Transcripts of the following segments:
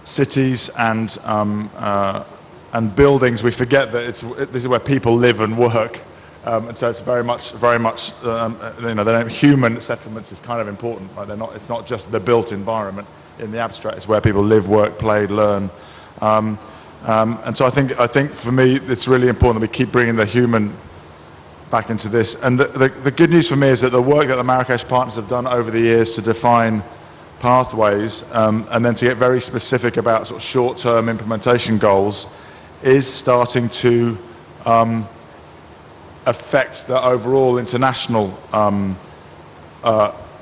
cities and buildings, we forget that this is where people live and work. And so it's very much, human settlements is kind of important. Right? It's not just the built environment in the abstract. It's where people live, work, play, learn. And so I think for me, it's really important that we keep bringing the human back into this. And the good news for me is that the work that the Marrakesh partners have done over the years to define pathways and then to get very specific about sort of short-term implementation goals is starting to affect the overall international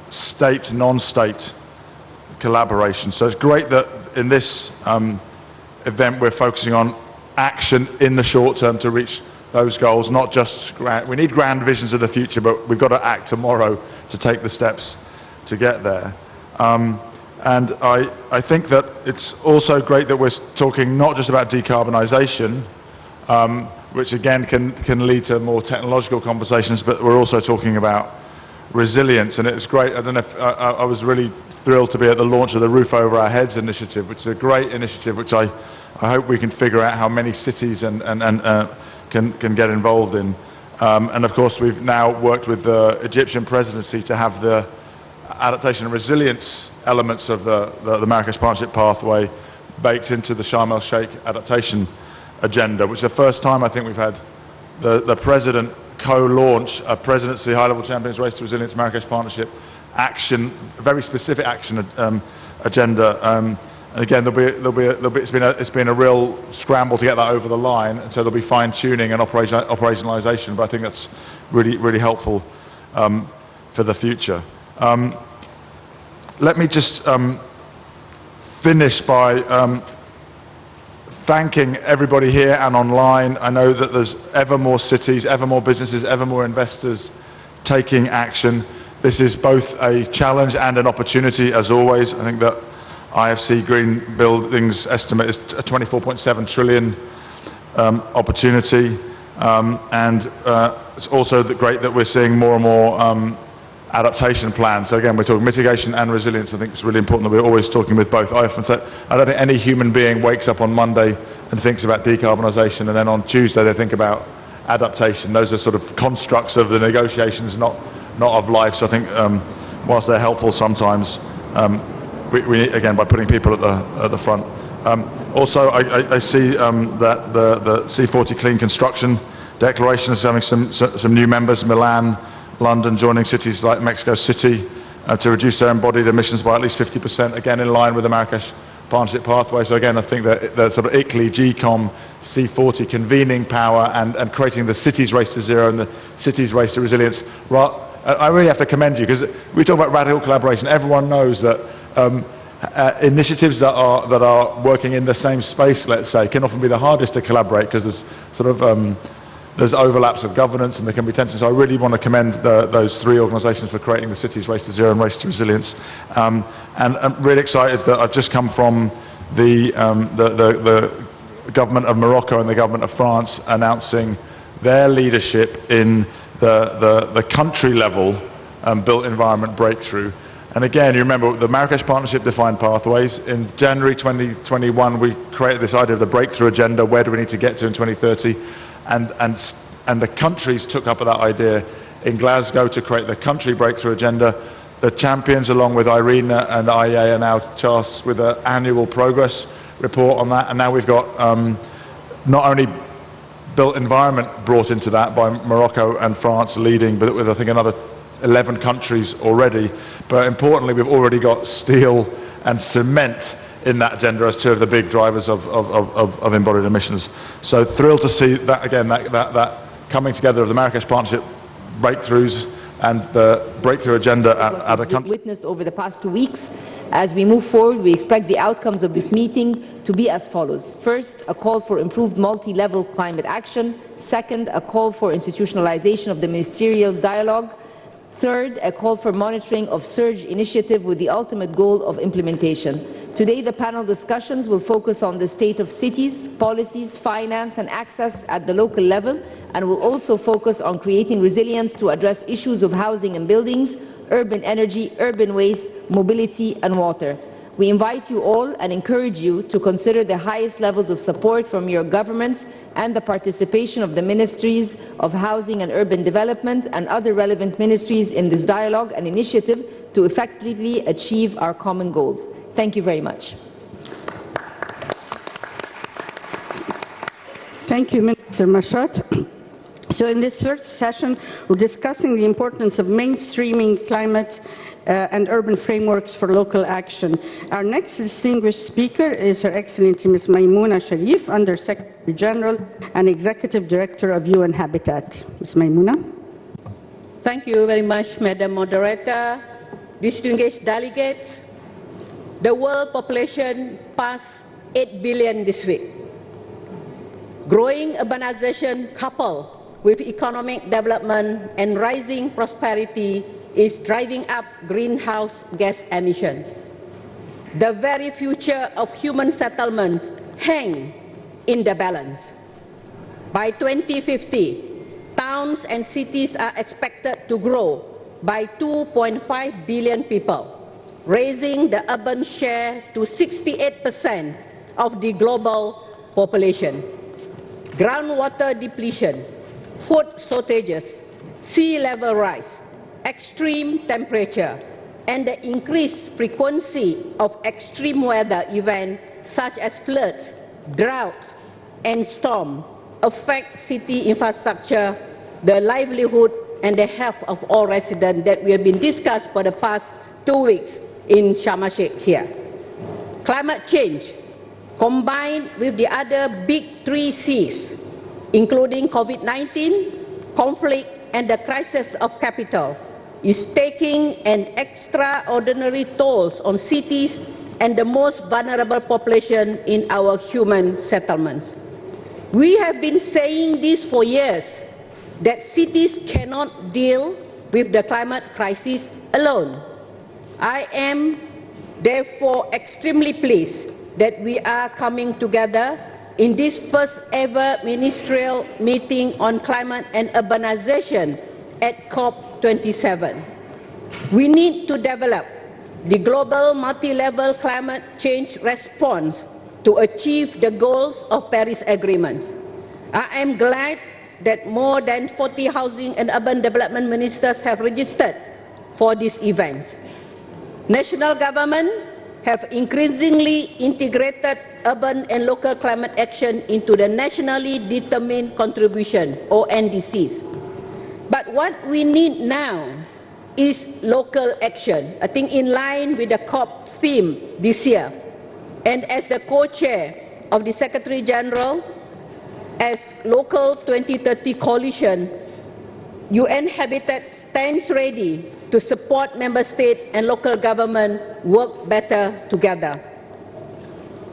state, non-state collaboration. So it's great that in this event we're focusing on action in the short term to reach those goals, not just we need grand visions of the future, but we've got to act tomorrow to take the steps to get there. And I think that it's also great that we're talking not just about decarbonisation, which again can lead to more technological conversations, but we're also talking about resilience. And it's great. I don't know if I was really thrilled to be at the launch of the Roof Over Our Heads initiative, which is a great initiative, which I hope we can figure out how many cities can get involved in. And of course, we've now worked with the Egyptian presidency to have the adaptation and resilience elements of the Marrakesh Partnership pathway baked into the Sharm el-Sheikh adaptation agenda, which is the first time I think we've had the president co-launch a presidency high-level champions race to resilience Marrakesh Partnership action, very specific action agenda. And again, it's been a real scramble to get that over the line, and so there'll be fine-tuning and operationalization. But I think that's really helpful for the future. Let me just finish by thanking everybody here and online. I know that there's ever more cities, ever more businesses, ever more investors taking action. This is both a challenge and an opportunity, as always. I think that IFC Green Buildings estimate is a 24.7 trillion opportunity. And it's also great that we're seeing more and more adaptation plans. So again, we're talking mitigation and resilience. I think it's really important that we're always talking with both. I often say, I don't think any human being wakes up on Monday and thinks about decarbonisation, and then on Tuesday they think about adaptation. Those are sort of constructs of the negotiations, not of life. So I think whilst they're helpful sometimes, we need, again, by putting people at the front. Also, I see that the C40 Clean Construction Declaration is having some new members, Milan, London, joining cities like Mexico City to reduce their embodied emissions by at least 50%, again in line with the Marrakesh Partnership pathway. So again, I think that the sort of ICLEI, GCOM, C40 convening power and creating the cities race to zero and the cities race to resilience. I really have to commend you, because we talk about radical collaboration. Everyone knows that initiatives that are working in the same space, let's say, can often be the hardest to collaborate, because there's sort of there's overlaps of governance and there can be tensions. So I really want to commend those three organisations for creating the Cities Race to Zero and Race to Resilience. And I'm really excited that I've just come from the government of Morocco and the government of France announcing their leadership in the country level built environment breakthrough. And again, you remember the Marrakesh Partnership defined pathways. In January 2021, we created this idea of the breakthrough agenda. Where do we need to get to in 2030? And the countries took up that idea in Glasgow to create the country breakthrough agenda. The champions, along with IRENA and IEA, are now tasked with an annual progress report on that. And now we've got not only built environment brought into that by Morocco and France leading, but with I think another 11 countries already. But importantly, we've already got steel and cement in that agenda as two of the big drivers of embodied emissions. So thrilled to see that, again, that coming together of the Marrakesh Partnership breakthroughs and the breakthrough agenda at a country. Witnessed over the past 2 weeks. As we move forward, we expect the outcomes of this meeting to be as follows. First, a call for improved multi-level climate action. Second, a call for institutionalization of the ministerial dialogue. Third, a call for monitoring of surge initiative with the ultimate goal of implementation. Today, the panel discussions will focus on the state of cities, policies, finance and access at the local level, and will also focus on creating resilience to address issues of housing and buildings, urban energy, urban waste, mobility and water. We invite you all and encourage you to consider the highest levels of support from your governments and the participation of the Ministries of Housing and Urban Development and other relevant ministries in this dialogue and initiative to effectively achieve our common goals. Thank you very much. Thank you, Minister Mashat. So in this first session, we're discussing the importance of mainstreaming climate and urban frameworks for local action. Our next distinguished speaker is Her Excellency Ms. Maimouna Sharif, Under Secretary General and Executive Director of UN Habitat. Ms. Maimouna. Thank you very much, Madam Moderator. Distinguished delegates, the world population passed 8 billion this week. Growing urbanization coupled with economic development and rising prosperity is driving up greenhouse gas emission. The very future of human settlements hang in the balance. By 2050, towns and cities are expected to grow by 2.5 billion people, raising the urban share to 68% of the global population. Groundwater depletion, food shortages, sea level rise, extreme temperature, and the increased frequency of extreme weather events such as floods, droughts, and storms affect city infrastructure, the livelihood, and the health of all residents that we have been discussed for the past 2 weeks in Sharm el-Sheikh here. Climate change, combined with the other big 3 Cs, including COVID-19, conflict, and the crisis of capital, is taking an extraordinary toll on cities and the most vulnerable population in our human settlements. We have been saying this for years, that cities cannot deal with the climate crisis alone. I am therefore extremely pleased that we are coming together in this first ever ministerial meeting on climate and urbanization at COP27. We need to develop the global multi-level climate change response to achieve the goals of Paris Agreement. I am glad that more than 40 housing and urban development ministers have registered for these events. National government have increasingly integrated urban and local climate action into the nationally determined contribution, or NDCs. But what we need now is local action, I think in line with the COP theme this year. And as the co-chair of the Secretary General, as Local 2030 Coalition, UN Habitat stands ready to support member states and local government work better together.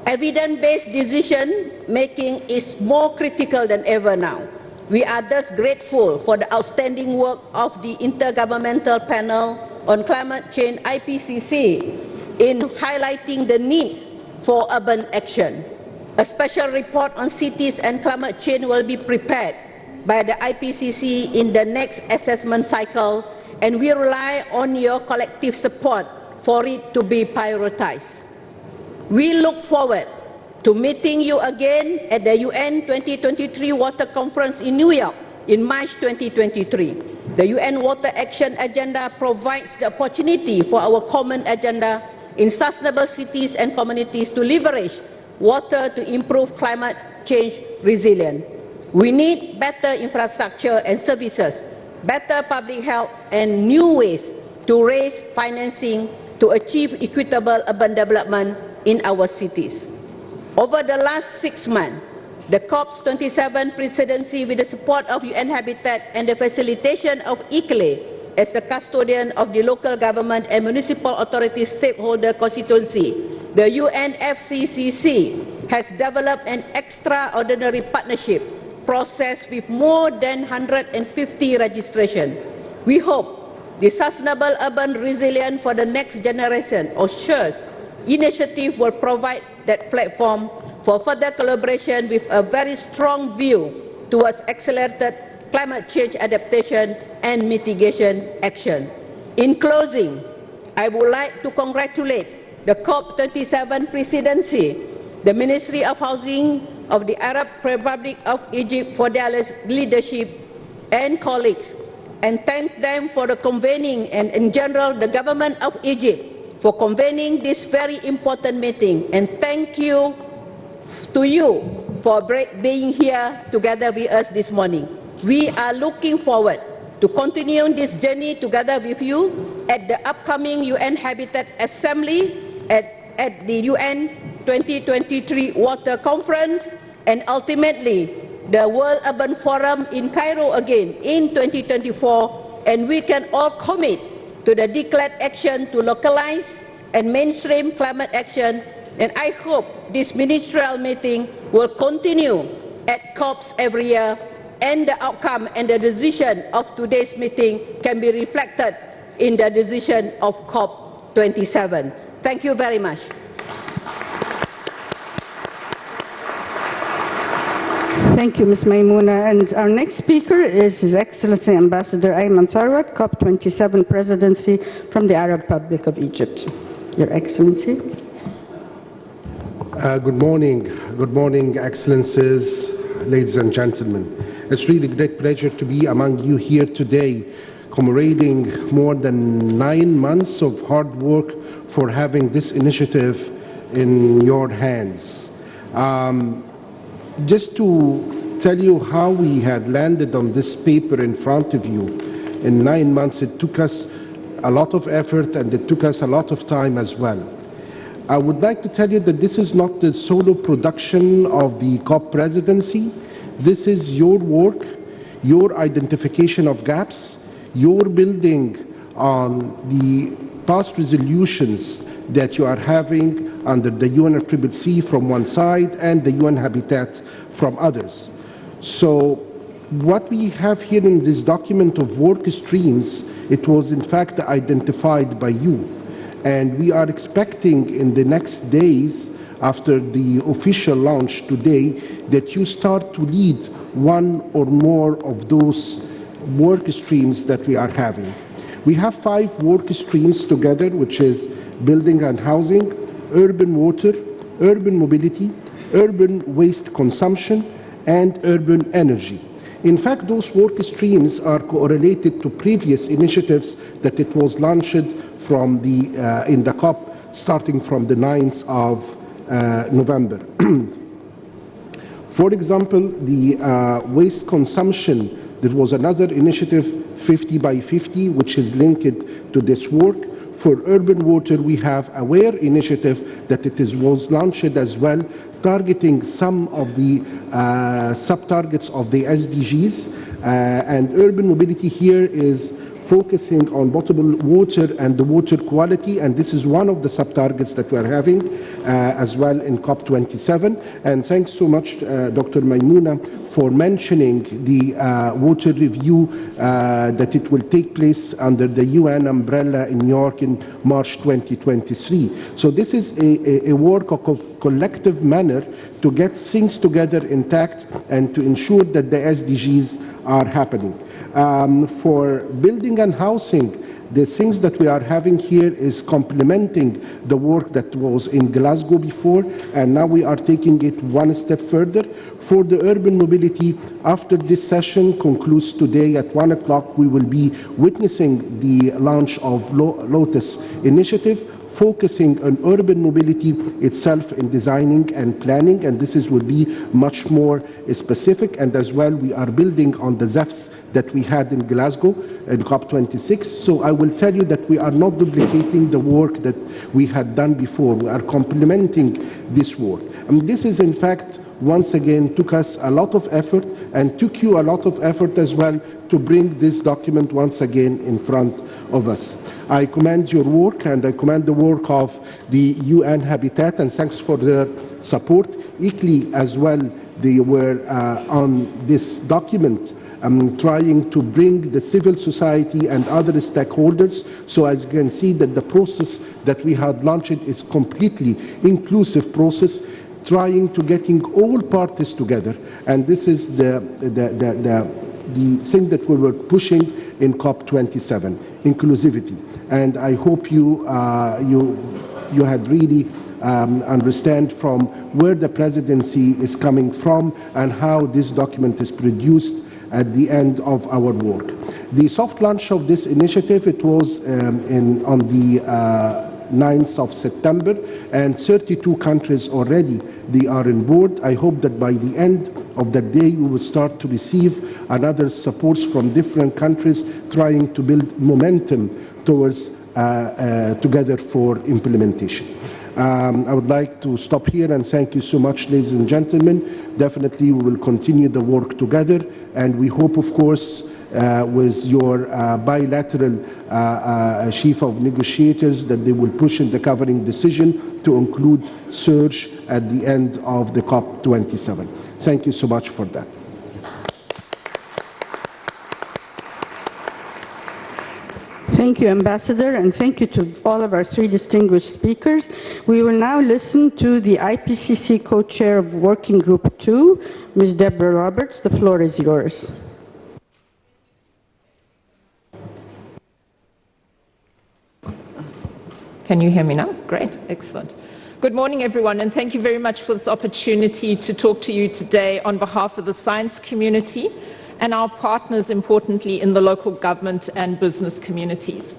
Evidence-based decision-making is more critical than ever now. We are thus grateful for the outstanding work of the Intergovernmental Panel on Climate Change, IPCC, in highlighting the needs for urban action. A special report on cities and climate change will be prepared by the IPCC in the next assessment cycle, and we rely on your collective support for it to be prioritized. We look forward to meeting you again at the UN 2023 Water Conference in New York in March 2023. The UN Water Action Agenda provides the opportunity for our common agenda in sustainable cities and communities to leverage water to improve climate change resilience. We need better infrastructure and services, better public health, and new ways to raise financing to achieve equitable urban development in our cities. Over the last 6 months, the COP27 presidency, with the support of UN Habitat and the facilitation of ICLE as the custodian of the local government and municipal authority stakeholder constituency, the UNFCCC has developed an extraordinary partnership process with more than 150 registrations. We hope the Sustainable Urban Resilience for the Next Generation, or SURE, initiative will provide that platform for further collaboration with a very strong view towards accelerated climate change adaptation and mitigation action. In closing, I would like to congratulate the COP27 presidency, the Ministry of Housing of the Arab Republic of Egypt for their leadership and colleagues, and thank them for the convening, and in general the government of Egypt for convening this very important meeting. And thank you to you for being here together with us this morning. We are looking forward to continuing this journey together with you at the upcoming UN Habitat Assembly at the UN 2023 Water Conference, and ultimately the World Urban Forum in Cairo again in 2024, and we can all commit to the declared action to localize and mainstream climate action. And I hope this ministerial meeting will continue at COPs every year, and the outcome and the decision of today's meeting can be reflected in the decision of COP27. Thank you very much. Thank you, Ms. Maimouna. And our next speaker is His Excellency Ambassador Ayman Sarwat, COP27 Presidency from the Arab Republic of Egypt. Your Excellency. Good morning, Excellencies, ladies and gentlemen. It's really a great pleasure to be among you here today, commemorating more than 9 months of hard work for having this initiative in your hands. Just to tell you how we had landed on this paper in front of you in 9 months, it took us a lot of effort and it took us a lot of time as well. I would like to tell you that this is not the solo production of the COP presidency. This is your work, your identification of gaps, your building on the past resolutions that you are having under the UNFCCC from one side and the UN Habitat from others. So what we have here in this document of work streams, it was in fact identified by you. And we are expecting in the next days, after the official launch today, that you start to lead one or more of those work streams that we are having. We have 5 work streams together, which is building and housing, urban water, urban mobility, urban waste consumption, and urban energy. In fact, those work streams are correlated to previous initiatives that it was launched from in the COP starting from the 9th of November. For example, the waste consumption, there was another initiative, 50 by 50, which is linked to this work. For urban water, we have AWARE initiative that was launched as well, targeting some of the sub-targets of the SDGs. And urban mobility here is focusing on potable water and the water quality, and this is one of the sub-targets that we are having as well in COP27. And thanks so much, Dr. Maimouna, for mentioning the water review that it will take place under the UN umbrella in New York in March 2023. So this is a work of collective manner to get things together intact and to ensure that the SDGs are happening. For building and housing, the things that we are having here is complementing the work that was in Glasgow before, and now we are taking it one step further. For the urban mobility, after this session concludes today at 1 o'clock, we will be witnessing the launch of Lotus initiative, focusing on urban mobility itself in designing and planning, and this will be much more specific. And as well, we are building on the ZEFs that we had in Glasgow in COP26. So I will tell you that we are not duplicating the work that we had done before. We are complementing this work. And this is, in fact, once again, took us a lot of effort and took you a lot of effort as well to bring this document once again in front of us. I commend your work and I commend the work of the UN Habitat, and thanks for their support. Equally as well, they were on this document trying to bring the civil society and other stakeholders. So as you can see that the process that we had launched is completely inclusive process, trying to getting all parties together. And this is the thing that we were pushing in COP27, inclusivity. And I hope you you had really understand from where the presidency is coming from and how this document is produced at the end of our work. The soft launch of this initiative, it was on the 9th of September, and 32 countries already, they are on board. I hope that by the end of that day, we will start to receive another supports from different countries trying to build momentum towards together for implementation. I would like to stop here and thank you so much, ladies and gentlemen. Definitely we will continue the work together, and we hope, of course, with your bilateral chief of negotiators, that they will push in the governing decision to include surge at the end of the COP27. Thank you so much for that. Thank you, Ambassador, and thank you to all of our three distinguished speakers. We will now listen to the IPCC co-chair of Working Group 2, Ms. Deborah Roberts. The floor is yours. Can you hear me now? Great, excellent. Good morning, everyone, and thank you very much for this opportunity to talk to you today on behalf of the science community and our partners, importantly, in the local government and business communities.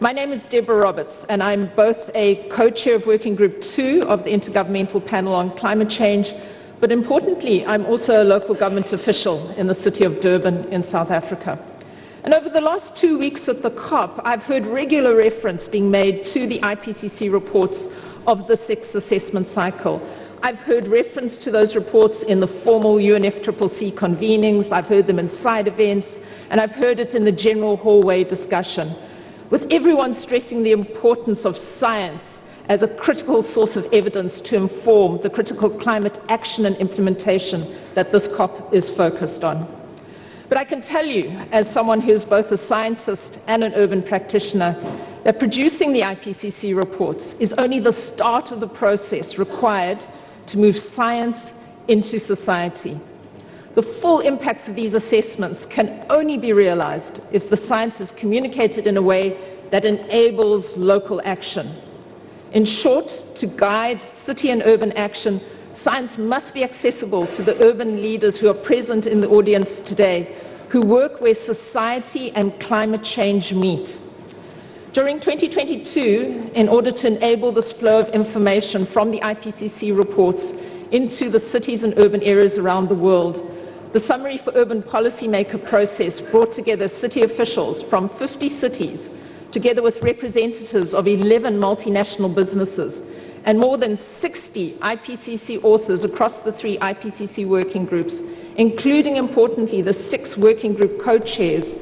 My name is Deborah Roberts, and I'm both a co-chair of Working Group 2 of the Intergovernmental Panel on Climate Change, but importantly, I'm also a local government official in the city of Durban in South Africa. And over the last 2 weeks at the COP, I've heard regular reference being made to the IPCC reports of the sixth assessment cycle. I've heard reference to those reports in the formal UNFCCC convenings, I've heard them in side events, and I've heard it in the general hallway discussion, with everyone stressing the importance of science as a critical source of evidence to inform the critical climate action and implementation that this COP is focused on. But I can tell you, as someone who's both a scientist and an urban practitioner, that producing the IPCC reports is only the start of the process required to move science into society. The full impacts of these assessments can only be realized if the science is communicated in a way that enables local action. In short, to guide city and urban action, science must be accessible to the urban leaders who are present in the audience today, who work where society and climate change meet. During 2022, in order to enable this flow of information from the IPCC reports into the cities and urban areas around the world, the Summary for Urban Policymaker process brought together city officials from 50 cities, together with representatives of 11 multinational businesses, and more than 60 IPCC authors across the 3 IPCC working groups, including, importantly, the 6 working group co-chairs,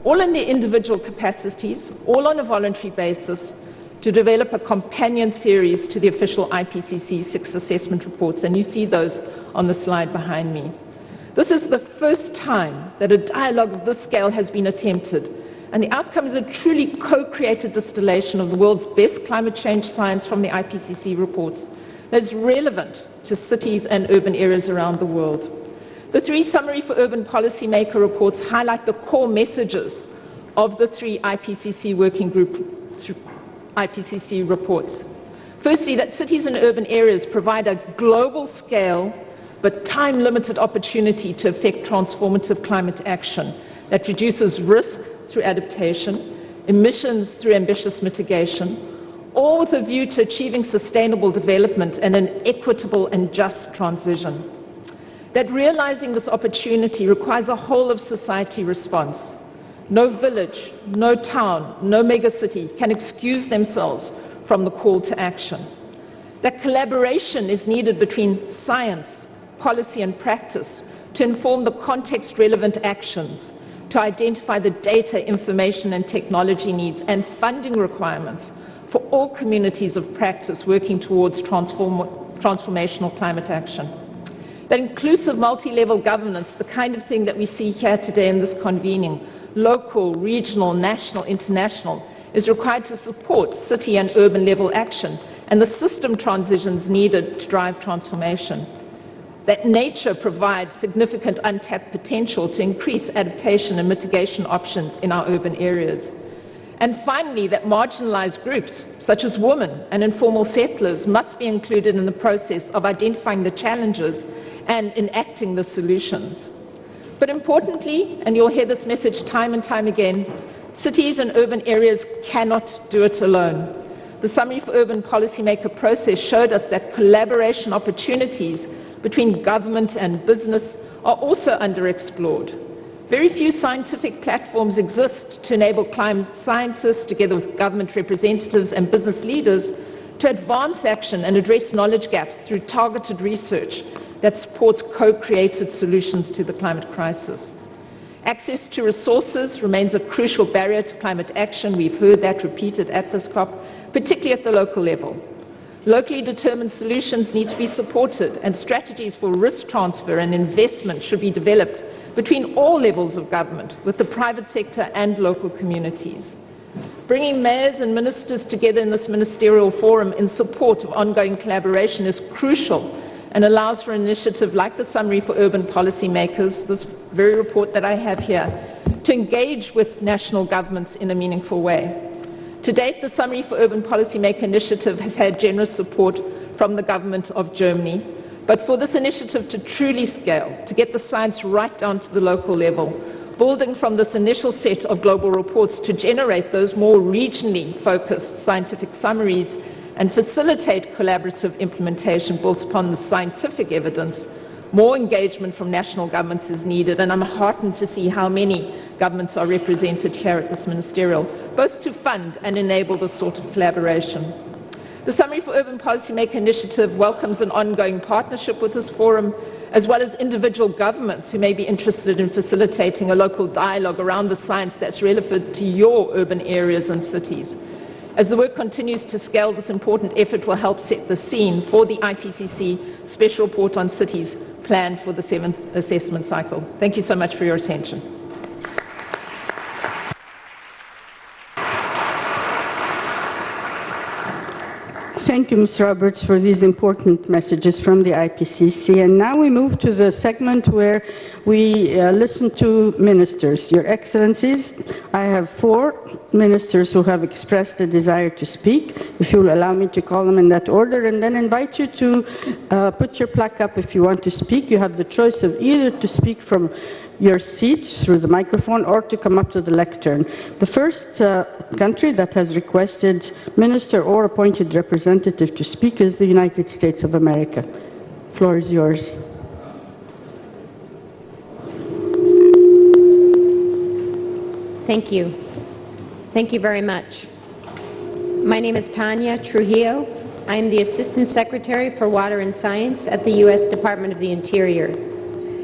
all in their individual capacities, all on a voluntary basis, to develop a companion series to the official IPCC 6 assessment reports, and you see those on the slide behind me. This is the first time that a dialogue of this scale has been attempted, and the outcome is a truly co-created distillation of the world's best climate change science from the IPCC reports that is relevant to cities and urban areas around the world. The 3 Summary for Urban Policymaker reports highlight the core messages of the 3 IPCC working group IPCC reports. Firstly, that cities and urban areas provide a global scale but time-limited opportunity to effect transformative climate action that reduces risk through adaptation, emissions through ambitious mitigation, all with a view to achieving sustainable development and an equitable and just transition. That realizing this opportunity requires a whole of society response. No village, no town, no megacity can excuse themselves from the call to action. That collaboration is needed between science, policy and practice to inform the context-relevant actions, to identify the data, information and technology needs and funding requirements for all communities of practice working towards transformational climate action. That inclusive multi-level governance, the kind of thing that we see here today in this convening, local, regional, national, international, is required to support city and urban level action and the system transitions needed to drive transformation. That nature provides significant untapped potential to increase adaptation and mitigation options in our urban areas. And finally, that marginalized groups, such as women and informal settlers, must be included in the process of identifying the challenges and enacting the solutions. But importantly, and you'll hear this message time and time again, cities and urban areas cannot do it alone. The Summary for Urban Policymaker process showed us that collaboration opportunities between government and business are also underexplored. Very few scientific platforms exist to enable climate scientists, together with government representatives and business leaders, to advance action and address knowledge gaps through targeted research that supports co-created solutions to the climate crisis. Access to resources remains a crucial barrier to climate action. We've heard that repeated at this COP, particularly at the local level. Locally determined solutions need to be supported, and strategies for risk transfer and investment should be developed between all levels of government, with the private sector and local communities. Bringing mayors and ministers together in this ministerial forum in support of ongoing collaboration is crucial and allows for an initiative like the Summary for Urban Policymakers, this very report that I have here, to engage with national governments in a meaningful way. To date, the Summary for Urban Policymaker initiative has had generous support from the government of Germany. But for this initiative to truly scale, to get the science right down to the local level, building from this initial set of global reports to generate those more regionally focused scientific summaries and facilitate collaborative implementation built upon the scientific evidence, more engagement from national governments is needed, and I'm heartened to see how many governments are represented here at this ministerial, both to fund and enable this sort of collaboration. The Summary for Urban Policymaker initiative welcomes an ongoing partnership with this forum, as well as individual governments who may be interested in facilitating a local dialogue around the science that's relevant to your urban areas and cities. As the work continues to scale, this important effort will help set the scene for the IPCC Special Report on Cities planned for the 7th assessment cycle. Thank you so much for your attention. Thank you, Ms. Roberts, for these important messages from the IPCC. And now we move to the segment where we listen to ministers. Your Excellencies, I have 4 ministers who have expressed a desire to speak. If you'll allow me to call them in that order, and then invite you to put your plaque up if you want to speak. You have the choice of either to speak from your seat through the microphone or to come up to the lectern. The first country that has requested minister or appointed representative to speak is the United States of America. The floor is yours. Thank you. Thank you very much. My name is Tanya Trujillo. I am the Assistant Secretary for Water and Science at the U.S. Department of the Interior.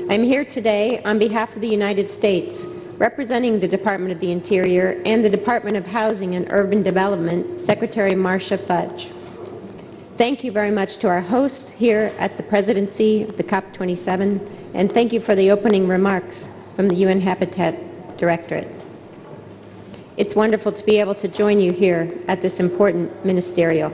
I'm here today on behalf of the United States, representing the Department of the Interior and the Department of Housing and Urban Development, Secretary Marcia Fudge. Thank you very much to our hosts here at the presidency of the COP27, and thank you for the opening remarks from the UN Habitat Directorate. It's wonderful to be able to join you here at this important ministerial.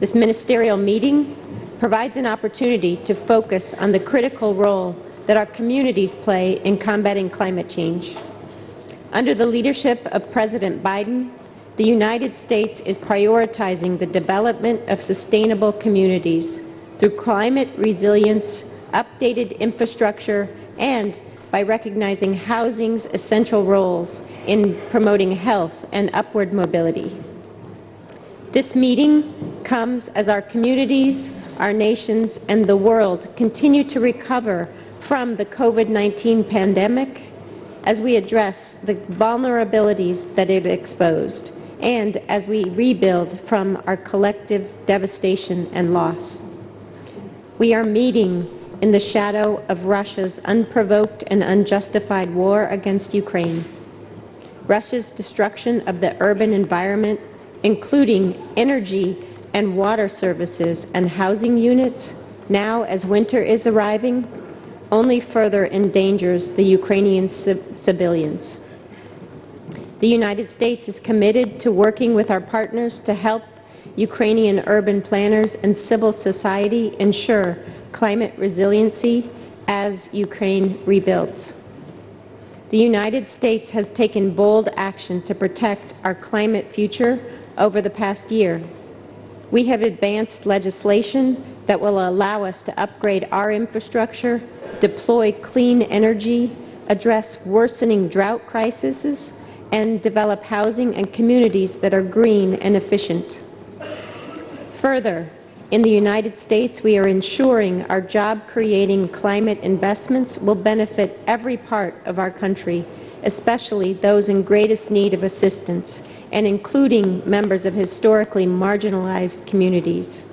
This ministerial meeting provides an opportunity to focus on the critical role that our communities play in combating climate change. Under the leadership of President Biden, the United States is prioritizing the development of sustainable communities through climate resilience, updated infrastructure, and by recognizing housing's essential roles in promoting health and upward mobility. This meeting comes as our communities, our nations, and the world continue to recover from the COVID-19 pandemic as we address the vulnerabilities that it exposed and as we rebuild from our collective devastation and loss. We are meeting in the shadow of Russia's unprovoked and unjustified war against Ukraine. Russia's destruction of the urban environment, including energy and water services and housing units, now as winter is arriving, only further endangers the Ukrainian civilians. The United States is committed to working with our partners to help Ukrainian urban planners and civil society ensure climate resiliency as Ukraine rebuilds. The the United States has taken bold action to protect our climate future over the past year. We have advanced legislation that will allow us to upgrade our infrastructure, deploy clean energy, address worsening drought crises, and develop housing and communities that are green and efficient. Further, in the United States, we are ensuring our job-creating climate investments will benefit every part of our country, especially those in greatest need of assistance, and including members of historically marginalized communities.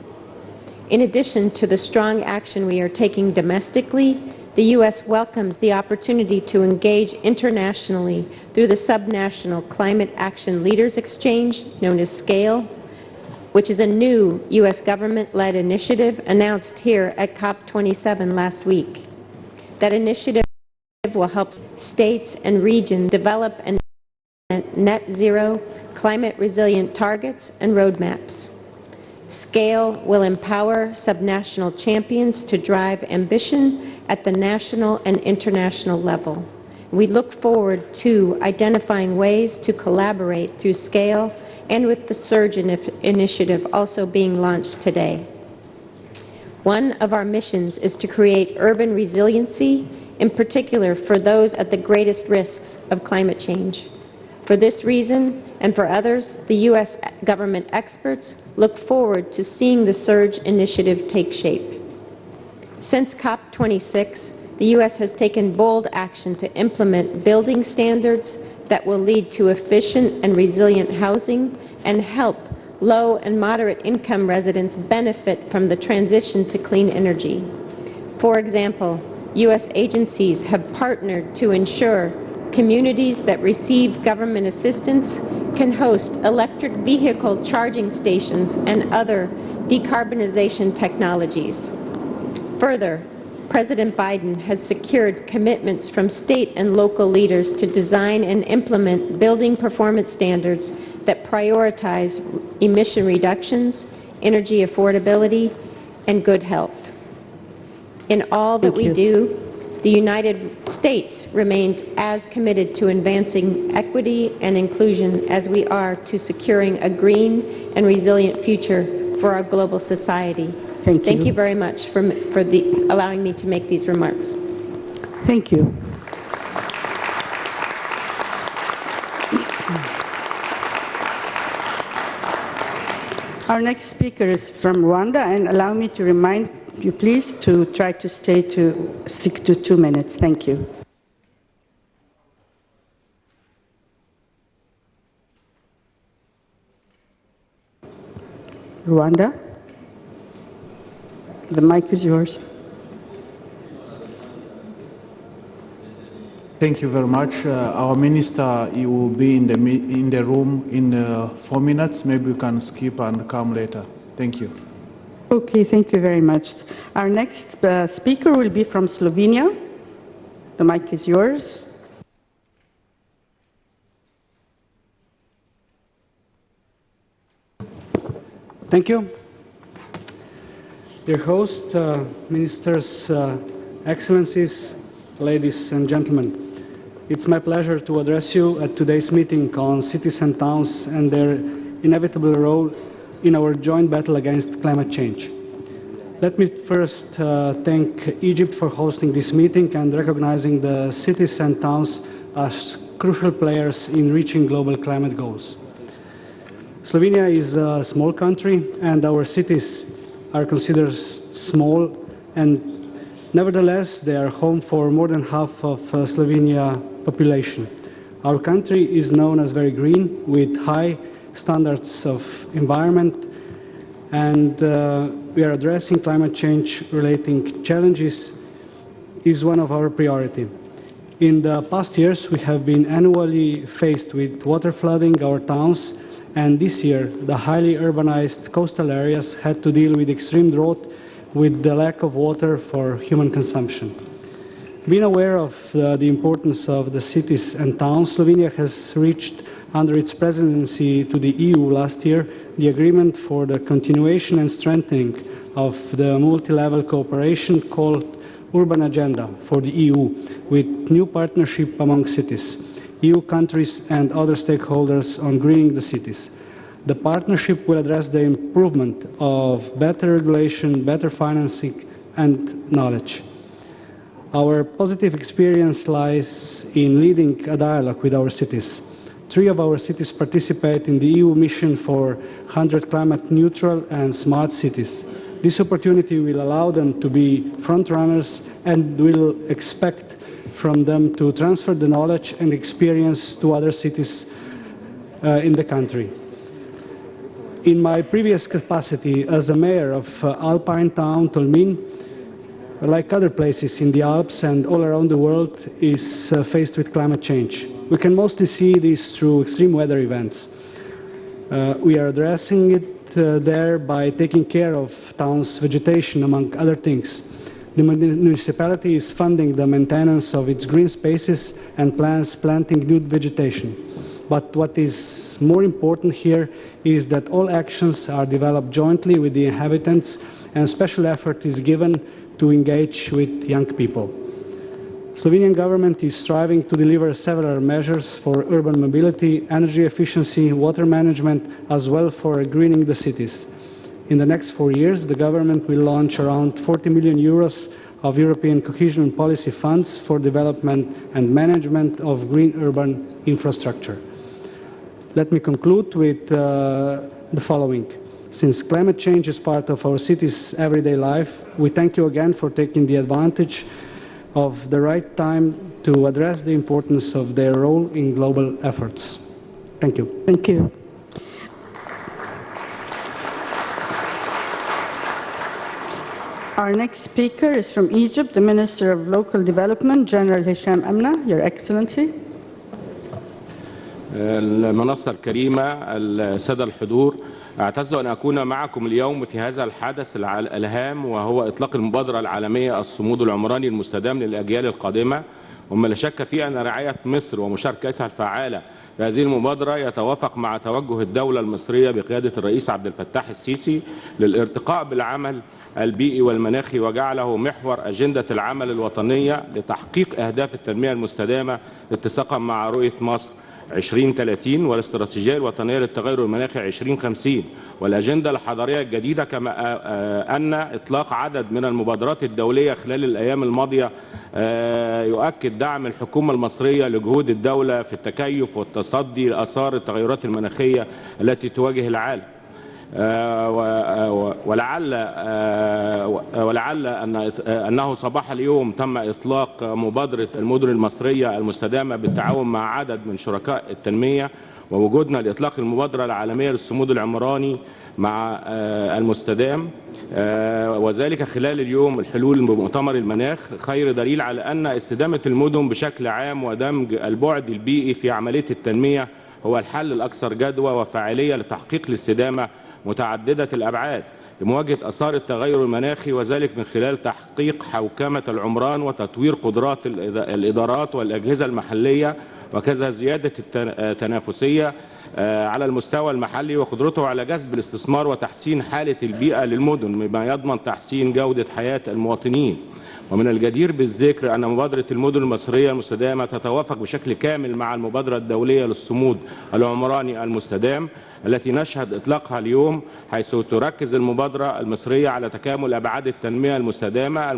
In addition to the strong action we are taking domestically, the U.S. welcomes the opportunity to engage internationally through the Subnational Climate Action Leaders Exchange, known as SCALE, which is a new U.S. government-led initiative announced here at COP27 last week. That initiative will help states and regions develop and implement net zero, climate-resilient targets and roadmaps. SCALE will empower subnational champions to drive ambition at the national and international level. We look forward to identifying ways to collaborate through SCALE and with the Surge initiative also being launched today. One of our missions is to create urban resiliency, in particular for those at the greatest risks of climate change. For this reason, and for others, the U.S. government experts look forward to seeing the Surge initiative take shape. Since COP26, the U.S. has taken bold action to implement building standards that will lead to efficient and resilient housing and help low and moderate income residents benefit from the transition to clean energy. For example, U.S. agencies have partnered to ensure communities that receive government assistance can host electric vehicle charging stations and other decarbonization technologies. Further, President Biden has secured commitments from state and local leaders to design and implement building performance standards that prioritize emission reductions, energy affordability, and good health. In all that we do, the United States remains as committed to advancing equity and inclusion as we are to securing a green and resilient future for our global society. Thank you very much for allowing me to make these remarks. Thank you. Our next speaker is from Rwanda, and allow me to remind you, please, to try to stick to 2 minutes. Thank you. Rwanda, the mic is yours. Thank you very much. Our minister, he will be in the room in 4 minutes. Maybe we can skip and come later. Thank you. Okay, thank you very much. Our next speaker will be from Slovenia. The mic is yours. Thank you. Dear host, ministers, excellencies, ladies and gentlemen. It's my pleasure to address you at today's meeting on cities and towns and their inevitable role in our joint battle against climate change. Let me first thank Egypt for hosting this meeting and recognizing the cities and towns as crucial players in reaching global climate goals. Slovenia is a small country and our cities are considered small, and nevertheless they are home for more than half of Slovenia population. Our country is known as very green with high standards of environment, and we are addressing climate change relating challenges is one of our priority. In the past years we have been annually faced with water flooding our towns, and this year the highly urbanized coastal areas had to deal with extreme drought with the lack of water for human consumption. Being aware of the importance of the cities and towns, Slovenia has reached under its presidency to the EU last year the agreement for the continuation and strengthening of the multi-level cooperation called urban agenda for the EU with new partnership among cities, EU countries and other stakeholders on greening the cities. The partnership will address the improvement of better regulation, better financing and knowledge. Our positive experience lies in leading a dialogue with our cities. 3 of our cities participate in the EU mission for 100 climate neutral and smart cities. This opportunity will allow them to be front runners and will expect from them to transfer the knowledge and experience to other cities in the country. In my previous capacity as a mayor of Alpine town Tolmin, like other places in the Alps and all around the world, is faced with climate change. We can mostly see this through extreme weather events. We are addressing it there by taking care of town's vegetation, among other things. The municipality is funding the maintenance of its green spaces and plans planting new vegetation. But what is more important here is that all actions are developed jointly with the inhabitants and special effort is given to engage with young people. Slovenian government is striving to deliver several measures for urban mobility, energy efficiency, water management, as well for greening the cities. In the next 4 years, the government will launch around 40 million euros of European cohesion policy funds for development and management of green urban infrastructure. Let me conclude with the following. Since climate change is part of our city's everyday life, we thank you again for taking the advantage of the right time to address the importance of their role in global efforts. Thank you. Thank you. Our next speaker is from Egypt, the Minister of Local Development, General Hisham Amna, Your Excellency. المنصة الكريمة، السادة الحضور، أعتز أن أكون معكم اليوم في هذا الحدث الهام وهو إطلاق المبادرة العالمية الصمود العمراني المستدام للأجيال القادمة، وما لا شك في أن رعاية مصر ومشاركتها الفعالة في هذه المبادرة يتوافق مع توجه الدولة المصرية بقيادة الرئيس عبد الفتاح السيسي للارتقاء بالعمل البيئي والمناخي وجعله محور أجندة العمل الوطنية لتحقيق أهداف التنمية المستدامة اتساقا مع رؤية مصر 2030 والاستراتيجية الوطنية للتغير المناخي 2050 والأجندة الحضرية الجديدة، كما أن إطلاق عدد من المبادرات الدولية خلال الأيام الماضية يؤكد دعم الحكومة المصرية لجهود الدولة في التكيف والتصدي لآثار التغيرات المناخية التي تواجه العالم. ولعل أنه صباح اليوم تم إطلاق مبادرة المدن المصرية المستدامة بالتعاون مع عدد من شركاء التنمية، ووجودنا لإطلاق المبادرة العالمية للصمود العمراني مع المستدام، وذلك خلال اليوم الحلول بمؤتمر المناخ خير دليل على أن استدامة المدن بشكل عام ودمج البعد البيئي في عملية التنمية هو الحل الأكثر جدوى وفاعلية لتحقيق الاستدامة متعددة الأبعاد لمواجهة آثار التغير المناخي، وذلك من خلال تحقيق حوكمة العمران وتطوير قدرات الإدارات والأجهزة المحلية، وكذا زيادة التنافسية على المستوى المحلي وقدرته على جذب الاستثمار وتحسين حالة البيئة للمدن مما يضمن تحسين جودة حياة المواطنين. ومن الجدير بالذكر أن مبادرة المدن المصرية المستدامة تتوافق بشكل كامل مع المبادرة الدولية للصمود العمراني المستدام التي نشهد إطلاقها اليوم، حيث تركز المبادرة المصرية على تكامل أبعاد التنمية المستدامة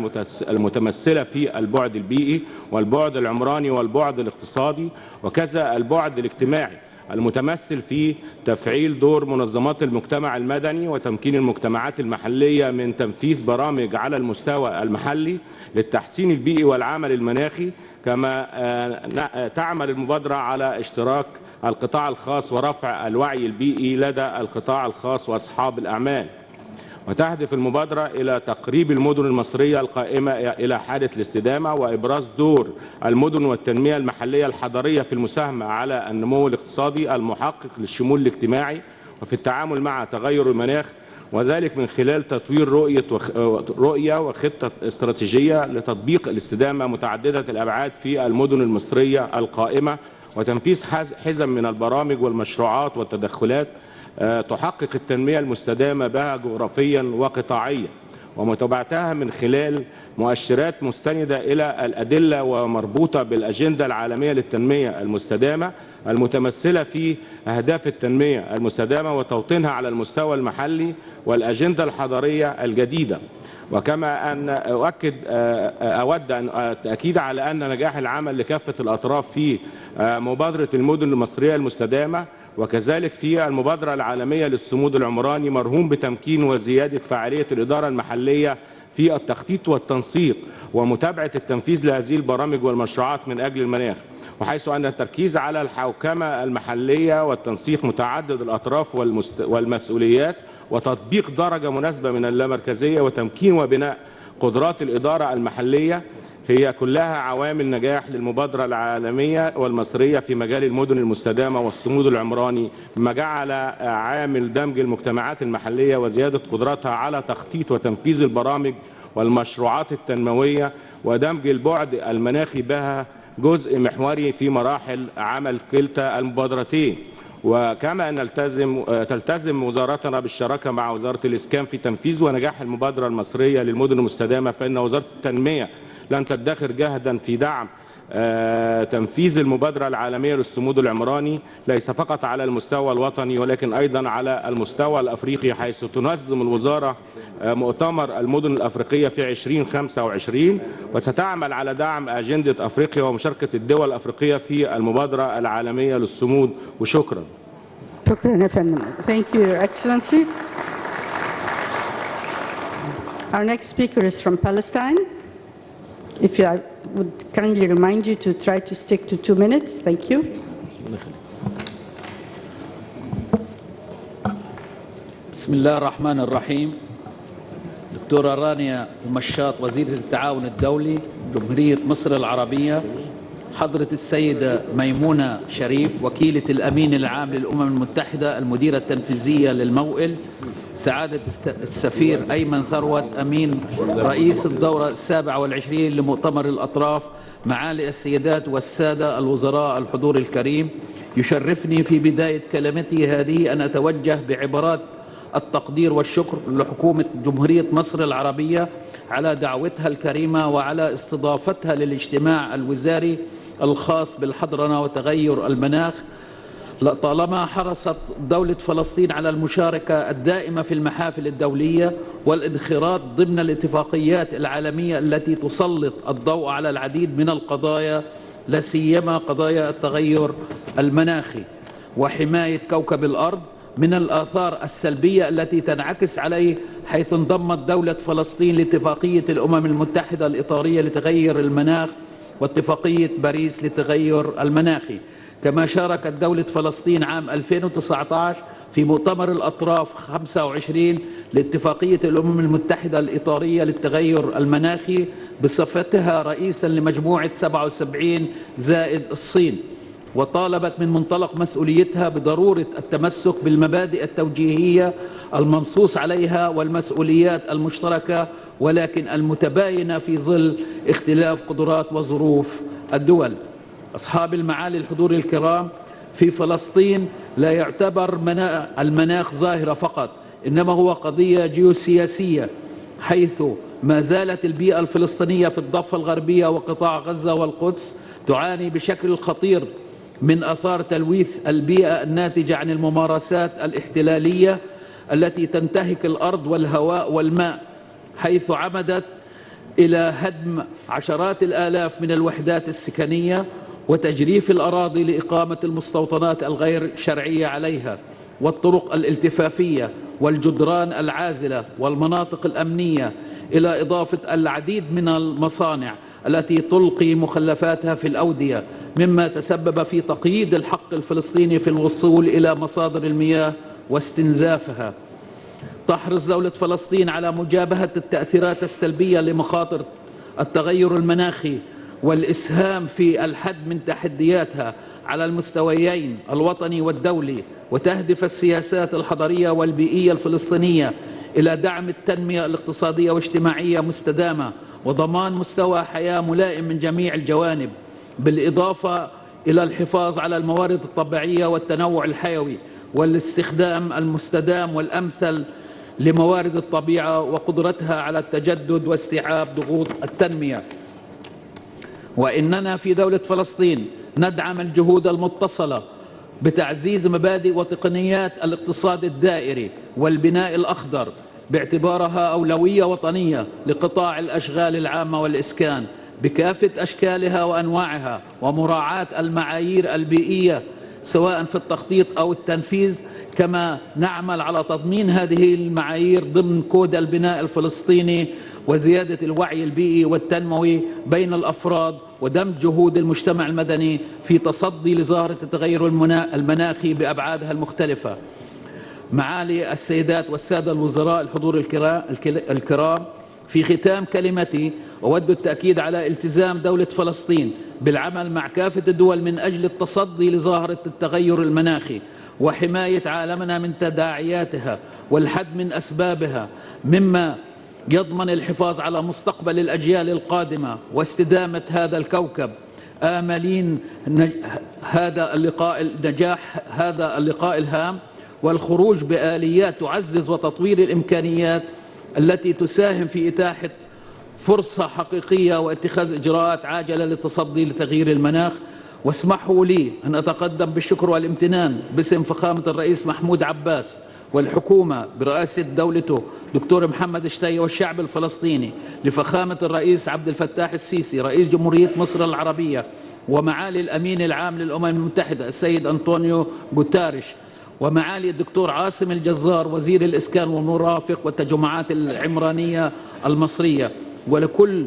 المتمثلة في البعد البيئي والبعد العمراني والبعد الاقتصادي، وكذا البعد الاجتماعي المتمثل في تفعيل دور منظمات المجتمع المدني وتمكين المجتمعات المحلية من تنفيذ برامج على المستوى المحلي للتحسين البيئي والعمل المناخي، كما تعمل المبادرة على اشتراك القطاع الخاص ورفع الوعي البيئي لدى القطاع الخاص وأصحاب الأعمال. وتهدف المبادرة إلى تقريب المدن المصرية القائمة إلى حالة الاستدامة وإبراز دور المدن والتنمية المحلية الحضرية في المساهمة على النمو الاقتصادي المحقق للشمول الاجتماعي وفي التعامل مع تغير المناخ، وذلك من خلال تطوير رؤية وخطة استراتيجية لتطبيق الاستدامة متعددة الأبعاد في المدن المصرية القائمة وتنفيذ حزم من البرامج والمشروعات والتدخلات تحقق التنمية المستدامة بها جغرافيا وقطاعيا. ومتابعتها من خلال مؤشرات مستندة إلى الأدلة ومربوطة بالأجندة العالمية للتنمية المستدامة المتمثلة في أهداف التنمية المستدامة وتوطينها على المستوى المحلي والأجندة الحضرية الجديدة. وكما أن أود أن أتأكيد على أن نجاح العمل لكافة الأطراف في مبادرة المدن المصرية المستدامة وكذلك في المبادرة العالمية للصمود العمراني مرهون بتمكين وزيادة فعالية الإدارة المحلية في التخطيط والتنسيق ومتابعة التنفيذ لهذه البرامج والمشروعات من أجل المناخ، وحيث أن التركيز على الحوكمة المحلية والتنسيق متعدد الأطراف والمسؤوليات وتطبيق درجة مناسبة من اللامركزية وتمكين وبناء قدرات الإدارة المحلية هي كلها عوامل نجاح للمبادرة العالمية والمصرية في مجال المدن المستدامة والصمود العمراني، ما جعل عامل دمج المجتمعات المحلية وزيادة قدراتها على تخطيط وتنفيذ البرامج والمشروعات التنموية ودمج البعد المناخي بها جزء محوري في مراحل عمل كلتا المبادرتين. وكما أن تلتزم وزارتنا بالشراكة مع وزارة الإسكان في تنفيذ ونجاح المبادرة المصرية للمدن المستدامة، فإن وزارة التنمية لن تدخر جهدا في دعم تنفيذ المبادرة العالمية للصمود العمراني ليس فقط على المستوى الوطني ولكن أيضا على المستوى الأفريقي، حيث تنظم الوزارة مؤتمر المدن الأفريقية في 2025 وستعمل على دعم أجندة أفريقيا ومشاركة الدول الأفريقية في المبادرة العالمية للصمود. وشكرا. شكرا يا فندم. Thank you, Your Excellency. Our next speaker is from Palestine. If I would kindly remind you to try to stick to 2 minutes. Thank you. بسم الله الرحمن الرحيم. دكتورة رانيا المشاط وزيرة التعاون الدولي جمهورية مصر العربية، حضرة السيدة ميمونة شريف وكيلة الأمين العام للأمم المتحدة المديرة التنفيذية للموئل، سعادة السفير أيمن ثروت أمين رئيس الدورة 27 لمؤتمر الأطراف، معالي السيدات والسادة الوزراء الحضور الكريم، يشرفني في بداية كلمتي هذه أن أتوجه بعبارات التقدير والشكر لحكومة جمهورية مصر العربية على دعوتها الكريمة وعلى استضافتها للاجتماع الوزاري الخاص بالحضرنة وتغير المناخ، طالما حرصت دولة فلسطين على المشاركة الدائمة في المحافل الدولية والانخراط ضمن الاتفاقيات العالمية التي تسلط الضوء على العديد من القضايا، لا سيما قضايا التغير المناخي وحماية كوكب الأرض من الآثار السلبية التي تنعكس عليه، حيث انضمت دولة فلسطين لاتفاقية الأمم المتحدة الإطارية لتغير المناخ واتفاقية باريس للتغير المناخي. كما شاركت دولة فلسطين عام 2019 في مؤتمر الأطراف 25 لاتفاقية الأمم المتحدة الإطارية للتغير المناخي بصفتها رئيسا لمجموعة 77 زائد الصين، وطالبت من منطلق مسؤوليتها بضرورة التمسك بالمبادئ التوجيهية المنصوص عليها والمسؤوليات المشتركة، ولكن المتباينة في ظل اختلاف قدرات وظروف الدول. أصحاب المعالي الحضور الكرام، في فلسطين لا يعتبر المناخ ظاهرة فقط، إنما هو قضية جيوسياسية، حيث ما زالت البيئة الفلسطينية في الضفة الغربية وقطاع غزة والقدس تعاني بشكل خطير من آثار تلويث البيئة الناتجة عن الممارسات الاحتلالية التي تنتهك الأرض والهواء والماء، حيث عمدت إلى هدم عشرات الآلاف من الوحدات السكنية وتجريف الأراضي لإقامة المستوطنات الغير شرعية عليها، والطرق الالتفافية والجدران العازلة والمناطق الأمنية، إلى إضافة العديد من المصانع التي تلقي مخلفاتها في الأودية، مما تسبب في تقييد الحق الفلسطيني في الوصول إلى مصادر المياه واستنزافها. تحرص دولة فلسطين على مجابهة التأثيرات السلبية لمخاطر التغير المناخي والإسهام في الحد من تحدياتها على المستويين الوطني والدولي، وتهدف السياسات الحضرية والبيئية الفلسطينية إلى دعم التنمية الاقتصادية واجتماعية مستدامة وضمان مستوى حياة ملائم من جميع الجوانب، بالإضافة إلى الحفاظ على الموارد الطبيعية والتنوع الحيوي والاستخدام المستدام والأمثل لموارد الطبيعة وقدرتها على التجدد واستيعاب ضغوط التنمية. وإننا في دولة فلسطين ندعم الجهود المتصلة بتعزيز مبادئ وتقنيات الاقتصاد الدائري والبناء الأخضر باعتبارها أولوية وطنية لقطاع الأشغال العامة والإسكان بكافة أشكالها وأنواعها، ومراعاة المعايير البيئية سواء في التخطيط أو التنفيذ، كما نعمل على تضمين هذه المعايير ضمن كود البناء الفلسطيني وزيادة الوعي البيئي والتنموي بين الأفراد ودمج جهود المجتمع المدني في تصدي لظاهرة التغير المناخي بأبعادها المختلفة. معالي السيدات والسادة الوزراء الحضور الكرام، في ختام كلمتي أود التأكيد على التزام دولة فلسطين بالعمل مع كافة الدول من أجل التصدي لظاهرة التغير المناخي وحماية عالمنا من تداعياتها والحد من أسبابها، مما يضمن الحفاظ على مستقبل الأجيال القادمة واستدامة هذا الكوكب. آملين نجاح هذا اللقاء الهام والخروج بآليات تعزز وتطوير الإمكانيات التي تساهم في إتاحة فرصة حقيقية واتخاذ إجراءات عاجلة للتصدي لتغيير المناخ. واسمحوا لي أن أتقدم بالشكر والامتنان باسم فخامة الرئيس محمود عباس والحكومة برئاسة دولته دكتور محمد شتي والشعب الفلسطيني لفخامة الرئيس عبد الفتاح السيسي رئيس جمهورية مصر العربية، ومعالي الأمين العام للأمم المتحدة السيد أنطونيو غوتاريش، ومعالي الدكتور عاصم الجزار وزير الإسكان والمرافق والتجمعات العمرانية المصرية، ولكل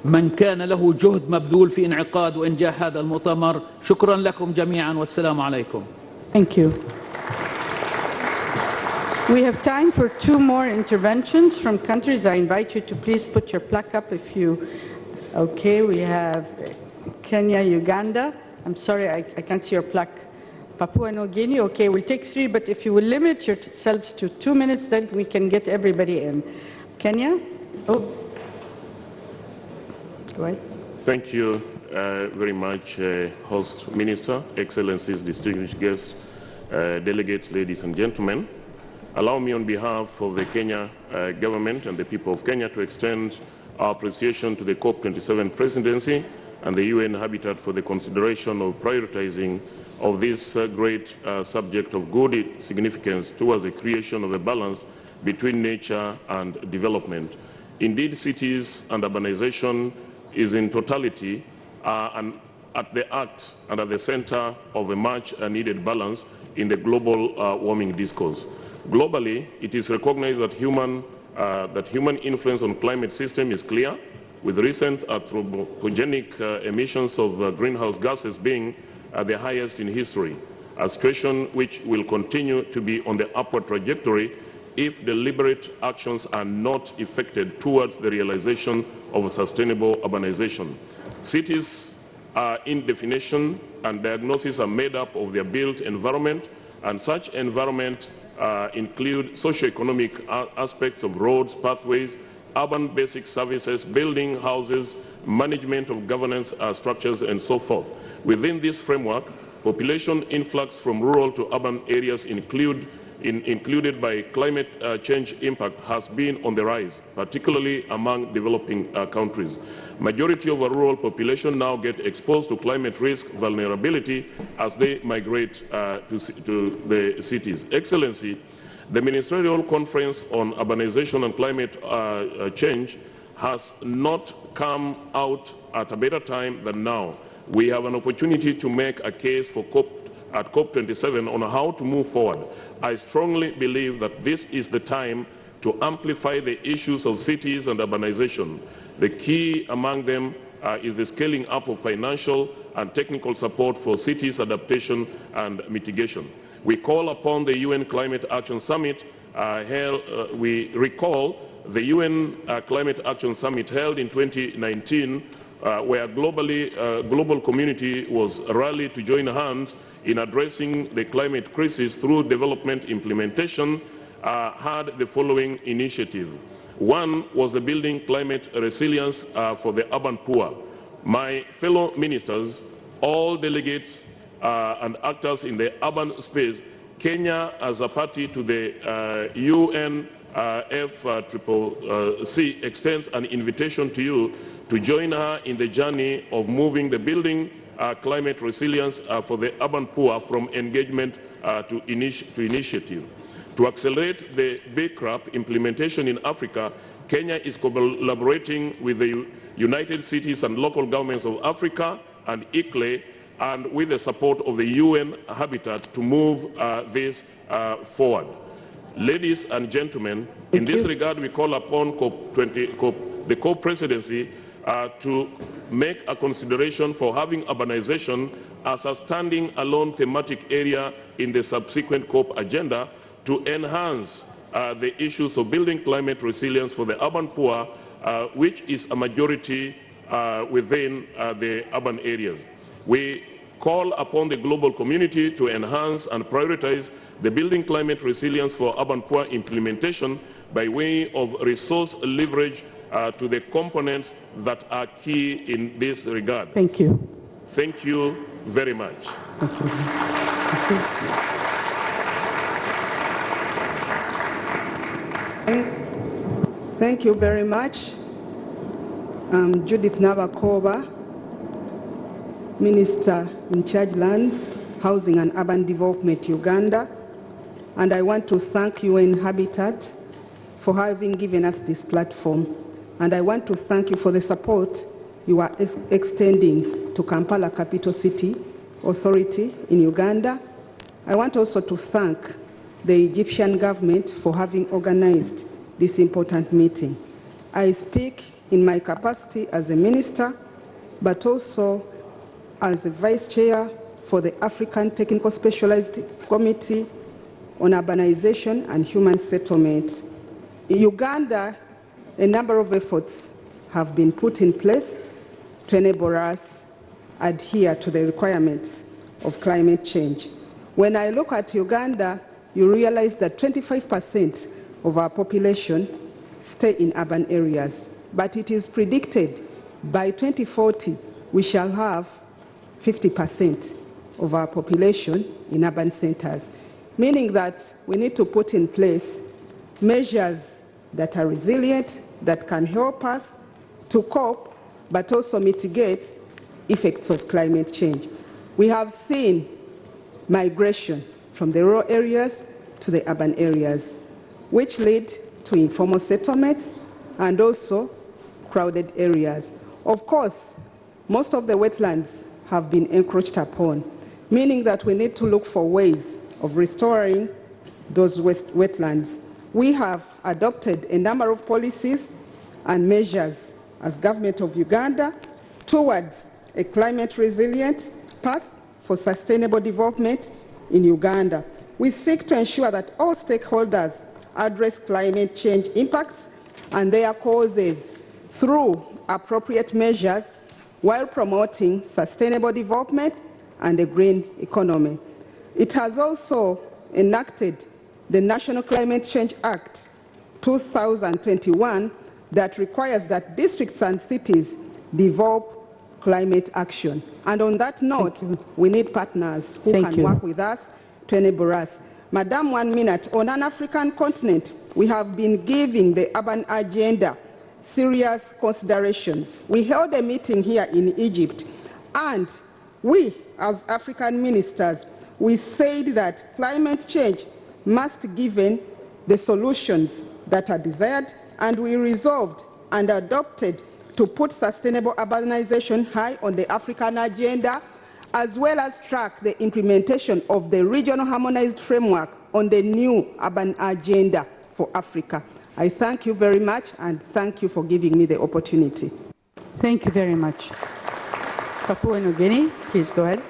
من كان له جهد مبذول في انعقاد وإنجاح هذا المؤتمر. شكرا لكم جميعا والسلام عليكم. Thank you. We have time for 2 more interventions from countries. I invite you to please put your plaque up if you... Okay, we have Kenya, Uganda. I'm sorry, I can't see your plaque. Papua New Guinea. Okay, we'll take 3, but if you will limit yourselves to 2 minutes, then we can get everybody in. Kenya? Oh. Go ahead. Thank you very much, host minister, excellencies, distinguished guests, delegates, ladies and gentlemen. Allow me on behalf of the Kenya government and the people of Kenya to extend our appreciation to the COP27 presidency and the UN Habitat for the consideration of prioritizing of this great subject of good significance towards the creation of a balance between nature and development. Indeed, cities and urbanization is in totality and at the act and at the center of a much needed balance in the global warming discourse. Globally, it is recognized that human influence on climate system is clear, with recent anthropogenic emissions of greenhouse gases being the highest in history, a situation which will continue to be on the upward trajectory if deliberate actions are not effected towards the realization of a sustainable urbanization. Cities in definition and diagnosis are made up of their built environment, and such environment include socio-economic aspects of roads, pathways, urban basic services, building houses, management of governance structures, and so forth. Within this framework, population influx from rural to urban areas included by climate change impact has been on the rise, particularly among developing countries. Majority of our rural population now get exposed to climate risk vulnerability as they migrate to the cities. Excellency, the Ministerial Conference on Urbanization and Climate Change has not come out at a better time than now. We have an opportunity to make a case for at COP27 on how to move forward. I strongly believe that this is the time to amplify the issues of cities and urbanization. The key among them is the scaling up of financial and technical support for cities adaptation and mitigation. We call upon the UN Climate Action Summit we recall the UN Climate Action Summit held in 2019 where global community was rallied to join hands in addressing the climate crisis through development implementation, had the following initiative. One was the building climate resilience for the urban poor. My fellow ministers, all delegates and actors in the urban space, Kenya as a party to the UN FCCC extends an invitation to you to join her in the journey of moving the building climate resilience for the urban poor from engagement to initiative. To accelerate the BCRAP implementation in Africa, Kenya is collaborating with the United Cities and Local Governments of Africa and ICLE, and with the support of the UN Habitat to move this forward. Ladies and gentlemen, in this regard, we call upon the co-presidency to make a consideration for having urbanization as a standing alone thematic area in the subsequent COP agenda to enhance the issues of building climate resilience for the urban poor, which is a majority within the urban areas. We call upon the global community to enhance and prioritize the building climate resilience for urban poor implementation by way of resource leverage to the components that are key in this regard. Thank you. Thank you very much. Thank you. Thank you very much. I'm Judith Nabakoba, Minister in charge Lands, Housing and Urban Development, Uganda. And I want to thank UN Habitat for having given us this platform. And I want to thank you for the support you are extending to Kampala Capital City Authority in Uganda. I want also to thank the Egyptian government for having organized this important meeting. I speak in my capacity as a minister, but also as a vice chair for the African Technical Specialized Committee on Urbanization and Human Settlement. In Uganda, a number of efforts have been put in place to enable us adhere to the requirements of climate change. When I look at Uganda, you realize that 25% of our population stay in urban areas, but it is predicted by 2040 we shall have 50% of our population in urban centers, meaning that we need to put in place measures that are resilient, that can help us to cope, but also mitigate effects of climate change. We have seen migration from the rural areas to the urban areas, which lead to informal settlements and also crowded areas. Of course, most of the wetlands have been encroached upon, meaning that we need to look for ways of restoring those wetlands. We have adopted a number of policies and measures as government of Uganda towards a climate resilient path for sustainable development in Uganda. We seek to ensure that all stakeholders address climate change impacts and their causes through appropriate measures while promoting sustainable development and a green economy. It has also enacted the National Climate Change Act 2021 that requires that districts and cities develop climate action. And on that note, we need partners who can work with us to enable us. Madam, 1 minute. On an African continent, we have been giving the urban agenda serious considerations. We held a meeting here in Egypt, and we, as African ministers, we said that climate change must be given the solutions that are desired, and we resolved and adopted to put sustainable urbanization high on the African agenda, as well as track the implementation of the regional harmonized framework on the new urban agenda for Africa. I thank you very much, and thank you for giving me the opportunity. Thank you very much. Papua New Guinea, please go ahead.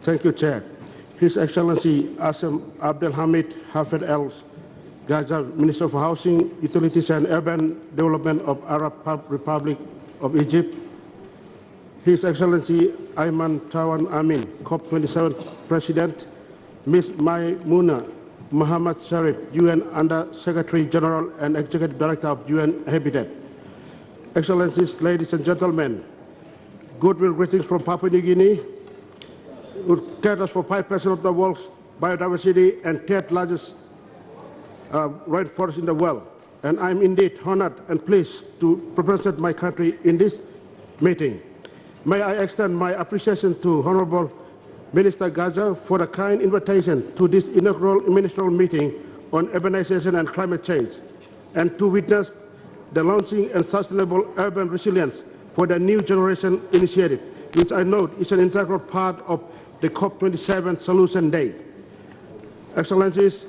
Thank you, Chair. His Excellency Asem Abdelhamid Hafed El Gaza, Minister for Housing, Utilities and Urban Development of Arab Republic of Egypt. His Excellency Ayman Tawan Amin, COP27 President. Ms. Maimouna Muhammad Sharif, UN Under Secretary General and Executive Director of UN Habitat. Excellencies, ladies and gentlemen, goodwill greetings from Papua New Guinea, who caters for 5% of the world's biodiversity and third largest rainforest in the world. And I'm indeed honored and pleased to represent my country in this meeting. May I extend my appreciation to Honorable Minister Gaza for the kind invitation to this inaugural ministerial meeting on urbanization and climate change, and to witness the launching and sustainable urban resilience for the new generation initiative, which I note is an integral part of the COP27 Solution Day. Excellencies,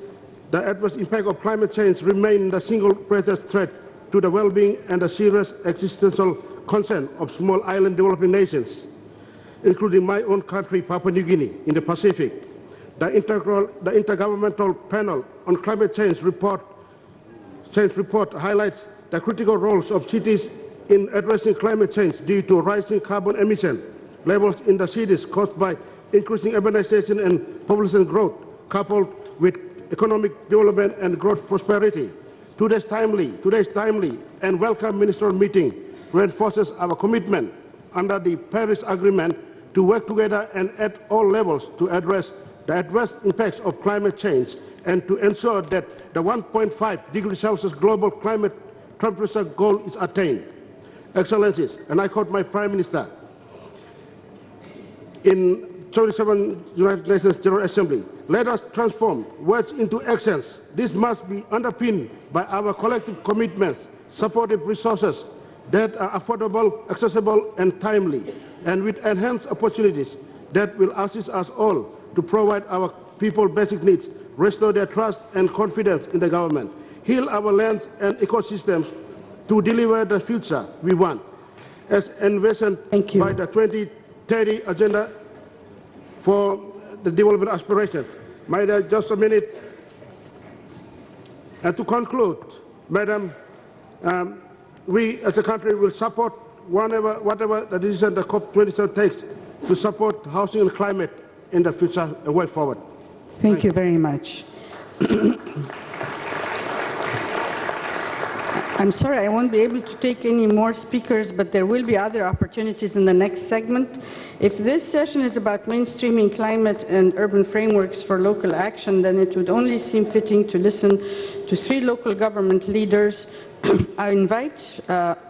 the adverse impact of climate change remains the single greatest threat to the well-being and the serious existential concern of small island developing nations, including my own country, Papua New Guinea, in the Pacific. The Intergovernmental Panel on Climate Change report highlights the critical roles of cities in addressing climate change due to rising carbon emission levels in the cities caused by increasing urbanization and population growth, coupled with economic development and growth prosperity. Today's timely and welcome ministerial meeting reinforces our commitment under the Paris Agreement to work together and at all levels to address the adverse impacts of climate change and to ensure that the 1.5 degrees Celsius global climate temperature goal is attained. Excellencies, and I quote my Prime Minister, in 27 United Nations General Assembly, let us transform words into actions. This must be underpinned by our collective commitments, supportive resources that are affordable, accessible, and timely, and with enhanced opportunities that will assist us all to provide our people basic needs, restore their trust and confidence in the government, heal our lands and ecosystems to deliver the future we want, as envisioned by the 2030 Agenda for the Development Aspirations. Madam, just a minute. And to conclude, Madam, we as a country will support whatever the decision the COP27 takes to support housing and climate in the future and way forward. Thank you very much. I'm sorry, I won't be able to take any more speakers, but there will be other opportunities in the next segment. If this session is about mainstreaming climate and urban frameworks for local action, then it would only seem fitting to listen to 3 local government leaders. I invite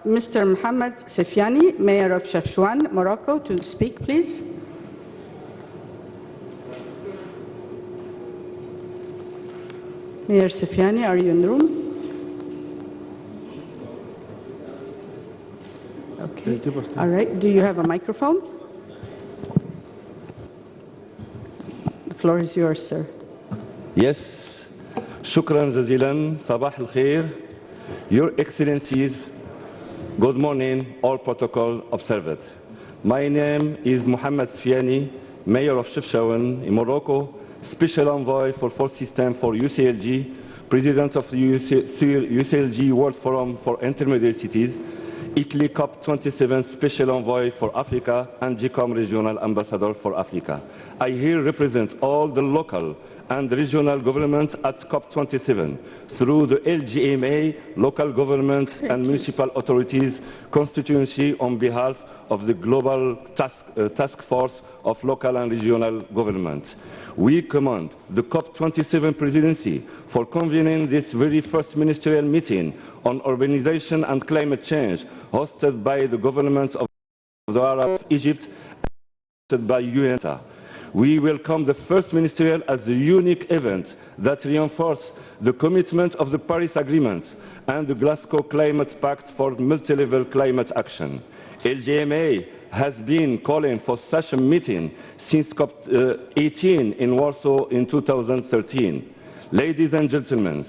Mr. Mohammed Sefiani, Mayor of Chefchaouen, Morocco, to speak, please. Mayor Sefiani, are you in the room? Okay. All right. Do you have a microphone? The floor is yours, sir. Yes. شكرا جزيلا. صباح الخير. Your Excellencies, good morning, all protocol observed. My name is Mohammed Sfiani, Mayor of Chefchaouen in Morocco, Special Envoy for Fourth System for UCLG, President of the UCLG World Forum for Intermediate Cities, ICLI COP27 Special Envoy for Africa, and GCOM Regional Ambassador for Africa. I here represent all the local and regional government at COP27 through the LGMA, local government and municipal authorities constituency on behalf of the global task force of local and regional government. We commend the COP27 presidency for convening this very first ministerial meeting on urbanization and climate change hosted by the government of the Arab of Egypt and hosted by UNTA. We welcome the first ministerial as a unique event that reinforces the commitment of the Paris Agreement and the Glasgow Climate Pact for multi-level climate action. LGMA has been calling for such a meeting since COP18 in Warsaw in 2013. Ladies and gentlemen,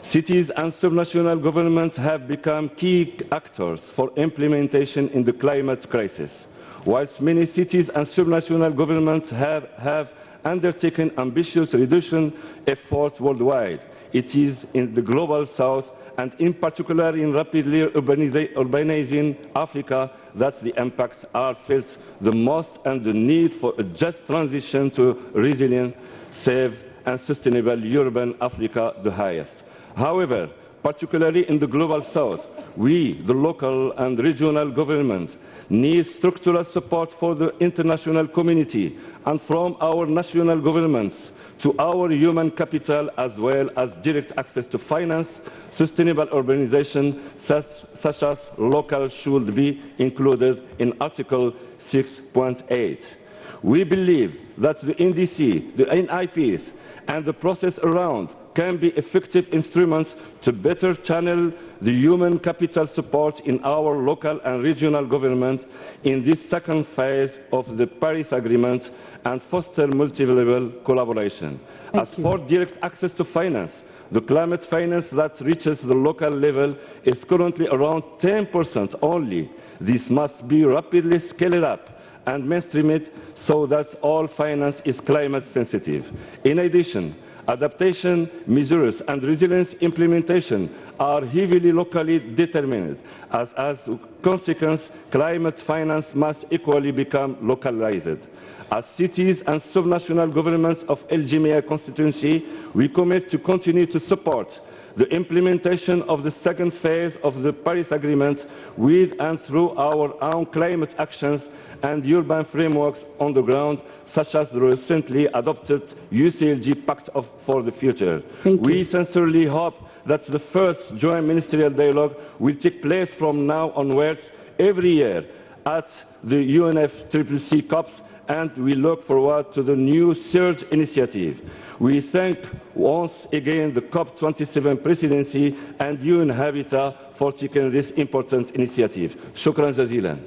cities and subnational governments have become key actors for implementation in the climate crisis. Whilst many cities and subnational governments have undertaken ambitious reduction efforts worldwide, it is in the global south and in particular in rapidly urbanizing Africa that the impacts are felt the most and the need for a just transition to resilient, safe and sustainable urban Africa the highest. However, particularly in the global south, we, the local and regional governments, need structural support for the international community and from our national governments to our human capital as well as direct access to finance. Sustainable urbanization such as local should be included in Article 6.8. We believe that the NDC, the NIPs, and the process around can be effective instruments to better channel the human capital support in our local and regional government in this second phase of the Paris Agreement and foster multi-level collaboration. As for direct access to finance, the climate finance that reaches the local level is currently around 10% only. This must be rapidly scaled up and mainstreamed so that all finance is climate sensitive. In addition, adaptation measures and resilience implementation are heavily locally determined. As a consequence, climate finance must equally become localized. As cities and subnational governments of LGMA constituency, we commit to continue to support the implementation of the second phase of the Paris Agreement with and through our own climate actions and urban frameworks on the ground, such as the recently adopted UCLG Pact for the Future. We sincerely hope that the first joint ministerial dialogue will take place from now onwards every year at the UNFCCC COPs, and we look forward to the new third initiative. We thank once again the COP27 presidency and UN Habitat for taking this important initiative. Shukran jazilan.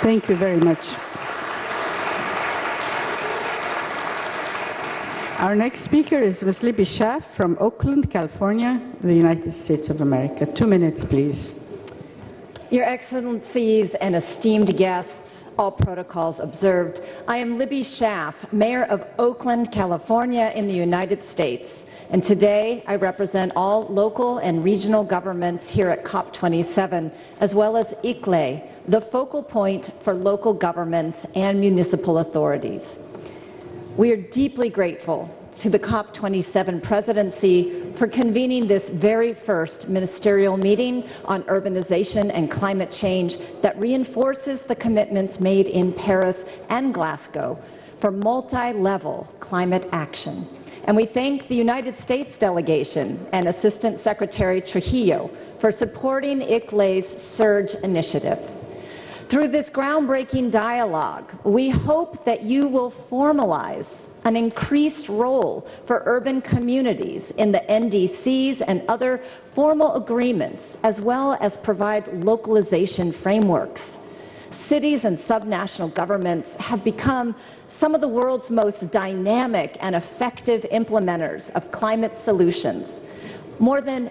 Thank you very much. Our next speaker is Ms. Libby Schaaf from Oakland, California, the United States of America. 2 minutes, please. Your Excellencies and esteemed guests, all protocols observed, I am Libby Schaaf, Mayor of Oakland, California in the United States. And today I represent all local and regional governments here at COP27, as well as ICLE, the focal point for local governments and municipal authorities. We are deeply grateful to the COP27 presidency for convening this very first ministerial meeting on urbanization and climate change that reinforces the commitments made in Paris and Glasgow for multi-level climate action. And we thank the United States delegation and Assistant Secretary Trujillo for supporting ICLE's Surge initiative. Through this groundbreaking dialogue, we hope that you will formalize an increased role for urban communities in the NDCs and other formal agreements, as well as provide localization frameworks. Cities and subnational governments have become some of the world's most dynamic and effective implementers of climate solutions. More than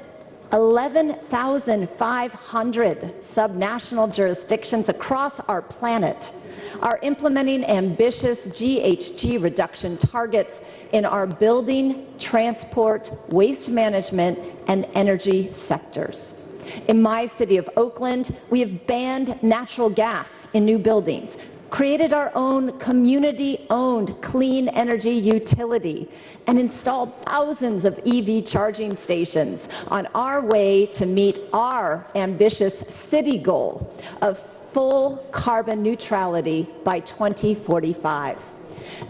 11,500 subnational jurisdictions across our planet are implementing ambitious GHG reduction targets in our building, transport, waste management, and energy sectors. In my city of Oakland, we have banned natural gas in new buildings, created our own community-owned clean energy utility, and installed thousands of EV charging stations on our way to meet our ambitious city goal of full carbon neutrality by 2045.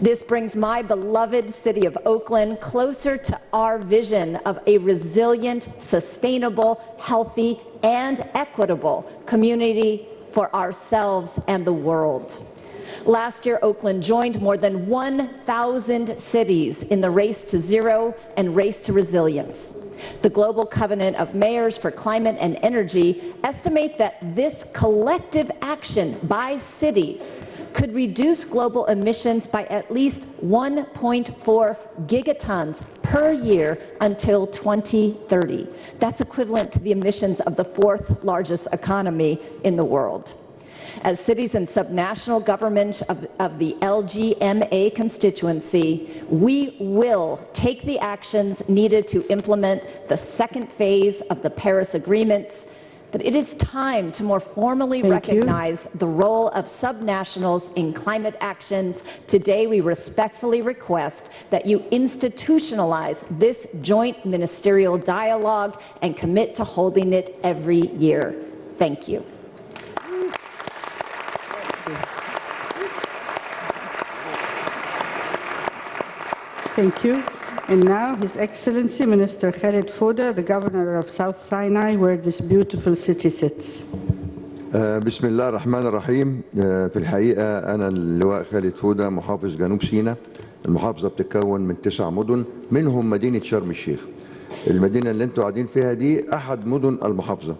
This brings my beloved city of Oakland closer to our vision of a resilient, sustainable, healthy, and equitable community for ourselves and the world. Last year, Oakland joined more than 1,000 cities in the Race to Zero and Race to Resilience. The Global Covenant of Mayors for Climate and Energy estimate that this collective action by cities could reduce global emissions by at least 1.4 gigatons per year until 2030. That's equivalent to the emissions of the fourth largest economy in the world. As cities and subnational governments of the LGMA constituency, we will take the actions needed to implement the second phase of the Paris agreements. But it is time to more formally recognize the role of subnationals in climate actions. Today, we respectfully request that you institutionalize this joint ministerial dialogue and commit to holding it every year. Thank you. Thank you. And now, His Excellency Minister Khaled Foda, the Governor of South Sinai, where this beautiful city sits. بسم الله الرحمن الرحيم. في الحقيقة أنا اللواء خالد فودة محافظ جنوب سيناء. المحافظة بتتكون من 9 مدن منهم مدينة شرم الشيخ. المدينة اللي انتوا قاعدين فيها دي أحد مدن المحافظة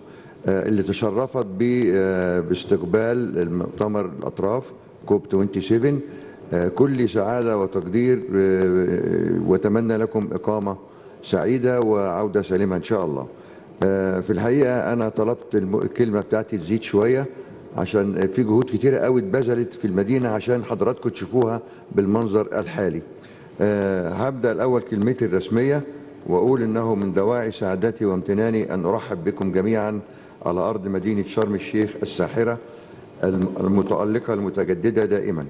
اللي تشرفت باستقبال المؤتمر الأطراف COP 27. كل سعادة وتقدير وأتمنى لكم إقامة سعيدة وعودة سليمة إن شاء الله. في الحقيقة أنا طلبت الكلمة بتاعتي تزيد شوية عشان في جهود كتيرة قوي اتبذلت في المدينة عشان حضراتكم تشوفوها بالمنظر الحالي. هبدأ الأول كلمتي الرسمية وأقول إنه من دواعي سعادتي وامتناني أن أرحب بكم جميعا على أرض مدينة شرم الشيخ الساحرة المتألقة المتجددة دائما.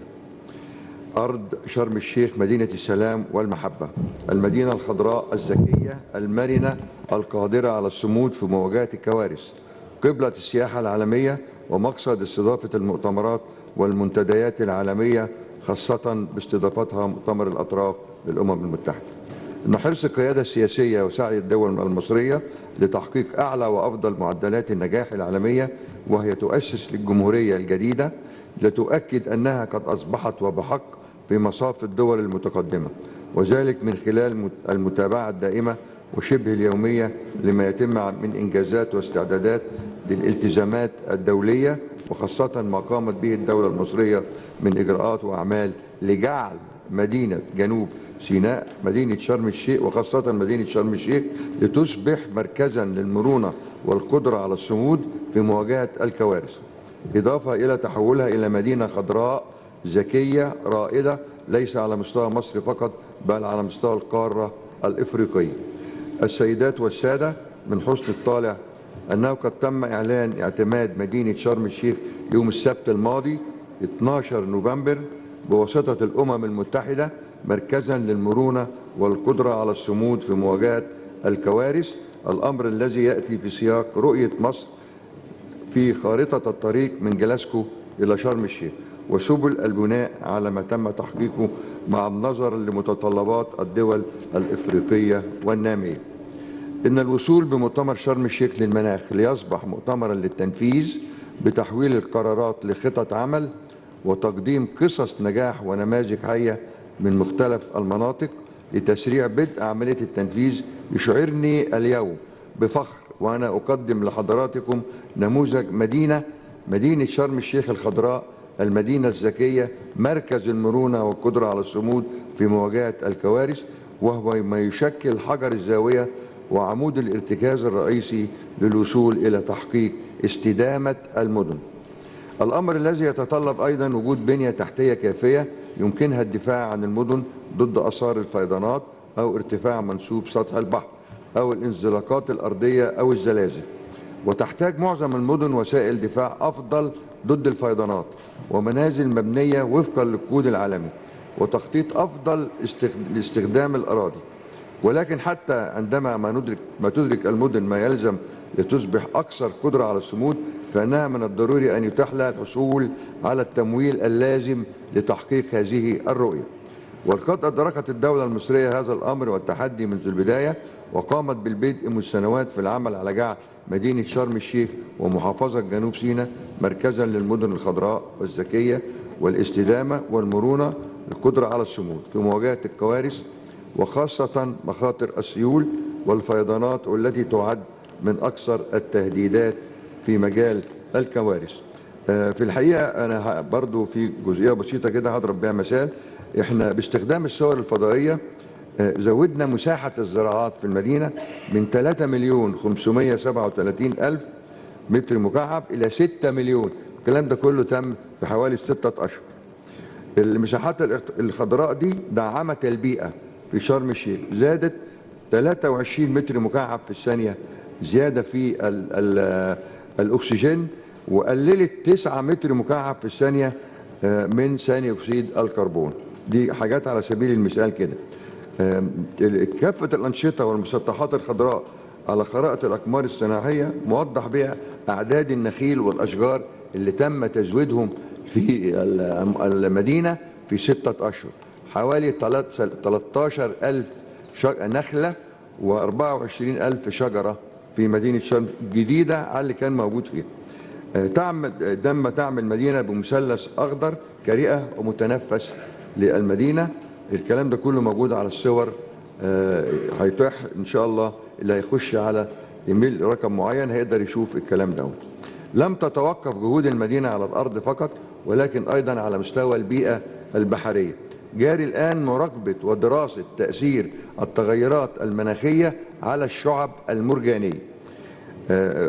أرض شرم الشيخ مدينة السلام والمحبة، المدينة الخضراء الذكية المرنة القادرة على الصمود في مواجهة الكوارث، قبلة السياحة العالمية ومقصد استضافة المؤتمرات والمنتديات العالمية خاصة باستضافتها مؤتمر الأطراف للأمم المتحدة. إن حرص القيادة السياسية وسعي الدول المصرية لتحقيق أعلى وأفضل معدلات النجاح العالمية وهي تؤسس للجمهورية الجديدة لتؤكد أنها قد أصبحت وبحق في مصاف الدول المتقدمة، وذلك من خلال المتابعة الدائمة وشبه اليومية لما يتم من إنجازات واستعدادات للالتزامات الدولية وخاصة ما قامت به الدولة المصرية من إجراءات وأعمال لجعل مدينة جنوب سيناء مدينة شرم الشيخ وخاصة مدينة شرم الشيخ لتصبح مركزا للمرونة والقدرة على الصمود في مواجهة الكوارث، إضافة إلى تحولها إلى مدينة خضراء ذكية رائدة ليس على مستوى مصر فقط بل على مستوى القارة الإفريقية. السيدات والسادة، من حسن الطالع أنه قد تم إعلان اعتماد مدينة شرم الشيخ يوم السبت الماضي 12 نوفمبر بواسطة الأمم المتحدة مركزا للمرونة والقدرة على الصمود في مواجهة الكوارث، الأمر الذي يأتي في سياق رؤية مصر في خارطة الطريق من جلاسكو إلى شرم الشيخ وسبل البناء على ما تم تحقيقه مع النظر لمتطلبات الدول الإفريقية والنامية. إن الوصول بمؤتمر شرم الشيخ للمناخ ليصبح مؤتمرا للتنفيذ بتحويل القرارات لخطط عمل وتقديم قصص نجاح ونماذج حية من مختلف المناطق لتسريع بدء عملية التنفيذ يشعرني اليوم بفخر وأنا أقدم لحضراتكم نموذج مدينة شرم الشيخ الخضراء، المدينة الذكية، مركز المرونة والقدرة على الصمود في مواجهة الكوارث، وهو ما يشكل حجر الزاوية وعمود الارتكاز الرئيسي للوصول إلى تحقيق استدامة المدن. الأمر الذي يتطلب أيضا وجود بنية تحتية كافية يمكنها الدفاع عن المدن ضد آثار الفيضانات أو ارتفاع منسوب سطح البحر أو الانزلاقات الأرضية أو الزلازل، وتحتاج معظم المدن وسائل دفاع أفضل ضد الفيضانات ومنازل مبنية وفقا للكود العالمي وتخطيط أفضل لاستخدام الأراضي. ولكن حتى عندما ما تدرك المدن ما يلزم لتصبح أكثر قدرة على الصمود فإنها من الضروري أن يتاح لها الحصول على التمويل اللازم لتحقيق هذه الرؤية. وقد أدركت الدولة المصرية هذا الأمر والتحدي منذ البداية وقامت بالبدء منذ سنوات في العمل على جعل مدينة شرم الشيخ ومحافظة جنوب سيناء مركزا للمدن الخضراء والذكية والاستدامة والمرونة للقدرة على الصمود في مواجهة الكوارث وخاصة مخاطر السيول والفيضانات والتي تعد من أكثر التهديدات في مجال الكوارث. في الحقيقة أنا برضو في جزئية بسيطة كده هضرب بها مثال. إحنا باستخدام الصور الفضائية زودنا مساحة الزراعات في المدينة من 3,537,000 متر مكعب إلى 6 مليون. الكلام ده كله تم في حوالي 6 أشهر. المساحات الخضراء دي دعمت البيئة في شرم الشيخ، زادت 23 متر مكعب في الثانية زيادة في الأكسجين، وقللت 9 متر مكعب في الثانية من ثاني أكسيد الكربون. دي حاجات على سبيل المثال كده. كافة الأنشطة والمسطحات الخضراء على خرائط الأقمار الصناعية موضح بها أعداد النخيل والأشجار اللي تم تزويدهم في المدينة في 6 أشهر. حوالي 13,000 نخلة و24,000 شجرة في مدينة شرم جديدة على اللي كان موجود فيها. تعمل مدينة بمثلث أخضر كريئة ومتنفس للمدينة. الكلام ده كله موجود على الصور، هيتاح إن شاء الله اللي هيخش على إيميل رقم معين هيقدر يشوف الكلام ده. لم تتوقف جهود المدينة على الأرض فقط ولكن أيضا على مستوى البيئة البحرية. جاري الآن مراقبة ودراسة تأثير التغيرات المناخية على الشعب المرجانية.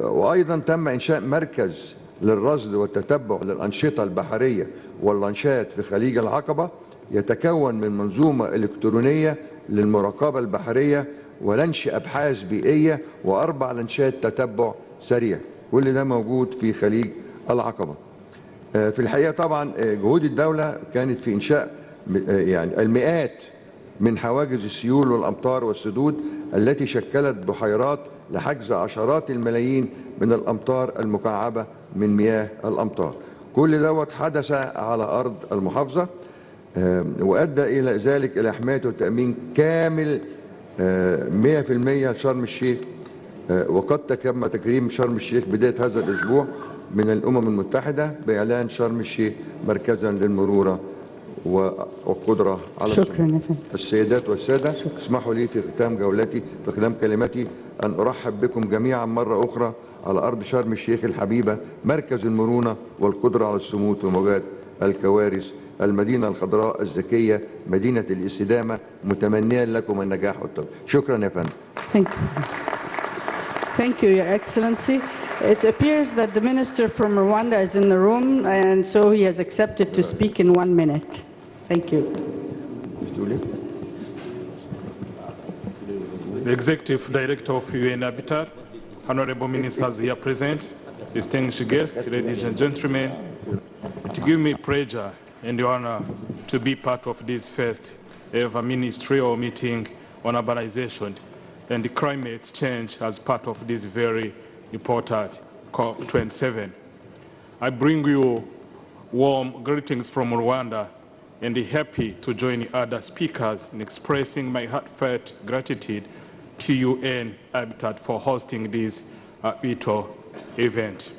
وأيضا تم إنشاء مركز للرصد والتتبع للأنشطة البحرية واللانشات في خليج العقبة، يتكون من منظومة إلكترونية للمراقبة البحرية ولنش أبحاث بيئية و4 لانشات تتبع سريع. كل ده موجود في خليج العقبة. في الحقيقة طبعا جهود الدولة كانت في إنشاء يعني المئات من حواجز السيول والأمطار والسدود التي شكلت بحيرات لحجز عشرات الملايين من الأمطار المكعبة من مياه الأمطار. كل دوت حدث على أرض المحافظة وأدى إلى ذلك إلى حماية وتأمين كامل 100% لشرم الشيخ. وقد تم تكريم شرم الشيخ بداية هذا الأسبوع من الأمم المتحدة بإعلان شرم الشيخ مركزا للمرورة والقدرة على شكرا. السيدات والسادة، اسمحوا لي في ختام جولتي في ختام كلمتي أن أرحب بكم جميعا مرة أخرى على أرض شرم الشيخ الحبيبة، مركز المرونة والقدرة على الصمود في مواجهة الكوارث، المدينة الخضراء الذكية، مدينة الاستدامة، متمنيا لكم النجاح والتوفيق. شكرا يا فندم. Thank you. Thank you, Your Excellency. It appears that the minister from Rwanda is in the room, and so he has accepted to speak in 1 minute. Thank you. The Executive Director of UN Habitat, honorable ministers here present, distinguished guests, ladies and gentlemen, it gives me pleasure and honor to be part of this first ever ministerial meeting on urbanization and climate change as part of this very important COP27. I bring you warm greetings from Rwanda and happy to join other speakers in expressing my heartfelt gratitude to UN Habitat for hosting this vital event.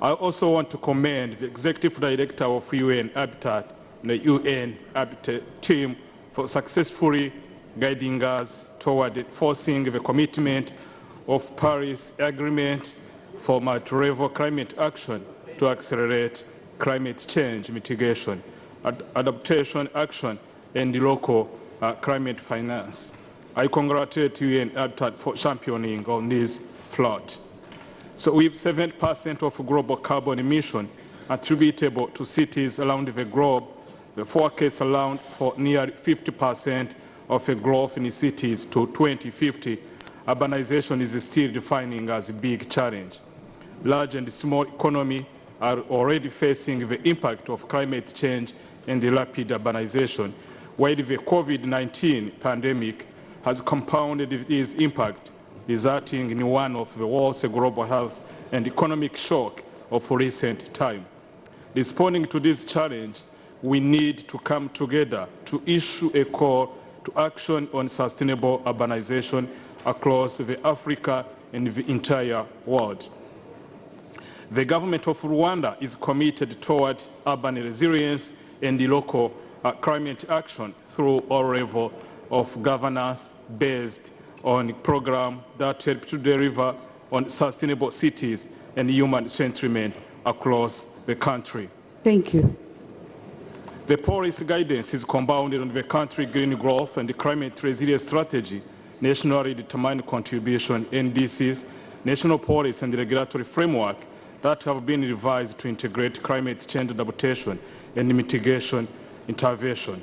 I also want to commend the Executive Director of UN Habitat and the UN Habitat team for successfully guiding us toward enforcing the commitment of Paris Agreement for multi-level climate action to accelerate climate change mitigation, adaptation action, and local climate finance. I congratulate UN Habitat for championing on this front. So with 7% of global carbon emission attributable to cities around the globe, the forecast allowed for nearly 50% of a growth in cities to 2050, urbanization is still defining as a big challenge. Large and small economies are already facing the impact of climate change and the rapid urbanization, while the COVID-19 pandemic has compounded this impact, resulting in one of the worst global health and economic shock of recent time. Responding to this challenge, we need to come together to issue a call to action on sustainable urbanization across the Africa and the entire world. The government of Rwanda is committed toward urban resilience and the local climate action through all levels of governance based on a program that help to deliver on sustainable cities and human sentiment across the country. Thank you. The policy guidance is compounded on the country green growth and the climate resilience strategy, nationally determined contribution, NDCs, national policy and regulatory framework that have been revised to integrate climate change adaptation and mitigation intervention.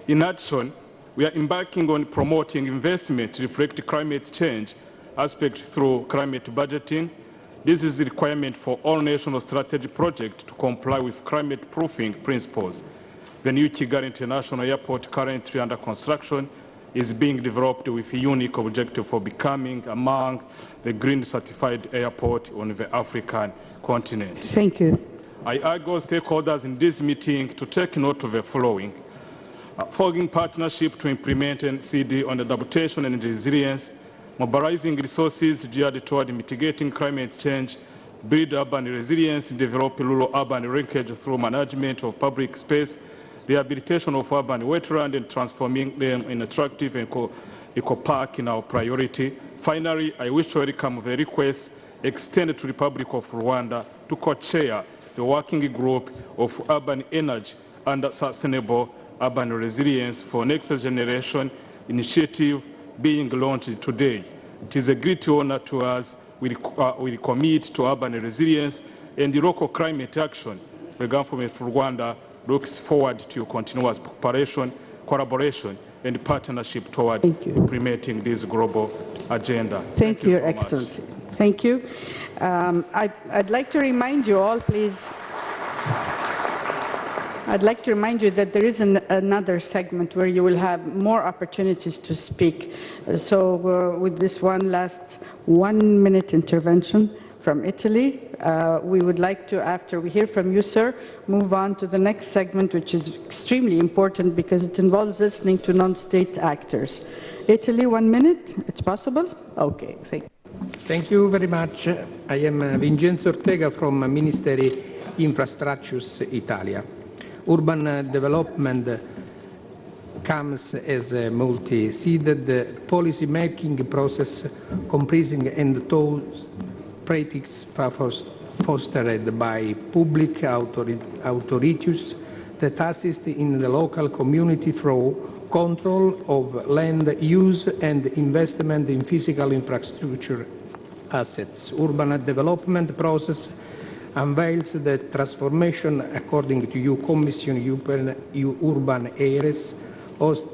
In addition, we are embarking on promoting investment to reflect climate change aspect through climate budgeting. This is a requirement for all national strategy projects to comply with climate proofing principles. The new Kigali International Airport, currently under construction, is being developed with a unique objective for becoming among the green certified airport on the African continent. Thank you. I urge all stakeholders in this meeting to take note of the following. forging partnership to implement NCD on adaptation and resilience, mobilizing resources geared toward mitigating climate change, build urban resilience, develop rural-urban linkage through management of public space, rehabilitation of urban wetland, and transforming them in attractive and eco-park in our priority. Finally, I wish to welcome the request extended to the Republic of Rwanda to co-chair the working group of urban energy and sustainable urban resilience for next generation initiative being launched today. It is a great honor to us. We commit to urban resilience and the local climate action. The government of Rwanda looks forward to continuous collaboration and partnership toward implementing this global agenda. Thank you, Your so much. Excellency. Thank you. I'd like to remind you all, please. I'd like to remind you that there is another segment where you will have more opportunities to speak. So with this one last 1 minute intervention from Italy, we would like to, after we hear from you, sir, move on to the next segment, which is extremely important because it involves listening to non-state actors. Italy, 1 minute, it's possible? Okay, thank you. Thank you very much. I am Vincenzo Ortega from Ministeri Infrastructures Italia. Urban development comes as a multi-seeded policy-making process comprising and those practices fostered by public authorities that assist in the local community through control of land use and investment in physical infrastructure assets. Urban development process unveils the transformation according to EU Commission urban areas host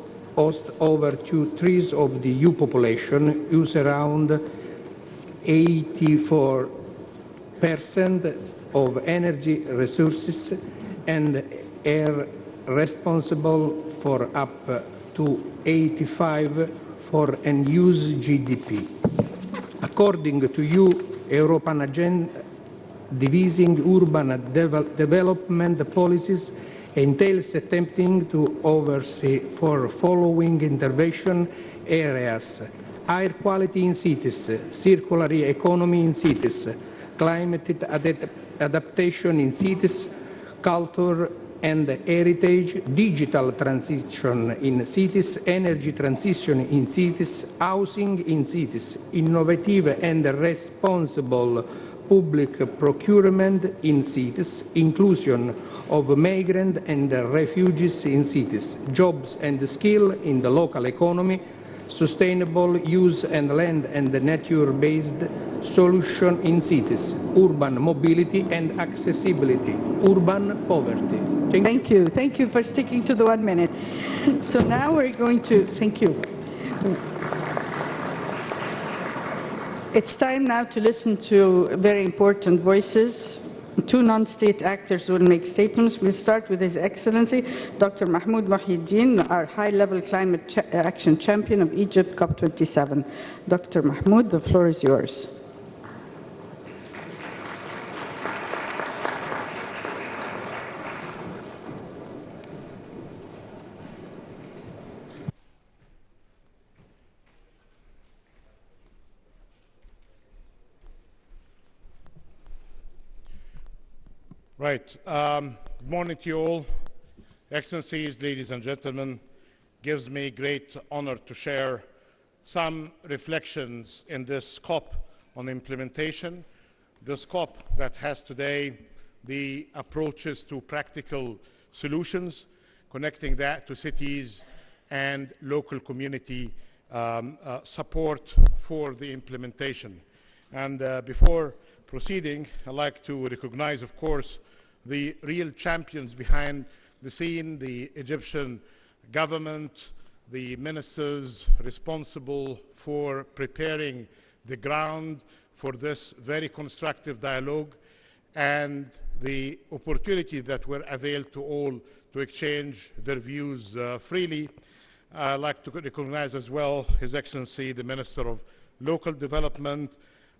over 2/3 of the EU population, use around 84% of energy resources and are responsible for up to 85% for end-use GDP. According to EU European agenda, devising urban development policies entails attempting to oversee for following intervention areas: air quality in cities, circular economy in cities, climate adaptation in cities, culture and heritage, digital transition in cities, energy transition in cities, housing in cities, innovative and responsible public procurement in cities, inclusion of migrants and refugees in cities, jobs and skills in the local economy, sustainable use and land and nature-based solution in cities, urban mobility and accessibility, urban poverty. Thank you. Thank you for sticking to the 1 minute. So now we're going to, thank you. It's time now to listen to very important voices. Two non-state actors will make statements. We'll start with His Excellency, Dr. Mahmoud Mohieddin, our high-level climate action champion of Egypt, COP27. Dr. Mahmoud, the floor is yours. Right. Good morning to you all. Excellencies, ladies and gentlemen, gives me great honor to share some reflections in this COP on implementation. This COP that has today the approaches to practical solutions, connecting that to cities and local community support for the implementation. And before proceeding, I'd like to recognize, of course, the real champions behind the scene, the Egyptian government, the ministers responsible for preparing the ground for this very constructive dialogue, and the opportunity that were availed to all to exchange their views freely. I'd like to recognize as well His Excellency, the Minister of Local Development,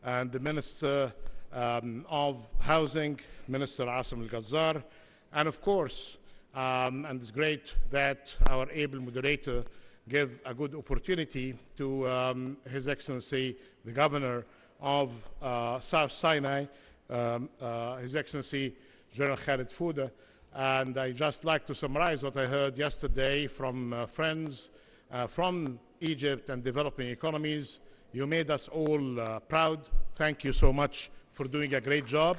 and the Minister of Housing, Minister Asim Al-Ghazzar, and of course, And it's great that our able moderator gave a good opportunity to His Excellency, the Governor of South Sinai, His Excellency General Khalid Fouda. And I just like to summarize what I heard yesterday from friends from Egypt and developing economies. You made us all proud. Thank you so much for doing a great job.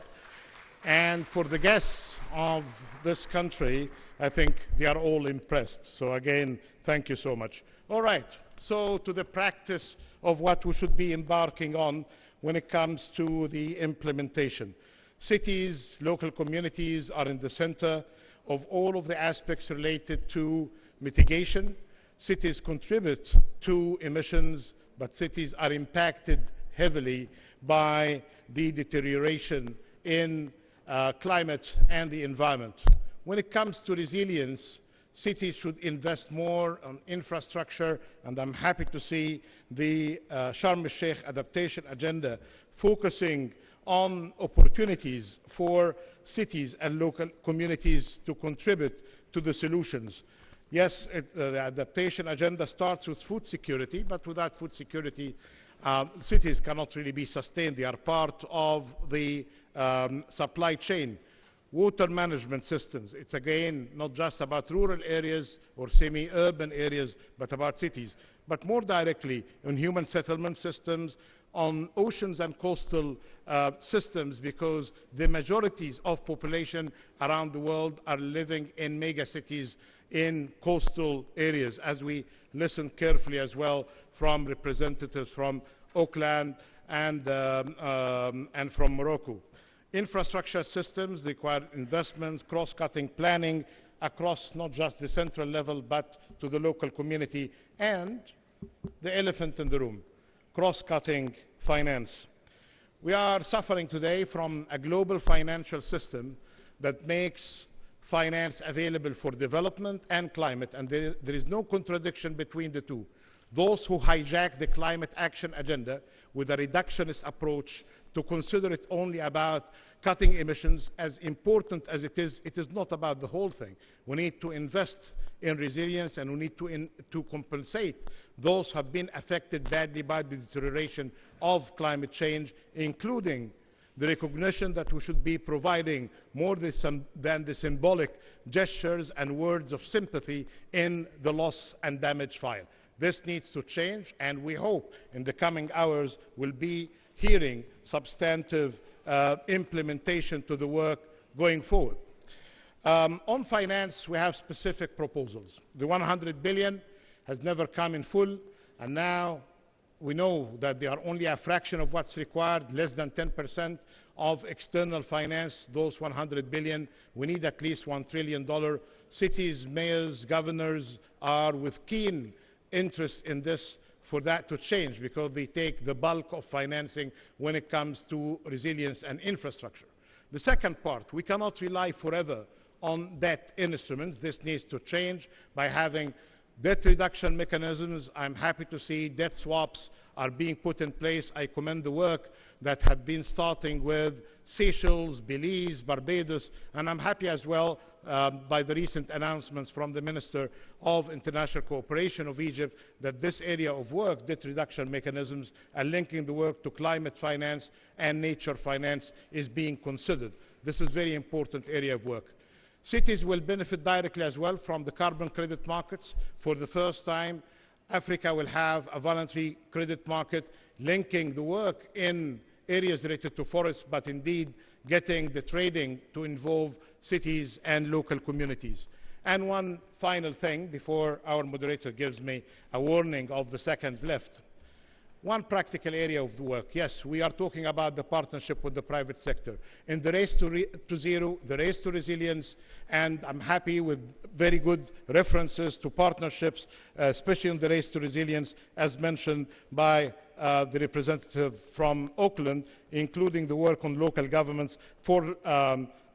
And for the guests of this country, I think they are all impressed. So again, thank you so much. All right, so to the practice of what we should be embarking on when it comes to the implementation. Cities, local communities are in the center of all of the aspects related to mitigation. Cities contribute to emissions, but cities are impacted heavily by the deterioration in climate and the environment. When it comes to resilience, cities should invest more on infrastructure, and I'm happy to see the Sharm el-Sheikh adaptation agenda focusing on opportunities for cities and local communities to contribute to the solutions. Yes, the adaptation agenda starts with food security, but without food security, cities cannot really be sustained. They are part of the supply chain. Water management systems, it's again not just about rural areas or semi-urban areas, but about cities. But more directly on human settlement systems, on oceans and coastal systems, because the majorities of population around the world are living in mega cities in coastal areas, as we listen carefully as well from representatives from Auckland and from Morocco. Infrastructure systems require investments, cross-cutting planning across not just the central level, but to the local community, and the elephant in the room, cross-cutting finance. We are suffering today from a global financial system that makes finance available for development and climate, and there is no contradiction between the two. Those who hijack the climate action agenda with a reductionist approach to consider it only about cutting emissions, as important as it is not about the whole thing. We need to invest in resilience, and we need to compensate those who have been affected badly by the deterioration of climate change, including the recognition that we should be providing more than the symbolic gestures and words of sympathy in the loss and damage file. This needs to change, and we hope in the coming hours we'll be hearing substantive implementation to the work going forward. On finance, we have specific proposals. The 100 billion has never come in full, and now we know that they are only a fraction of what's required, less than 10% of external finance, those 100 billion. We need at least $1 trillion. Cities, mayors, governors are with keen interest in this for that to change, because they take the bulk of financing when it comes to resilience and infrastructure. The second part, we cannot rely forever on debt instruments. This needs to change by having debt reduction mechanisms. I'm happy to see debt swaps are being put in place. I commend the work that had been starting with Seychelles, Belize, Barbados, and I'm happy as well by the recent announcements from the Minister of International Cooperation of Egypt that this area of work, debt reduction mechanisms, and linking the work to climate finance and nature finance is being considered. This is a very important area of work. Cities will benefit directly as well from the carbon credit markets. For the first time, Africa will have a voluntary credit market linking the work in areas related to forests, but indeed getting the trading to involve cities and local communities. And one final thing before our moderator gives me a warning of the seconds left. One practical area of the work. Yes, we are talking about the partnership with the private sector in the race to zero, the race to resilience, and I'm happy with very good references to partnerships, especially in the race to resilience, as mentioned by the representative from Auckland, including the work on local governments for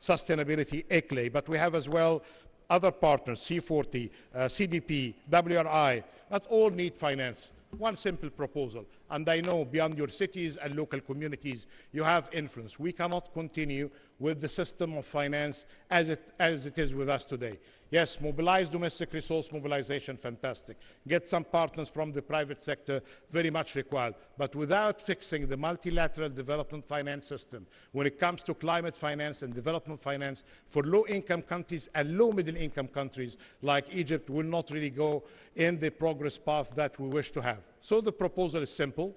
sustainability, ECLE. But we have as well other partners, C40, CDP, WRI, that all need finance. One simple proposal, and I know beyond your cities and local communities you have influence. We cannot continue with the system of finance as it is with us today. Yes, mobilize domestic resource mobilization, fantastic. Get some partners from the private sector, very much required. But without fixing the multilateral development finance system, when it comes to climate finance and development finance for low-income countries and low-middle-income countries like Egypt, will not really go in the progress path that we wish to have. So the proposal is simple.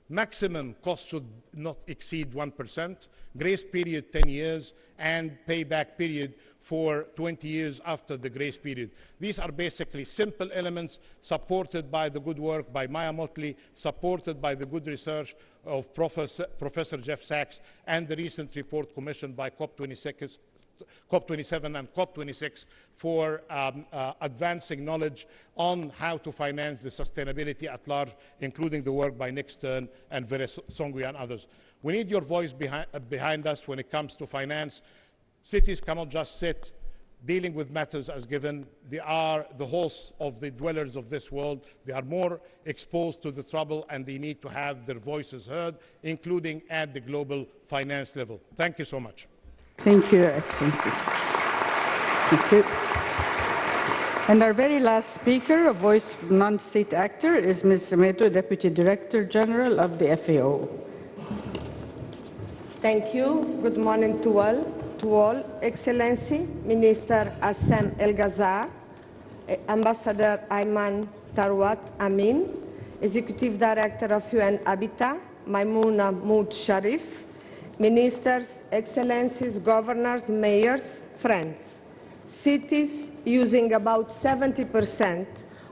Maximum cost should not exceed 1%, grace period 10 years, and payback period for 20 years after the grace period. These are basically simple elements supported by the good work by Maya Motley, supported by the good research of Professor Jeff Sachs, and the recent report commissioned by COP27 and COP26 for advancing knowledge on how to finance the sustainability at large, including the work by Nick Stern and Vera Songwe and others. We need your voice behind us when it comes to finance. Cities cannot just sit dealing with matters as given. They are the hosts of the dwellers of this world. They are more exposed to the trouble, and they need to have their voices heard, including at the global finance level. Thank you so much. Thank you, Your Excellency. Thank you. And our very last speaker, a voice of non-state actor, is Ms. Semedo, Deputy Director General of the FAO. Thank you. Good morning to all. Excellency, Minister Assem El Ghazar, Ambassador Ayman Tarwat Amin, Executive Director of UN Habitat, Maimouna Mood Sharif, Ministers, Excellencies, Governors, Mayors, friends. Cities using about 70%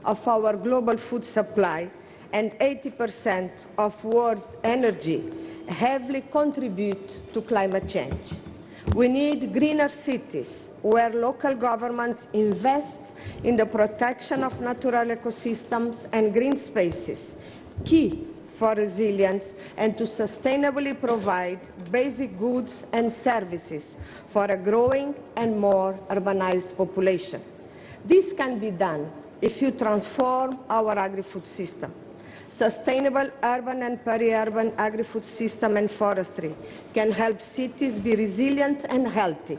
of our global food supply and 80% of world's energy heavily contribute to climate change. We need greener cities where local governments invest in the protection of natural ecosystems and green spaces, key for resilience and to sustainably provide basic goods and services for a growing and more urbanized population. This can be done if you transform our agri-food system. Sustainable urban and peri-urban agri-food system and forestry can help cities be resilient and healthy,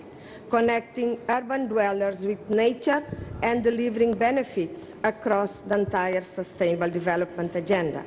connecting urban dwellers with nature and delivering benefits across the entire Sustainable Development Agenda.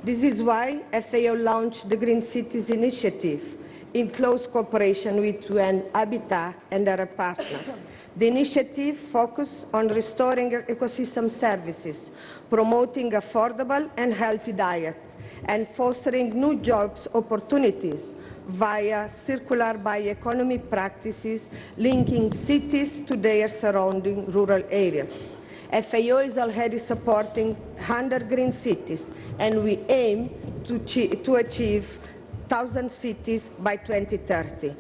This is why FAO launched the Green Cities Initiative in close cooperation with UN Habitat and other partners. The initiative focuses on restoring ecosystem services, promoting affordable and healthy diets, and fostering new jobs opportunities via circular bioeconomy practices linking cities to their surrounding rural areas. FAO is already supporting 100 green cities, and we aim to achieve 1,000 cities by 2030.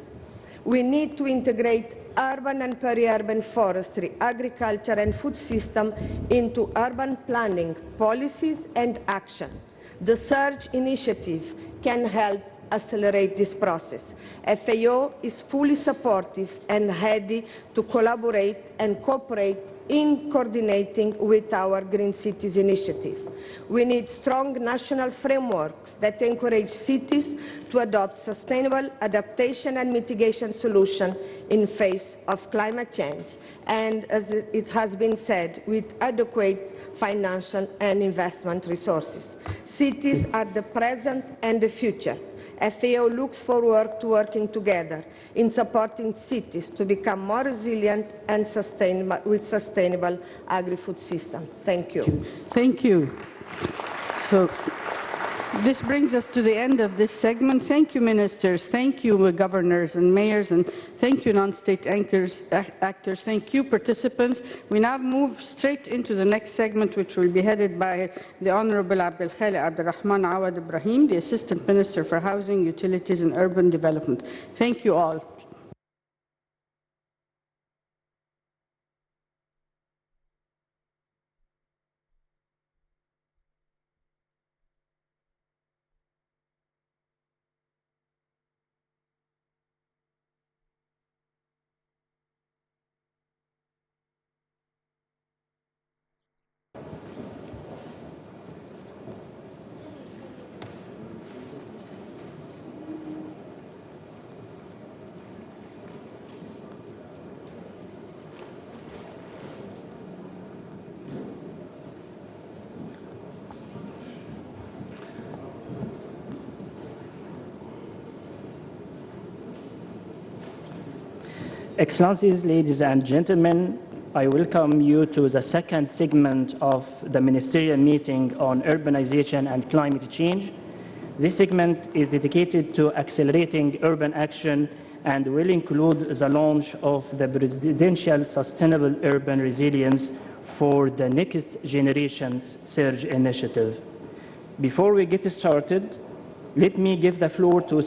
We need to integrate urban and peri-urban forestry, agriculture and food system into urban planning, policies and action. The Surge initiative can help accelerate this process. FAO is fully supportive and ready to collaborate and cooperate in coordinating with our Green Cities Initiative. We need strong national frameworks that encourage cities to adopt sustainable adaptation and mitigation solutions in face of climate change, and as it has been said, with adequate financial and investment resources. Cities are the present and the future. FAO looks forward to working together in supporting cities to become more resilient and sustainable with sustainable agri-food systems. Thank you. Thank you. So this brings us to the end of this segment. Thank you, ministers. Thank you, governors and mayors, and thank you, non-state actors. Thank you, participants. We now move straight into the next segment, which will be headed by the Honorable Abdel Khali Abdurrahman Awad Ibrahim, the Assistant Minister for Housing, Utilities and Urban Development. Thank you all. Excellencies, ladies and gentlemen, I welcome you to the second segment of the ministerial meeting on urbanization and climate change. This segment is dedicated to accelerating urban action and will include the launch of the Presidential Sustainable Urban Resilience for the Next Generation Surge Initiative. Before we get started, let me give the floor to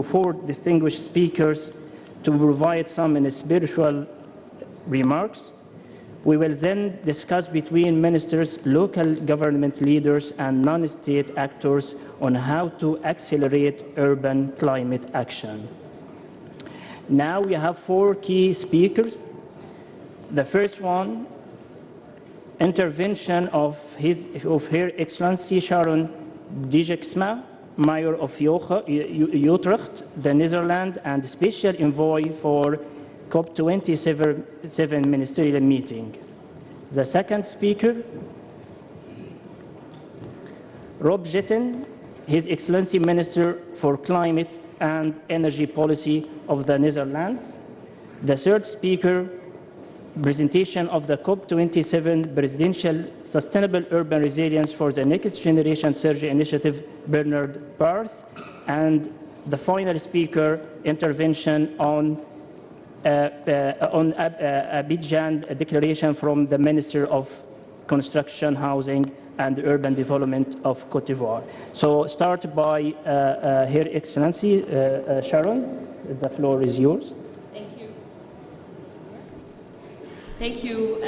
four distinguished speakers to provide some spiritual remarks. We will then discuss between ministers, local government leaders, and non-state actors on how to accelerate urban climate action. Now we have four key speakers. The first one, intervention of Her Excellency Sharon Dijksma, Mayor of Utrecht, the Netherlands, and Special Envoy for COP27 ministerial meeting. The second speaker, Rob Jetten, His Excellency Minister for Climate and Energy Policy of the Netherlands. The third speaker, presentation of the COP27 Presidential Sustainable Urban Resilience for the Next Generation Surge Initiative, Bernard Barth. And the final speaker, intervention on Abidjan declaration from the Minister of Construction, Housing and Urban Development of Cote d'Ivoire. So start by Her Excellency Sharon, the floor is yours. Thank you. Thank you,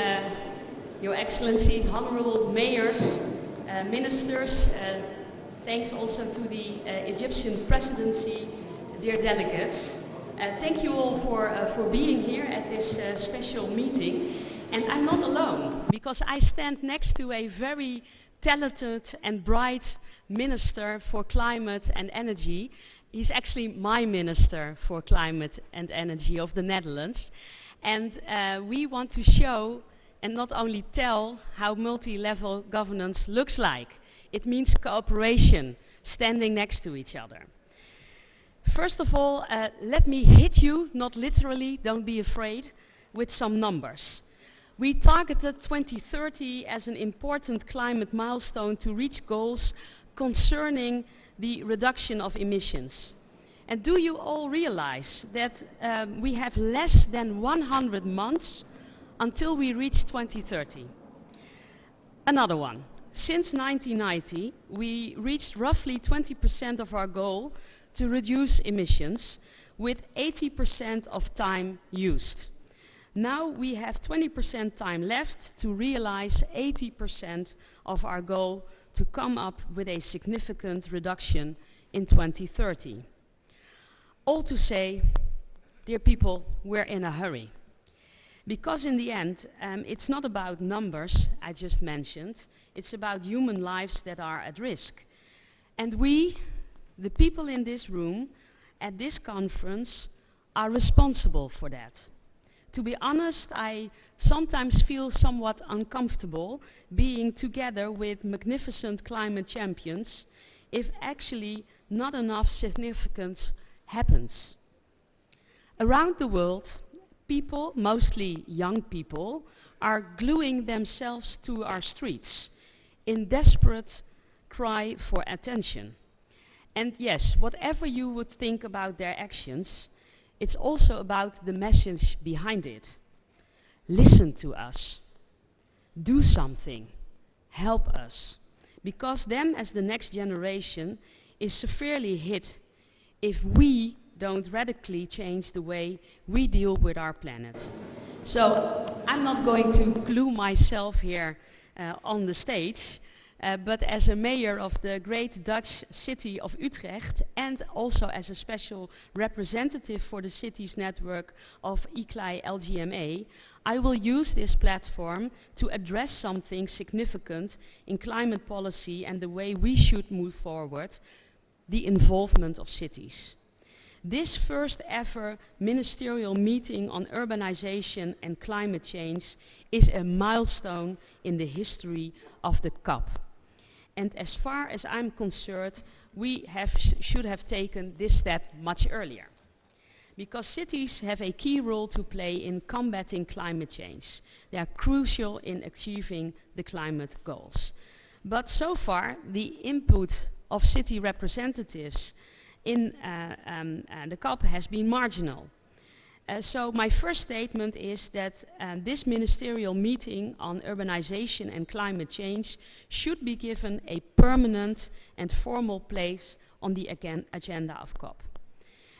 Your Excellency, honorable mayors, ministers. Thanks also to the Egyptian presidency, dear delegates. Thank you all for being here at this special meeting. And I'm not alone, because I stand next to a very talented and bright Minister for Climate and Energy. He's actually my Minister for Climate and Energy of the Netherlands. And we want to show and not only tell how multi-level governance looks like. It means cooperation, standing next to each other. First of all, let me hit you, not literally, don't be afraid, with some numbers. We targeted 2030 as an important climate milestone to reach goals concerning the reduction of emissions. And do you all realize that we have less than 100 months until we reach 2030? Another one. Since 1990, we reached roughly 20% of our goal to reduce emissions with 80% of time used. Now we have 20% time left to realize 80% of our goal to come up with a significant reduction in 2030. All to say, dear people, we're in a hurry. Because in the end, it's not about numbers I just mentioned, it's about human lives that are at risk. And we, the people in this room, at this conference, are responsible for that. To be honest, I sometimes feel somewhat uncomfortable being together with magnificent climate champions if actually not enough significance happens. Around the world, people, mostly young people, are gluing themselves to our streets in desperate cry for attention. And yes, whatever you would think about their actions, it's also about the message behind it. Listen to us. Do something. Help us. Because them as the next generation is severely hit if we don't radically change the way we deal with our planet. So I'm not going to glue myself here on the stage, but as a mayor of the great Dutch city of Utrecht and also as a special representative for the city's network of ICLEI LGMA, I will use this platform to address something significant in climate policy and the way we should move forward, the involvement of cities. This first ever ministerial meeting on urbanization and climate change is a milestone in the history of the COP. And as far as I'm concerned, we should have taken this step much earlier. because cities have a key role to play in combating climate change. They are crucial in achieving the climate goals. But so far, the input of city representatives in the COP has been marginal. So my first statement is that this ministerial meeting on urbanization and climate change should be given a permanent and formal place on the agenda of COP.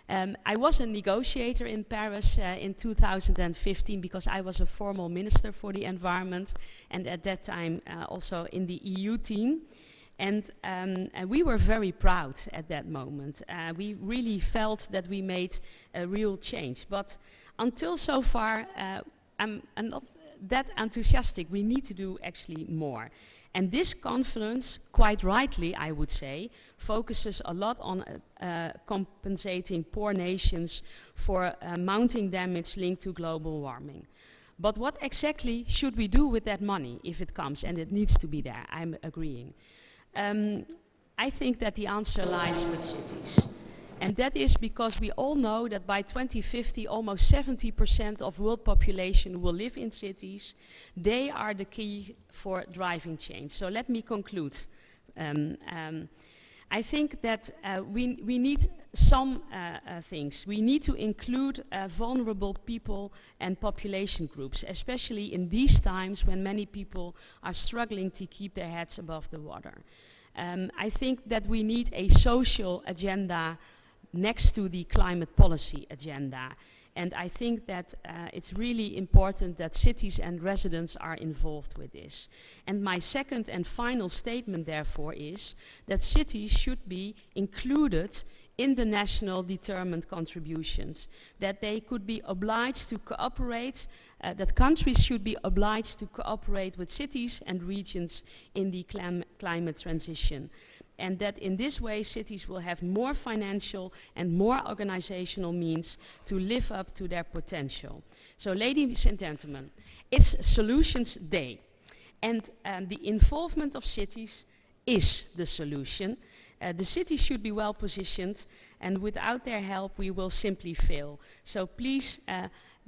I was a negotiator in Paris in 2015 because I was a formal minister for the environment, and at that time also in the EU team. And we were very proud at that moment. We really felt that we made a real change. But until so far, I'm not that enthusiastic. We need to do actually more. And this conference, quite rightly, I would say, focuses a lot on compensating poor nations for mounting damage linked to global warming. But what exactly should we do with that money if it comes? And it needs to be there, I'm agreeing. I think that the answer lies with cities. And that is because we all know that by 2050, almost 70% of world population will live in cities. They are the key for driving change. So let me conclude. I think that we need some things. We need to include vulnerable people and population groups, especially in these times when many people are struggling to keep their heads above the water. I think that we need a social agenda next to the climate policy agenda. And I think that it's really important that cities and residents are involved with this. And my second and final statement, therefore, is that cities should be included in the national determined contributions, that they could be obliged to cooperate, that countries should be obliged to cooperate with cities and regions in the climate transition. And that in this way cities will have more financial and more organizational means to live up to their potential. So ladies and gentlemen, it's Solutions Day. And the involvement of cities is the solution. The cities should be well positioned, and without their help we will simply fail. So please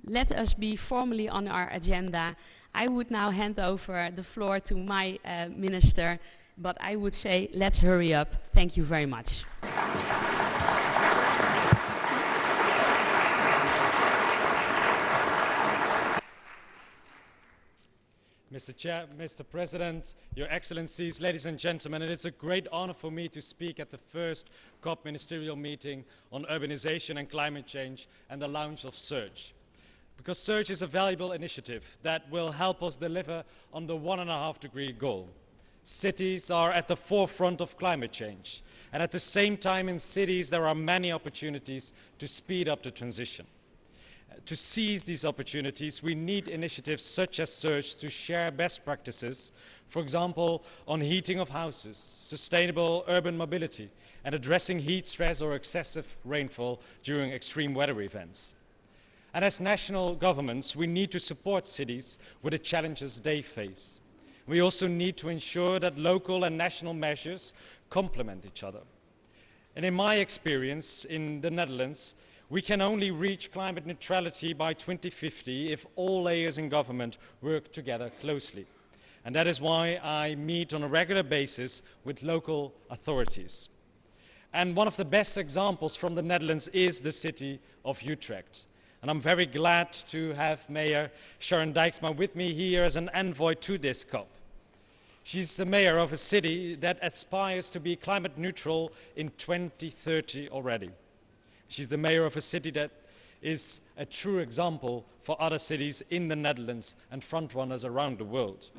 let us be formally on our agenda. I would now hand over the floor to my minister, but I would say let's hurry up. Thank you very much. Mr. Chair, Mr. President, Your Excellencies, ladies and gentlemen, it is a great honor for me to speak at the first COP ministerial meeting on urbanization and climate change and the launch of SURGE. Because SURGE is a valuable initiative that will help us deliver on the 1.5-degree goal. Cities are at the forefront of climate change, and at the same time in cities there are many opportunities to speed up the transition. To seize these opportunities, we need initiatives such as SURGE to share best practices, for example, on heating of houses, sustainable urban mobility, and addressing heat stress or excessive rainfall during extreme weather events. And as national governments, we need to support cities with the challenges they face. We also need to ensure that local and national measures complement each other. And in my experience in the Netherlands, we can only reach climate neutrality by 2050 if all layers in government work together closely. And that is why I meet on a regular basis with local authorities. And one of the best examples from the Netherlands is the city of Utrecht. And I'm very glad to have Mayor Sharon Dijksma with me here as an envoy to this COP. She's the mayor of a city that aspires to be climate neutral in 2030 already. She's the mayor of a city that is a true example for other cities in the Netherlands and frontrunners around the world.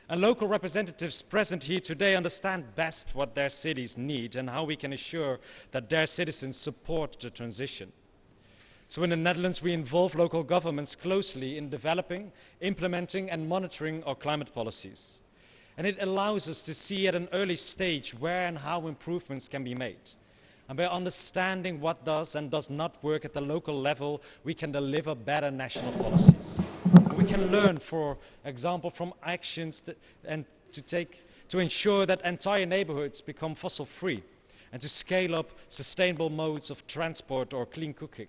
And local representatives present here today understand best what their cities need and how we can ensure that their citizens support the transition. So in the Netherlands, we involve local governments closely in developing, implementing and monitoring our climate policies. And it allows us to see at an early stage where and how improvements can be made. And by understanding what does and does not work at the local level, we can deliver better national policies. We can learn, for example, from actions to ensure that entire neighborhoods become fossil-free and to scale up sustainable modes of transport or clean cooking.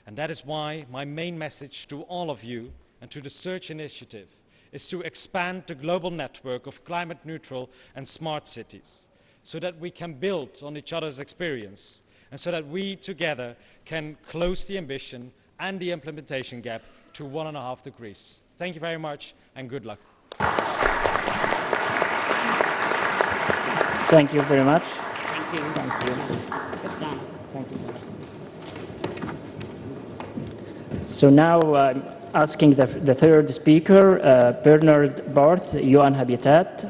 And that is why my main message to all of you and to the Search Initiative is to expand the global network of climate neutral and smart cities so that we can build on each other's experience and so that we together can close the ambition and the implementation gap to 1.5 degrees. Thank you very much and good luck. Thank you very much. Thank you. Thank you. Good done. Thank you. So now I'm asking the third speaker, Bernard Barth, UN Habitat,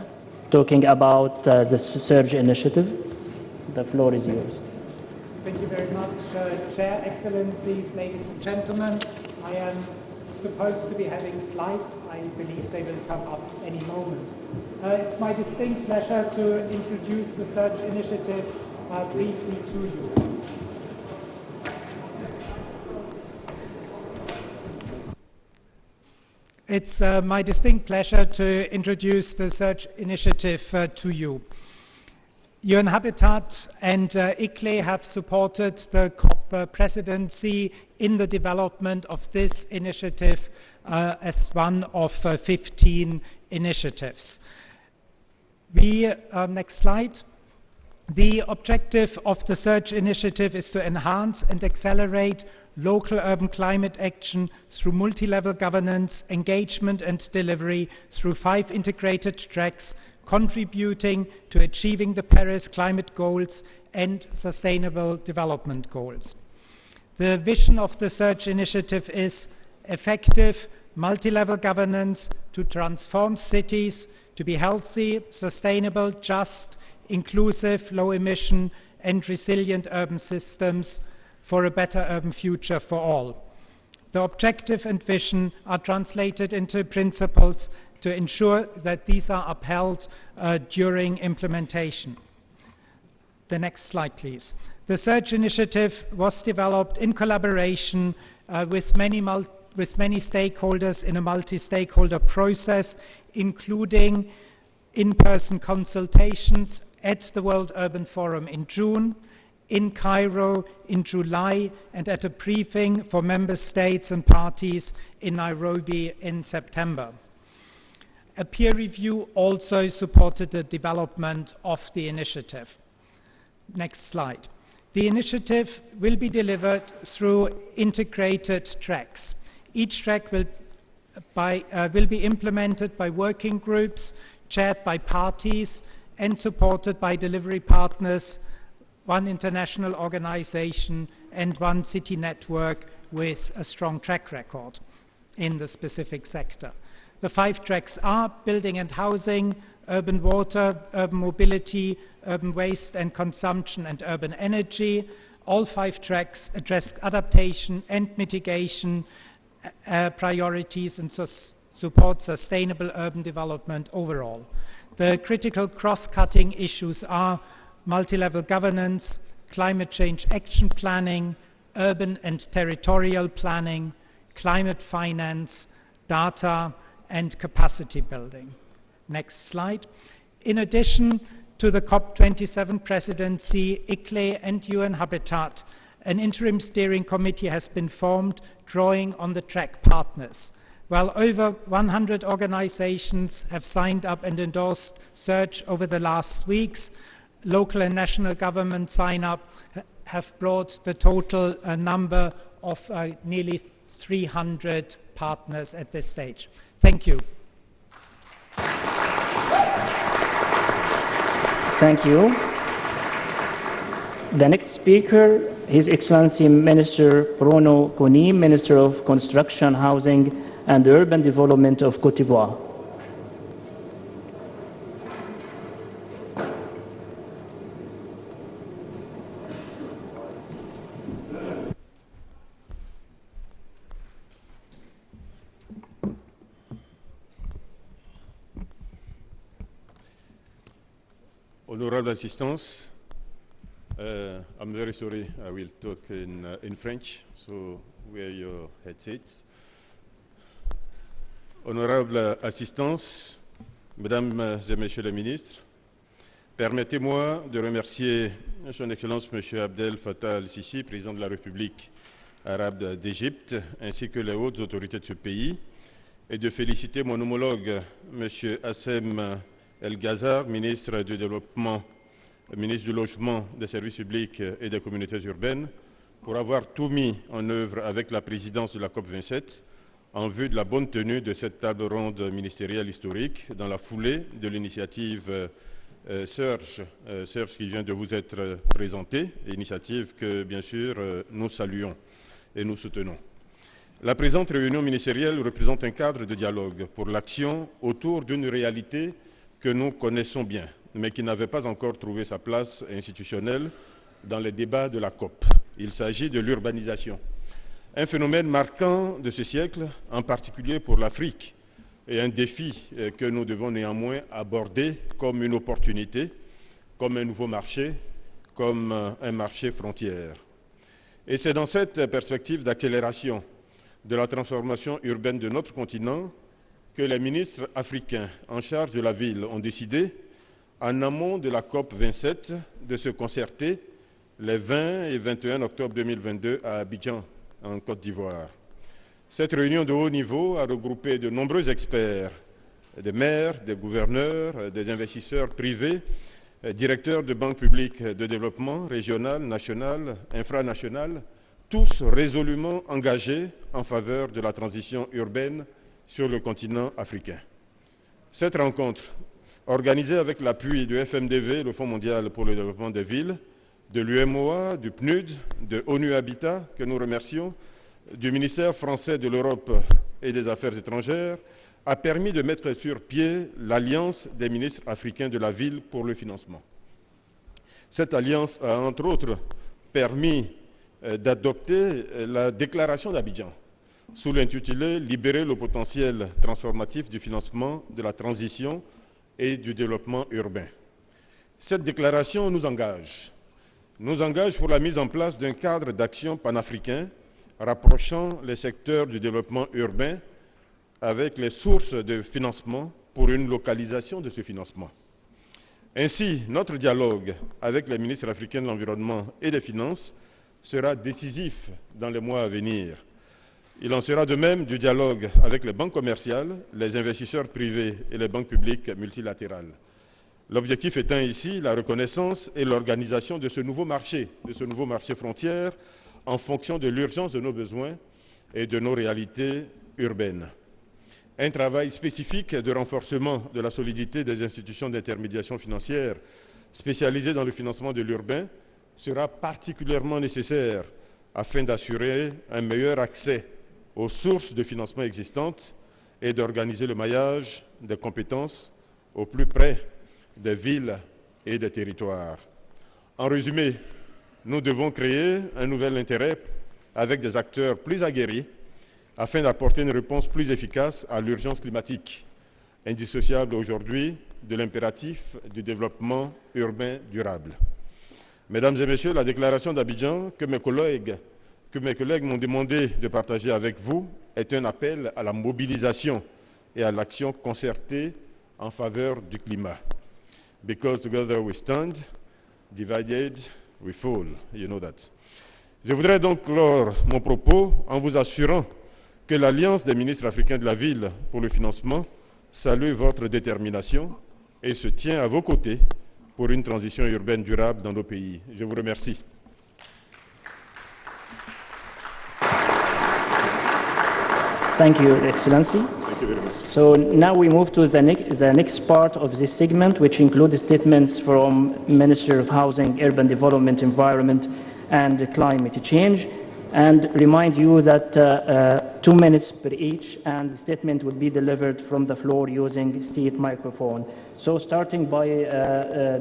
talking about the Surge Initiative. The floor is yours. Thank you very much, Chair, Excellencies, ladies and gentlemen. I am supposed to be having slides. I believe they will come up any moment. It's my distinct pleasure to introduce the Surge Initiative briefly to you. It's my distinct pleasure to introduce the Surge Initiative to you. UN Habitat and ICLE have supported the COP presidency in the development of this initiative as one of 15 initiatives. Next slide. The objective of the Surge Initiative is to enhance and accelerate local urban climate action through multi-level governance, engagement and delivery through 5 integrated tracks, contributing to achieving the Paris climate goals and sustainable development goals. The vision of the Surge Initiative is effective multi-level governance to transform cities to be healthy, sustainable, just, inclusive, low emission and resilient urban systems for a better urban future for all. The objective and vision are translated into principles to ensure that these are upheld during implementation. The next slide, please. The Surge Initiative was developed in collaboration with many stakeholders in a multi-stakeholder process, including in-person consultations at the World Urban Forum in June, in Cairo in July, and at a briefing for member states and parties in Nairobi in September. A peer review also supported the development of the initiative. Next slide. The initiative will be delivered through integrated tracks. Each track will be implemented by working groups, chaired by parties, and supported by delivery partners, one international organization, and one city network with a strong track record in the specific sector. The 5 tracks are building and housing, urban water, urban mobility, urban waste and consumption, and urban energy. All 5 tracks address adaptation and mitigation priorities and support sustainable urban development overall. The critical cross-cutting issues are multi-level governance, climate change action planning, urban and territorial planning, climate finance, data, and capacity building. Next slide. In addition to the COP27 presidency, ICLE and UN Habitat, an interim steering committee has been formed drawing on the track partners. While over 100 organizations have signed up and endorsed Surge over the last weeks, local and national government sign-up have brought the total number of nearly 300 partners at this stage. Thank you. Thank you. The next speaker, His Excellency Minister Bruno Koni, Minister of Construction, Housing and Urban Development of Côte d'Ivoire. Honorable Assistance, I'm very sorry, I will talk in French, so wear your headsets. Honorable Assistance, Mesdames et Messieurs les ministres, permettez-moi de remercier Son Excellence M. Abdel Fattah al-Sisi, Président de la République arabe d'Égypte, ainsi que les hautes autorités de ce pays, et de féliciter mon homologue, M. Hassem El-Ghazar, ministre du Développement, ministre du Logement, des Services publics et des communautés urbaines, pour avoir tout mis en œuvre avec la présidence de la COP27 en vue de la bonne tenue de cette table ronde ministérielle historique dans la foulée de l'initiative Surge qui vient de vous être présentée, initiative que, bien sûr, nous saluons et nous soutenons. La présente réunion ministérielle représente un cadre de dialogue pour l'action autour d'une réalité que nous connaissons bien, mais qui n'avait pas encore trouvé sa place institutionnelle dans les débats de la COP. Il s'agit de l'urbanisation, un phénomène marquant de ce siècle, en particulier pour l'Afrique, et un défi que nous devons néanmoins aborder comme une opportunité, comme un nouveau marché, comme un marché frontière. Et c'est dans cette perspective d'accélération de la transformation urbaine de notre continent que les ministres africains en charge de la ville ont décidé, en amont de la COP27, de se concerter les 20 et 21 octobre 2022 à Abidjan, en Côte d'Ivoire. Cette réunion de haut niveau a regroupé de nombreux experts, des maires, des gouverneurs, des investisseurs privés, directeurs de banques publiques de développement régional, national, infranational, tous résolument engagés en faveur de la transition urbaine sur le continent africain. Cette rencontre, organisée avec l'appui du FMDV, le Fonds mondial pour le développement des villes, de l'UMOA, du PNUD, de ONU Habitat, que nous remercions, du ministère français de l'Europe et des Affaires étrangères, a permis de mettre sur pied l'Alliance des ministres africains de la ville pour le financement. Cette alliance a, entre autres, permis d'adopter la déclaration d'Abidjan, sous l'intitulé « Libérer le potentiel transformatif du financement de la transition et du développement urbain ». Cette déclaration nous engage pour la mise en place d'un cadre d'action panafricain rapprochant les secteurs du développement urbain avec les sources de financement pour une localisation de ce financement. Ainsi, notre dialogue avec les ministres africains de l'Environnement et des Finances sera décisif dans les mois à venir. Il en sera de même du dialogue avec les banques commerciales, les investisseurs privés et les banques publiques multilatérales. L'objectif étant ici la reconnaissance et l'organisation de ce nouveau marché frontière en fonction de l'urgence de nos besoins et de nos réalités urbaines. Un travail spécifique de renforcement de la solidité des institutions d'intermédiation financière spécialisées dans le financement de l'urbain sera particulièrement nécessaire afin d'assurer un meilleur accès aux sources de financement existantes et d'organiser le maillage des compétences au plus près des villes et des territoires. En résumé, nous devons créer un nouvel intérêt avec des acteurs plus aguerris afin d'apporter une réponse plus efficace à l'urgence climatique, indissociable aujourd'hui de l'impératif du développement urbain durable. Mesdames et messieurs, la déclaration d'Abidjan que mes collègues m'ont demandé de partager avec vous est un appel à la mobilisation et à l'action concertée en faveur du climat. Because together we stand, divided we fall. You know that. Je voudrais donc clore mon propos en vous assurant que l'Alliance des ministres africains de la ville pour le financement salue votre détermination et se tient à vos côtés pour une transition urbaine durable dans nos pays. Je vous remercie. Thank you, Excellency. Thank you very much. So now we move to the next part of this segment, which includes statements from Minister of Housing, Urban Development, Environment, and Climate Change. And remind you that 2 minutes per each, and the statement will be delivered from the floor using state microphone. So starting by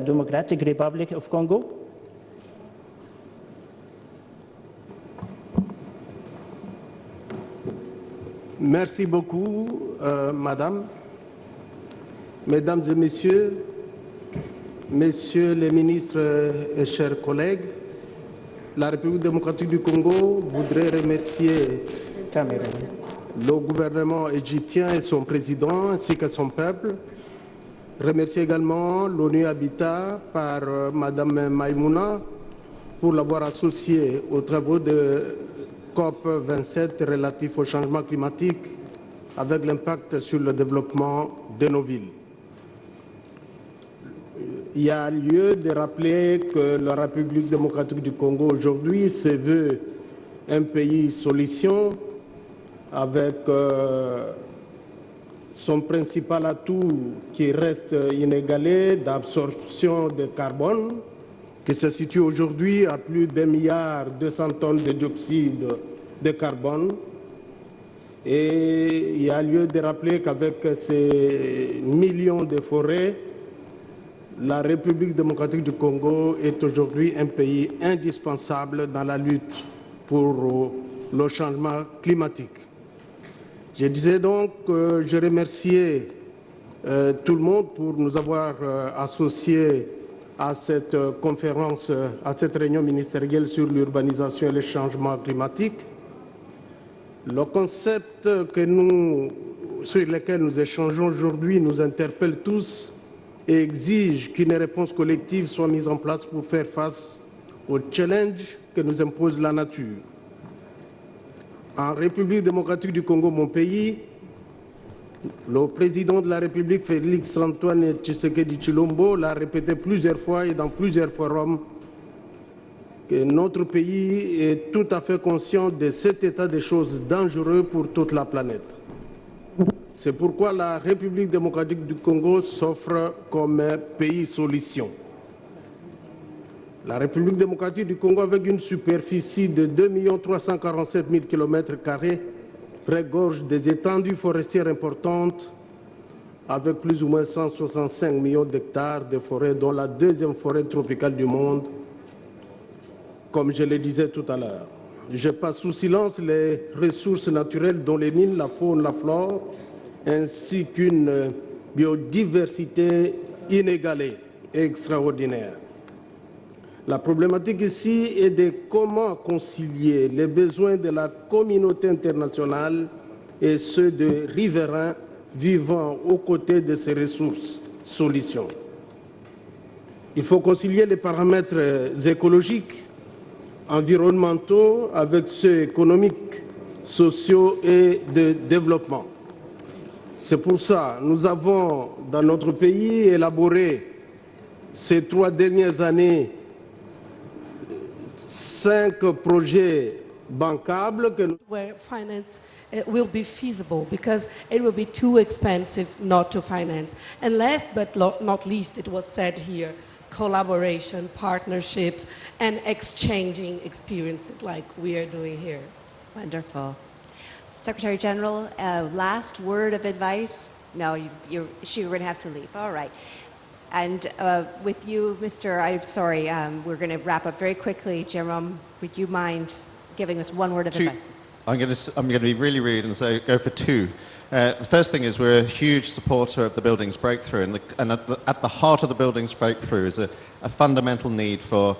Democratic Republic of Congo. Merci beaucoup, Madame. Mesdames et Messieurs, Messieurs les ministres et chers collègues, la République démocratique du Congo voudrait remercier le gouvernement égyptien et son président ainsi que son peuple. Remercier également l'ONU Habitat par Madame Maïmouna pour l'avoir associé aux travaux de COP27 relatif au changement climatique avec l'impact sur le développement de nos villes. Il y a lieu de rappeler que la République démocratique du Congo aujourd'hui se veut un pays solution avec son principal atout qui reste inégalé d'absorption de carbone, qui se situe aujourd'hui à plus d'1,2 milliard de tonnes de dioxyde de carbone. Et il y a lieu de rappeler qu'avec ces millions de forêts, la République démocratique du Congo est aujourd'hui un pays indispensable dans la lutte pour le changement climatique. Je disais donc que je remerciais tout le monde pour nous avoir associés à cette conférence, à cette réunion ministérielle sur l'urbanisation et le changement climatique. Le concept sur lequel nous échangeons aujourd'hui nous interpelle tous et exige qu'une réponse collective soit mise en place pour faire face aux challenges que nous impose la nature. En République démocratique du Congo, mon pays, le président de la République, Félix Antoine Tshisekedi Tshilombo, l'a répété plusieurs fois et dans plusieurs forums que notre pays est tout à fait conscient de cet état de choses dangereux pour toute la planète. C'est pourquoi la République démocratique du Congo s'offre comme un pays solution. La République démocratique du Congo, avec une superficie de 2 347 000 km², regorge des étendues forestières importantes, avec plus ou moins 165 millions d'hectares de forêts, dont la deuxième forêt tropicale du monde, comme je le disais tout à l'heure. Je passe sous silence les ressources naturelles, dont les mines, la faune, la flore, ainsi qu'une biodiversité inégalée et extraordinaire. La problématique ici est de comment concilier les besoins de la communauté internationale et ceux de riverains vivant aux côtés de ces ressources solutions. Il faut concilier les paramètres écologiques, environnementaux avec ceux économiques, sociaux et de développement. C'est pour ça que nous avons, dans notre pays, élaboré ces 3 dernières années 5 projets bancables que where finance will be feasible, because it will be too expensive not to finance. And last but not least, it was said here, collaboration, partnerships, and exchanging experiences like we are doing here. Wonderful. Secretary General, last word of advice? No, you're going to have to leave. All right. And with you, I'm sorry, we're going to wrap up very quickly. Jerome, would you mind giving us one word of advice? I'm going to be really rude and say go for 2. The first thing is we're a huge supporter of the Buildings Breakthrough, and at the heart of the Buildings Breakthrough is a fundamental need for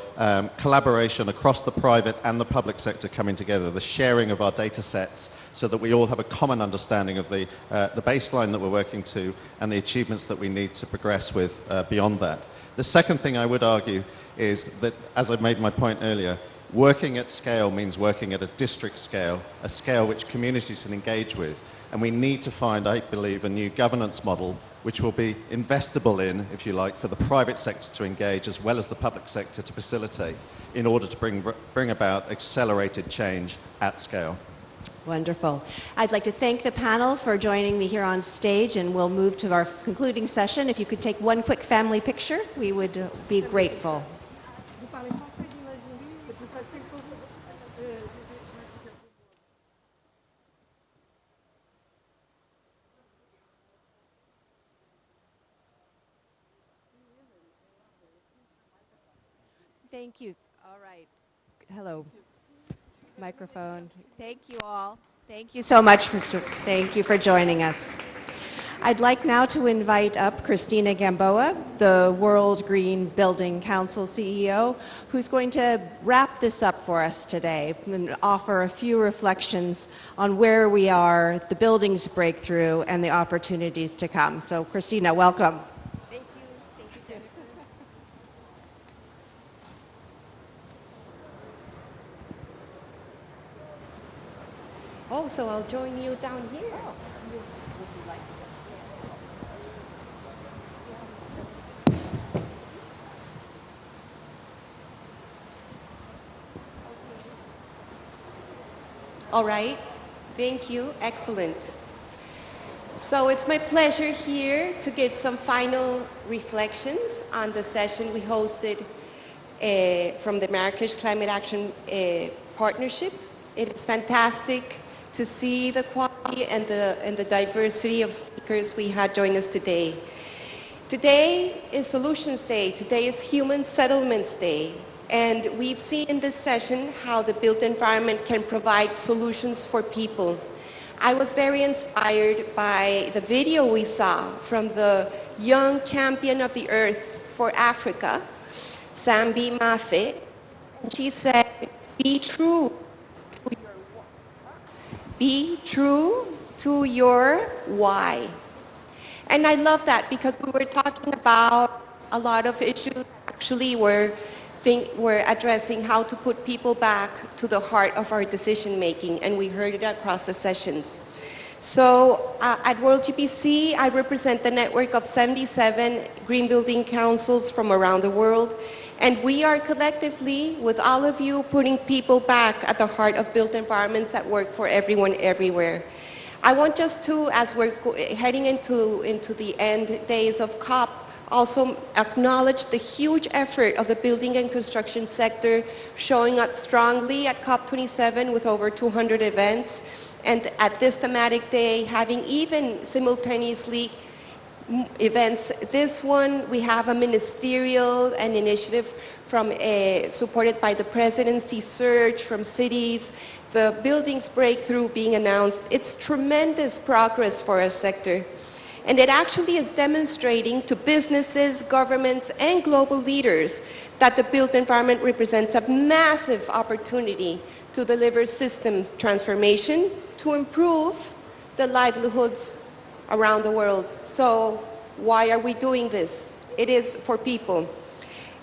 collaboration across the private and the public sector coming together, the sharing of our data sets, so that we all have a common understanding of the baseline that we're working to and the achievements that we need to progress with beyond that. The second thing I would argue is that, as I made my point earlier, working at scale means working at a district scale, a scale which communities can engage with. And we need to find, I believe, a new governance model which will be investable in, if you like, for the private sector to engage as well as the public sector to facilitate in order to bring about accelerated change at scale. Wonderful. I'd like to thank the panel for joining me here on stage, and we'll move to our concluding session. If you could take one quick family picture, we would be grateful. Thank you. All right. Hello. Microphone. Thank you all. Thank you so much. Thank you for joining us. I'd like now to invite up Christina Gamboa, the World Green Building Council CEO, who's going to wrap this up for us today and offer a few reflections on where we are, the buildings breakthrough, and the opportunities to come. So, Christina, welcome. Thank you. Thank you, Jennifer. Oh, so I'll join you down here. All right, thank you, excellent. So it's my pleasure here to give some final reflections on the session we hosted from the Marrakesh Climate Action Partnership. It is fantastic to see the quality and the diversity of speakers we had join us today. Today is Solutions Day. Today is Human Settlements Day. And we've seen in this session how the built environment can provide solutions for people. I was very inspired by the video we saw from the young champion of the earth for Africa, Sambi Mafe. She said, be true to your why. And I love that because we were talking about a lot of issues. Actually, we're addressing how to put people back to the heart of our decision making, and we heard it across the sessions. So at World GBC, I represent the network of 77 green building councils from around the world, and we are collectively, with all of you, putting people back at the heart of built environments that work for everyone everywhere. I want just to, as we're heading into the end days of COP, also acknowledge the huge effort of the building and construction sector, showing up strongly at COP27 with over 200 events, and at this thematic day, having even simultaneously events. This one, we have a ministerial and initiative from supported by the presidency surge from cities, the buildings breakthrough being announced. It's tremendous progress for our sector. And it actually is demonstrating to businesses, governments, and global leaders that the built environment represents a massive opportunity to deliver systems transformation to improve the livelihoods around the world. So why are we doing this? It is for people.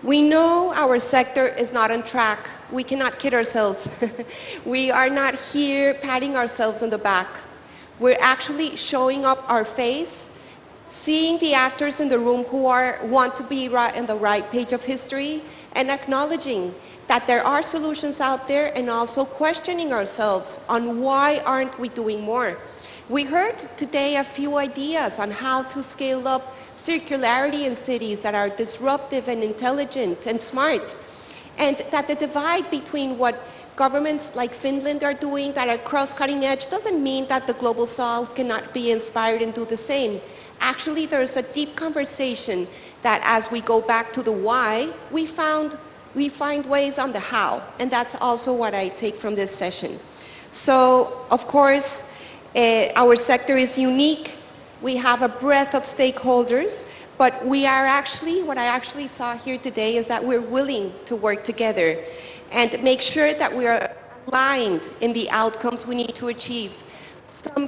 We know our sector is not on track. We cannot kid ourselves. We are not here patting ourselves on the back. We're actually showing up our face, seeing the actors in the room who want to be right in the right page of history, and acknowledging that there are solutions out there, and also questioning ourselves on why aren't we doing more. We heard today a few ideas on how to scale up circularity in cities that are disruptive and intelligent and smart, and that the divide between what governments like Finland are doing that are cross-cutting edge doesn't mean that the global south cannot be inspired and do the same. Actually, there's a deep conversation that as we go back to the why, we find ways on the how, and that's also what I take from this session. So, of course, our sector is unique. We have a breadth of stakeholders, but we are actually, what I actually saw here today is that we're willing to work together and make sure that we are aligned in the outcomes we need to achieve. A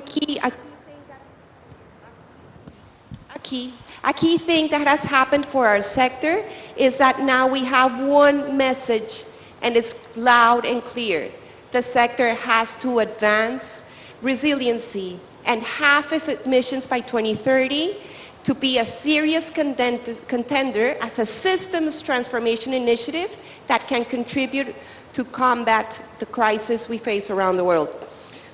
key thing that has happened for our sector is that now we have one message, and it's loud and clear. The sector has to advance resiliency and half of emissions by 2030 to be a serious contender as a systems transformation initiative that can contribute to combat the crisis we face around the world.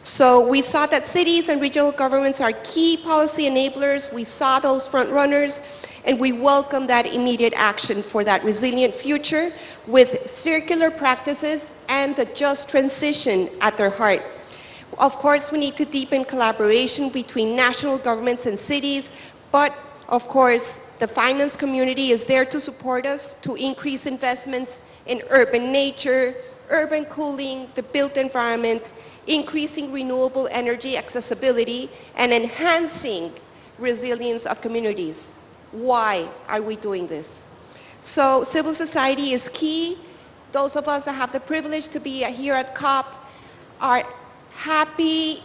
So we saw that cities and regional governments are key policy enablers. We saw those front runners, and we welcome that immediate action for that resilient future with circular practices and the just transition at their heart. Of course, we need to deepen collaboration between national governments and cities, but of course, the finance community is there to support us, to increase investments in urban nature, urban cooling, the built environment, increasing renewable energy accessibility, and enhancing resilience of communities. Why are we doing this? So civil society is key. Those of us that have the privilege to be here at COP are happy,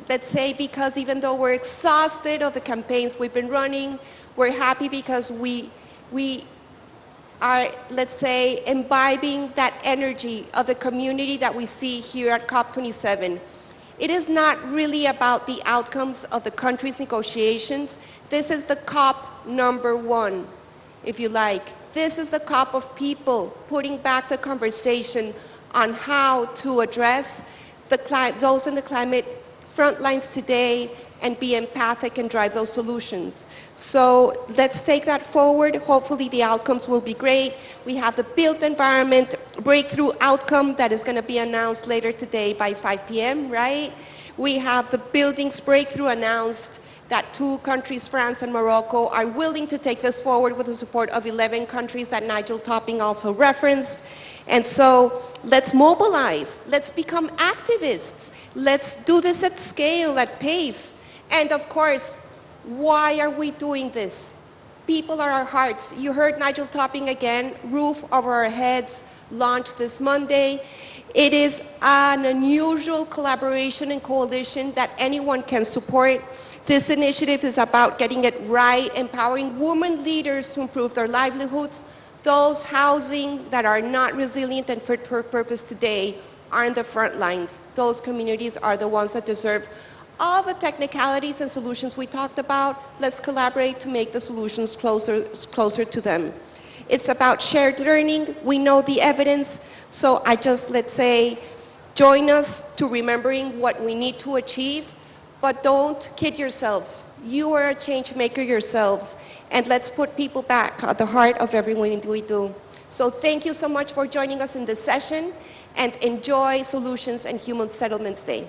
let's say, because even though we're exhausted of the campaigns we've been running, we're happy because we are, let's say, imbibing that energy of the community that we see here at COP27. It is not really about the outcomes of the country's negotiations. This is the COP #1, if you like. This is the COP of people putting back the conversation on how to address those in the climate front lines today and be empathic and drive those solutions. So let's take that forward. Hopefully the outcomes will be great. We have the built environment breakthrough outcome that is going to be announced later today by 5 p.m., right? We have the buildings breakthrough announced that 2 countries, France and Morocco, are willing to take this forward with the support of 11 countries that Nigel Topping also referenced. And so let's mobilize, let's become activists, let's do this at scale, at pace. And of course, why are we doing this? People are our hearts. You heard Nigel Topping again, Roof Over Our Heads, launched this Monday. It is an unusual collaboration and coalition that anyone can support. This initiative is about getting it right, empowering women leaders to improve their livelihoods. Those housing that are not resilient and fit for purpose today are in the front lines. Those communities are the ones that deserve all the technicalities and solutions we talked about. Let's collaborate to make the solutions closer to them. It's about shared learning. We know the evidence. So let's say, join us to remembering what we need to achieve, but don't kid yourselves. You are a change maker yourselves. And let's put people back at the heart of everything we do. So thank you so much for joining us in this session, and enjoy Solutions and Human Settlements Day.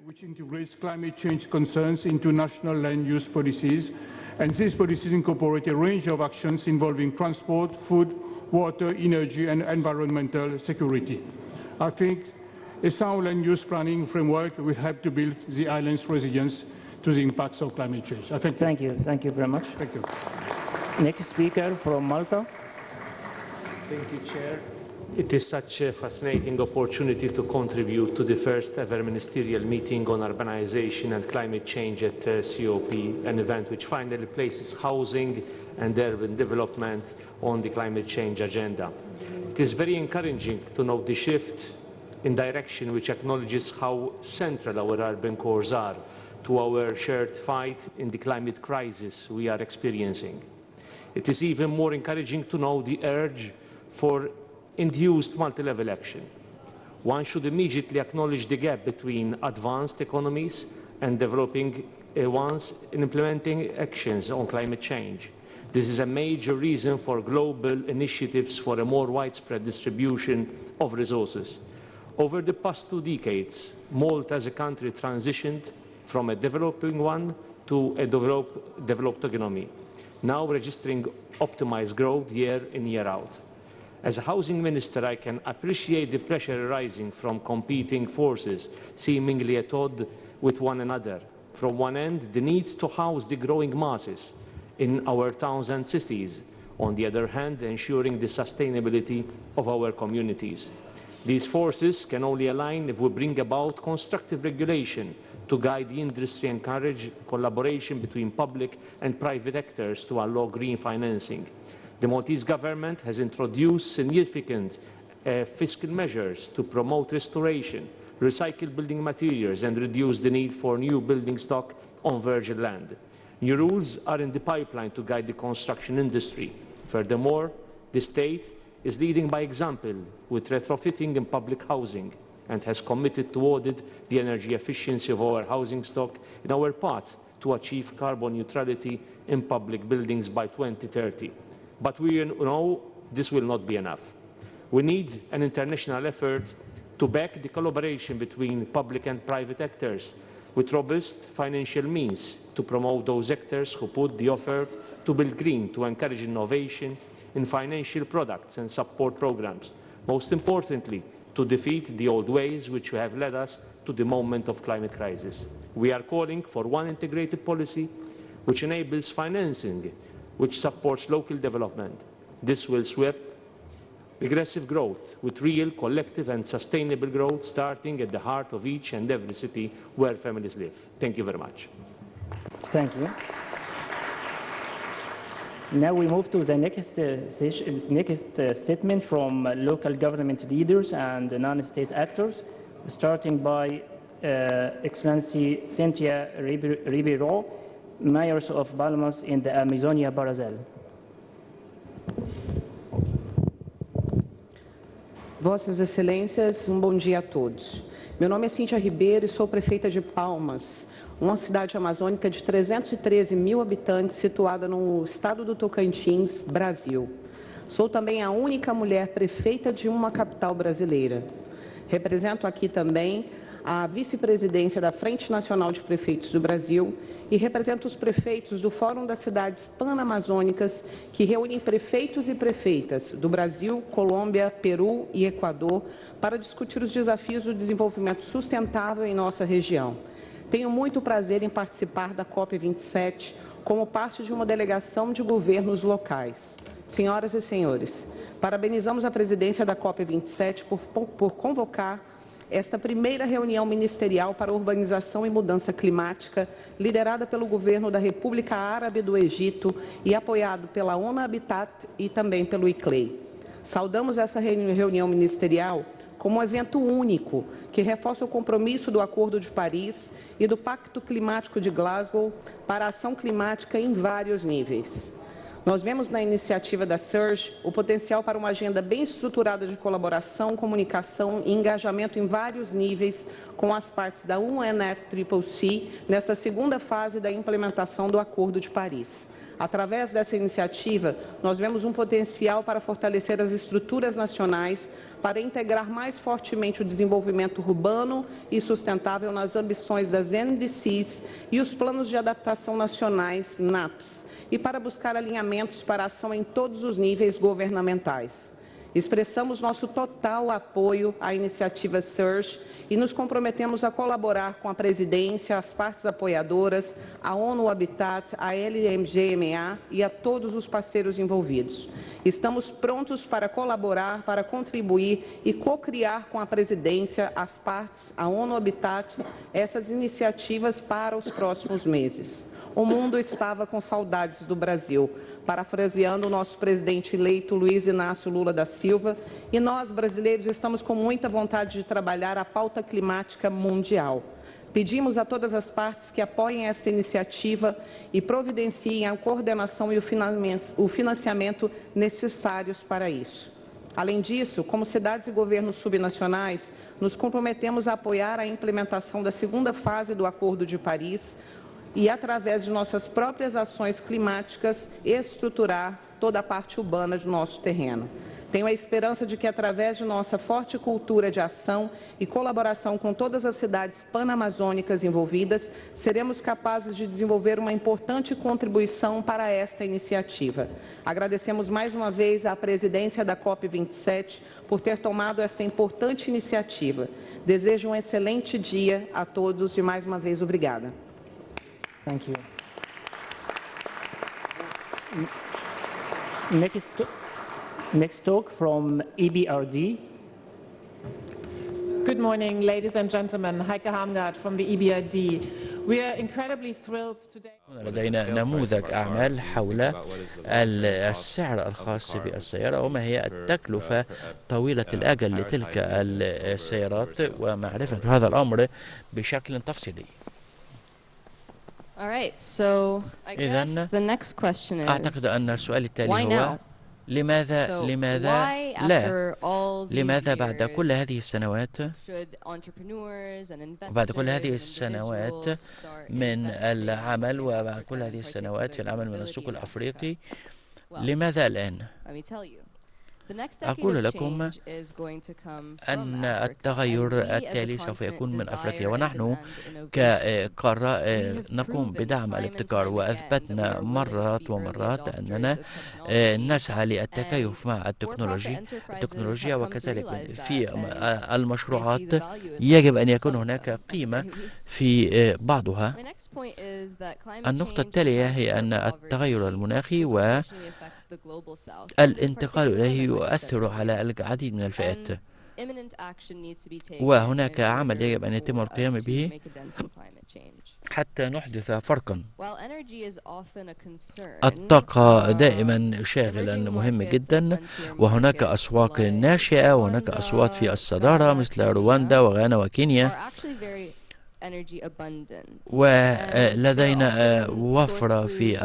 Which integrates climate change concerns into national land use policies, and these policies incorporate a range of actions involving transport, food, water, energy, and environmental security. I think a sound land use planning framework will help to build the island's resilience to the impacts of climate change. Thank you very much. Thank you. Next speaker from Malta. Thank you, Chair. It is such a fascinating opportunity to contribute to the first ever ministerial meeting on urbanization and climate change at COP, an event which finally places housing and urban development on the climate change agenda. It is very encouraging to note the shift in direction which acknowledges how central our urban cores are to our shared fight in the climate crisis we are experiencing. It is even more encouraging to know the urge for induced multi-level action. One should immediately acknowledge the gap between advanced economies and developing ones in implementing actions on climate change. This is a major reason for global initiatives for a more widespread distribution of resources. Over the past 2 decades, Malta as a country transitioned from a developing one to a developed economy, now registering optimized growth year in, year out. As a housing minister, I can appreciate the pressure arising from competing forces seemingly at odds with one another. From one end, the need to house the growing masses in our towns and cities. On the other hand, ensuring the sustainability of our communities. These forces can only align if we bring about constructive regulation to guide the industry and encourage collaboration between public and private actors to unlock green financing. The Maltese government has introduced significant fiscal measures to promote restoration, recycle building materials and reduce the need for new building stock on virgin land. New rules are in the pipeline to guide the construction industry. Furthermore, the state is leading by example with retrofitting in public housing. and has committed to audit the energy efficiency of our housing stock in our path to achieve carbon neutrality in public buildings by 2030. But we know this will not be enough. We need an international effort to back the collaboration between public and private actors with robust financial means to promote those actors who put the effort to build green, to encourage innovation in financial products and support programs. Most importantly, to defeat the old ways which have led us to the moment of climate crisis. We are calling for one integrated policy which enables financing, which supports local development. This will sweep aggressive growth with real, collective and sustainable growth starting at the heart of each and every city where families live. Thank you very much. Thank you. Now we move to the next statement from local government leaders and non-state actors, starting by Excellency Cynthia Ribeiro, Mayors of Palmas in the Amazonia, Brazil. Vossas Excelências, bom dia a todos. Meu nome é Cíntia Ribeiro e sou prefeita de Palmas, uma cidade amazônica de 313 mil habitantes situada no estado do Tocantins, Brasil. Sou também a única mulher prefeita de uma capital brasileira. Represento aqui também a vice-presidência da Frente Nacional de Prefeitos do Brasil e represento os prefeitos do Fórum das Cidades Panamazônicas, que reúnem prefeitos e prefeitas do Brasil, Colômbia, Peru e Equador para discutir os desafios do desenvolvimento sustentável em nossa região. Tenho muito prazer em participar da COP27 como parte de uma delegação de governos locais. Senhoras e senhores, parabenizamos a presidência da COP27 por convocar esta primeira reunião ministerial para urbanização e mudança climática, liderada pelo governo da República Árabe do Egito e apoiado pela ONU Habitat e também pelo ICLEI. Saudamos essa reunião ministerial como um evento único que reforça o compromisso do Acordo de Paris e do Pacto Climático de Glasgow para a ação climática em vários níveis. Nós vemos na iniciativa da Surge o potencial para uma agenda bem estruturada de colaboração, comunicação e engajamento em vários níveis com as partes da UNFCCC nessa segunda fase da implementação do Acordo de Paris. Através dessa iniciativa, nós vemos um potencial para fortalecer as estruturas nacionais para integrar mais fortemente o desenvolvimento urbano e sustentável nas ambições das NDCs e os planos de adaptação nacionais, NAPs, e para buscar alinhamentos para a ação em todos os níveis governamentais. Expressamos nosso total apoio à iniciativa Surge e nos comprometemos a colaborar com a presidência, as partes apoiadoras, a ONU Habitat, a LMGMA e a todos os parceiros envolvidos. Estamos prontos para colaborar, para contribuir e co-criar com a presidência, as partes, a ONU Habitat, essas iniciativas para os próximos meses. O mundo estava com saudades do Brasil, parafraseando o nosso presidente eleito Luiz Inácio Lula da Silva, e nós, brasileiros, estamos com muita vontade de trabalhar a pauta climática mundial. Pedimos a todas as partes que apoiem esta iniciativa e providenciem a coordenação e o financiamento necessários para isso. Além disso, como cidades e governos subnacionais, nos comprometemos a apoiar a implementação da segunda fase do Acordo de Paris, e, através de nossas próprias ações climáticas, estruturar toda a parte urbana do nosso terreno. Tenho a esperança de que, através de nossa forte cultura de ação e colaboração com todas as cidades panamazônicas envolvidas, seremos capazes de desenvolver uma importante contribuição para esta iniciativa. Agradecemos mais uma vez à presidência da COP27 por ter tomado esta importante iniciativa. Desejo um excelente dia a todos e, mais uma vez, obrigada. Thank you. Next talk from EBRD. Good morning, ladies and gentlemen. Heike Hamgard from the EBRD. We are incredibly thrilled today. لدينا نموذج أعمال حول السعر الخاص بالسيارة وما هي التكلفة طويلة الأجل لتلك السيارات ومعرفة هذا الأمر بشكل تفصيلي. All right, so I guess the next question is, أعتقد أن السؤال التالي why هو now? لماذا So لماذا why لا؟ after all these لماذا بعد كل years هذه السنوات should entrepreneurs and وبعد كل investors هذه and السنوات individuals start من investing العمل in وبعد Africa كل and هذه السنوات في العمل من particularly السوق in الأفريقي Well, لماذا الآن؟ let me tell you. The next decade أقول of لكم change is going to come from أن Africa, and التغير we as a التالي سوف continent يكون من أفريقيا desire and ونحن demand innovation. كقارة We have نقوم proven بدعم time and الابتكار time again that we وأثبتنا are willing to مرات be early ومرات adopters أننا of technology, نسعى and للتكيف مع for-profit enterprises have التكنولوجيا come to وكذلك realize that, في and they see المشروعات the value in يجب that, أن يكون some of هناك them, at the قيمة very least. في بعضها. My next point is that climate النقطة change التالية besides هي أن poverty التغير المناخي disproportionately affect the global south, and in والانتقال particular, إليه like I said يؤثر earlier. على العديد من الفئات And imminent action needs to be taken وهناك in عمل order يجب أن يتم for القيام us to به make a dent in climate change. حتى نحدث فرقا. While energy is often a concern, الطاقة دائما شاغلا emerging مهم markets and جدا frontier وهناك markets أسواق like ناشئة وهناك أصوات في الصدارة Ghana, مثل رواندا وغانا are وكينيا actually very energy abundant. ولدينا وفرة في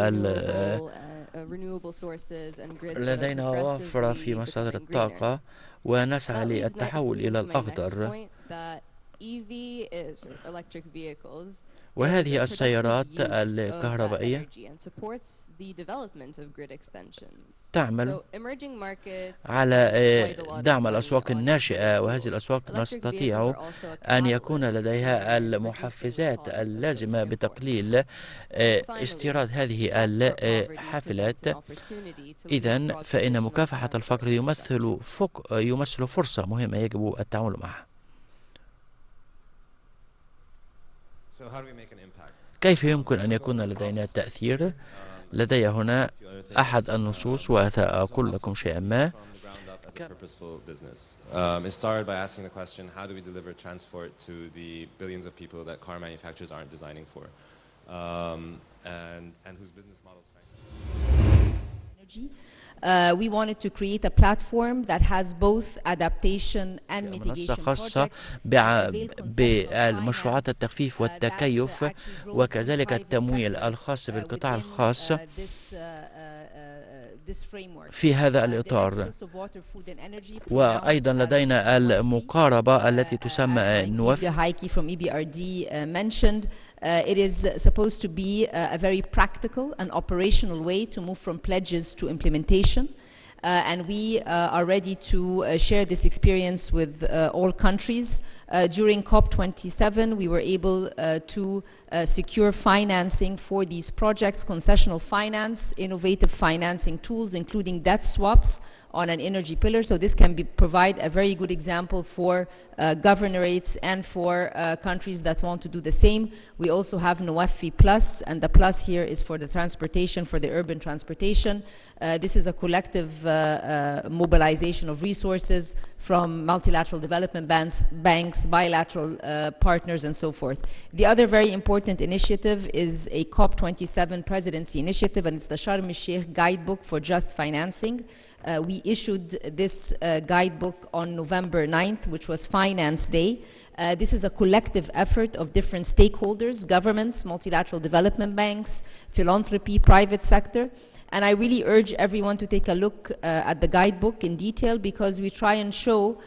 renewable sources and grids that are لدينا وفرة في progressively مصادر becoming greener. الطاقة ونسعى That leads للتحول next إلى to my next الأخضر. point, that EV is, or electric vehicles, وهذه is a السيارات productive use of that الكهربائية energy and supports the development of grid extensions. تعمل So emerging markets على have quite a lot of دعم money الأسواق on الناشئة electric وهذه الأسواق vehicles. Electric vehicles نستطيع are also a أن يكون catalyst لديها for reducing the المحفزات cost of those اللازمة imports. بتقليل استيراد هذه الحافلات. إذن فإن مكافحة الفقر يمثل فرصة مهمة يجب التعامل معها. كيف يمكن أن يكون لدينا تأثير؟ لدي هنا أحد النصوص وسأقول لكم شيئا ما. Purposeful business. It started by asking the question, how do we deliver transport to the billions of people that car manufacturers aren't designing for, and whose business models, frankly. We wanted to create a platform that has both adaptation and mitigation خاصة بالمشروعات التخفيف والتكيف وكذلك التمويل الخاص بالقطاع الخاص في هذا الإطار. وأيضا لدينا المقاربة التي تسمى نوف. from EBRD mentioned. It is supposed to be a very practical and operational way to move from pledges to implementation. And we are ready to share this experience with all countries. During COP27, we were able to secure financing for these projects, concessional finance, innovative financing tools, including debt swaps on an energy pillar. So this can provide a very good example for governorates and for countries that want to do the same. We also have NOEFI Plus, and the plus here is for the transportation, for the urban transportation. This is a collective mobilization of resources from multilateral development banks, bilateral partners, and so forth. The other very important initiative is a COP27 presidency initiative, and it's the Sharm el-Sheikh Guidebook for Just Financing. We issued this guidebook on November 9th, which was Finance Day. This is a collective effort of different stakeholders, governments, multilateral development banks, philanthropy, private sector. And I really urge everyone to take a look at the guidebook in detail, because we try and show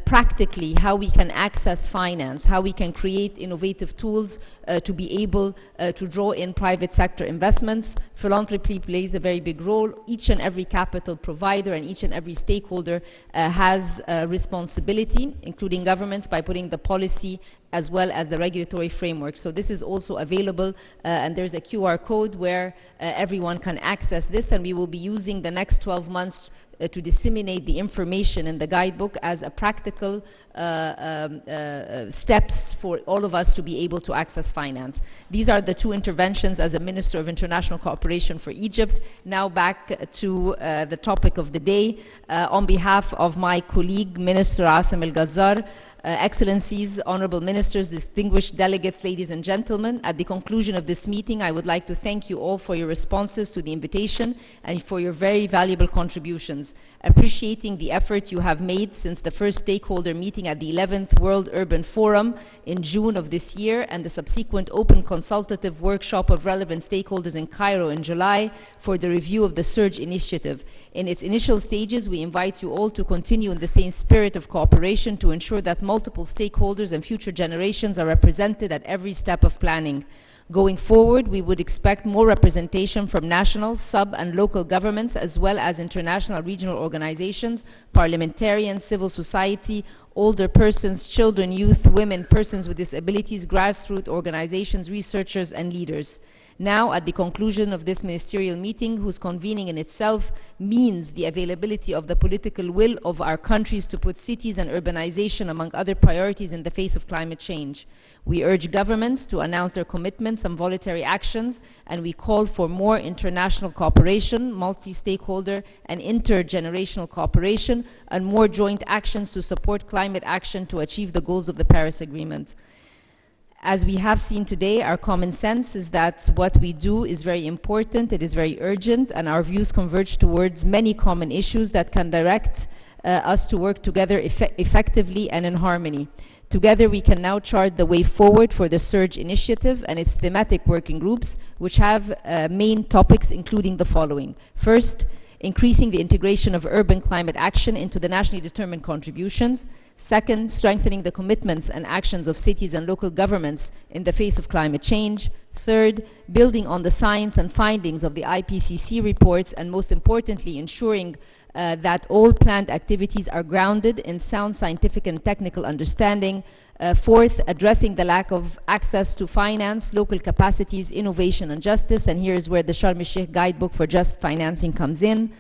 practically how we can access finance, how we can create innovative tools to be able to draw in private sector investments. Philanthropy plays a very big role. Each and every capital provider and each and every stakeholder has a responsibility, including governments, by putting the policy as well as the regulatory framework. So this is also available, and there's a QR code where everyone can access this, and we will be using the next 12 months to disseminate the information in the guidebook as a practical steps for all of us to be able to access finance. These are the two interventions as a Minister of International Cooperation for Egypt. Now back to the topic of the day. On behalf of my colleague, Minister Asem El-Ghazar, Excellencies, honorable ministers, distinguished delegates, ladies and gentlemen, at the conclusion of this meeting, I would like to thank you all for your responses to the invitation and for your very valuable contributions, appreciating the effort you have made since the first stakeholder meeting at the 11th World Urban Forum in June of this year and the subsequent open consultative workshop of relevant stakeholders in Cairo in July for the review of the Surge initiative. In its initial stages, we invite you all to continue in the same spirit of cooperation to ensure that multiple stakeholders and future generations are represented at every step of planning. Going forward, we would expect more representation from national, sub and local governments, as well as international regional organizations, parliamentarians, civil society, older persons, children, youth, women, persons with disabilities, grassroots organizations, researchers, and leaders. Now, at the conclusion of this ministerial meeting, whose convening in itself means the availability of the political will of our countries to put cities and urbanization among other priorities in the face of climate change, we urge governments to announce their commitments and voluntary actions, and we call for more international cooperation, multi-stakeholder and intergenerational cooperation, and more joint actions to support climate action to achieve the goals of the Paris Agreement. As we have seen today, our common sense is that what we do is very important, it is very urgent, and our views converge towards many common issues that can direct us to work together effectively and in harmony. Together, we can now chart the way forward for the Surge initiative and its thematic working groups, which have main topics including the following. First, increasing the integration of urban climate action into the nationally determined contributions. Second, strengthening the commitments and actions of cities and local governments in the face of climate change. Third, building on the science and findings of the IPCC reports, and most importantly, ensuring that all planned activities are grounded in sound scientific and technical understanding. Fourth, addressing the lack of access to finance, local capacities, innovation, and justice. And here is where the Sharm el-Sheikh Guidebook for Just Financing comes in.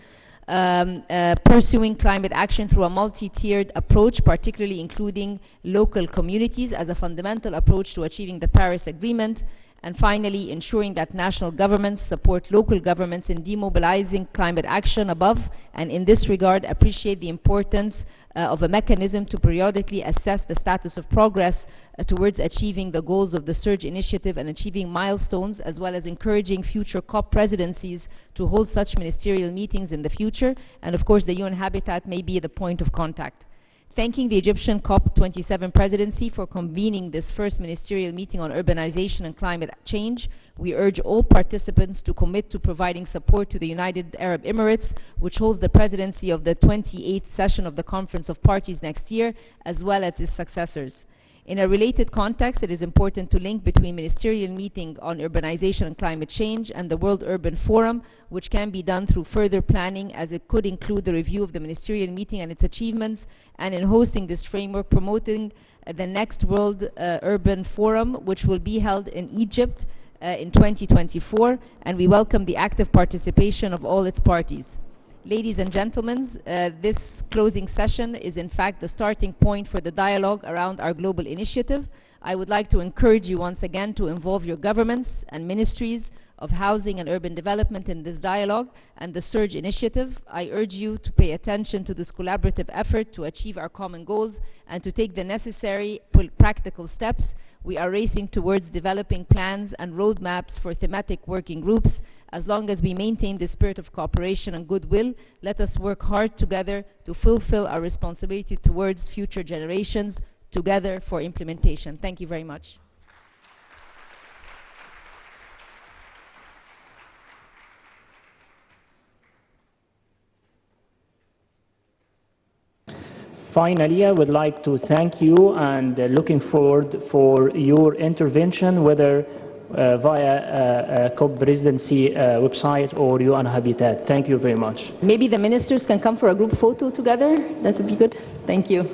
Pursuing climate action through a multi-tiered approach, particularly including local communities as a fundamental approach to achieving the Paris Agreement. And finally, ensuring that national governments support local governments in demobilizing climate action above, and in this regard, appreciate the importance of a mechanism to periodically assess the status of progress towards achieving the goals of the Surge initiative and achieving milestones, as well as encouraging future COP presidencies to hold such ministerial meetings in the future. And of course, the UN Habitat may be the point of contact. Thanking the Egyptian COP27 presidency for convening this first ministerial meeting on urbanization and climate change, we urge all participants to commit to providing support to the United Arab Emirates, which holds the presidency of the 28th session of the Conference of Parties next year, as well as its successors. In a related context, it is important to link between ministerial meeting on urbanization and climate change and the World Urban Forum, which can be done through further planning, as it could include the review of the ministerial meeting and its achievements, and in hosting this framework, promoting the next World Urban Forum, which will be held in Egypt in 2024, and we welcome the active participation of all its parties. Ladies and gentlemen, this closing session is in fact the starting point for the dialogue around our global initiative. I would like to encourage you once again to involve your governments and ministries of housing and urban development in this dialogue and the Surge initiative. I urge you to pay attention to this collaborative effort to achieve our common goals and to take the necessary practical steps. We are racing towards developing plans and roadmaps for thematic working groups. As long as we maintain the spirit of cooperation and goodwill, let us work hard together to fulfill our responsibility towards future generations, together for implementation. Thank you very much. Finally, I would like to thank you and looking forward for your intervention, whether via COP presidency website or UN Habitat. Thank you very much. Maybe the ministers can come for a group photo together. That would be good. Thank you.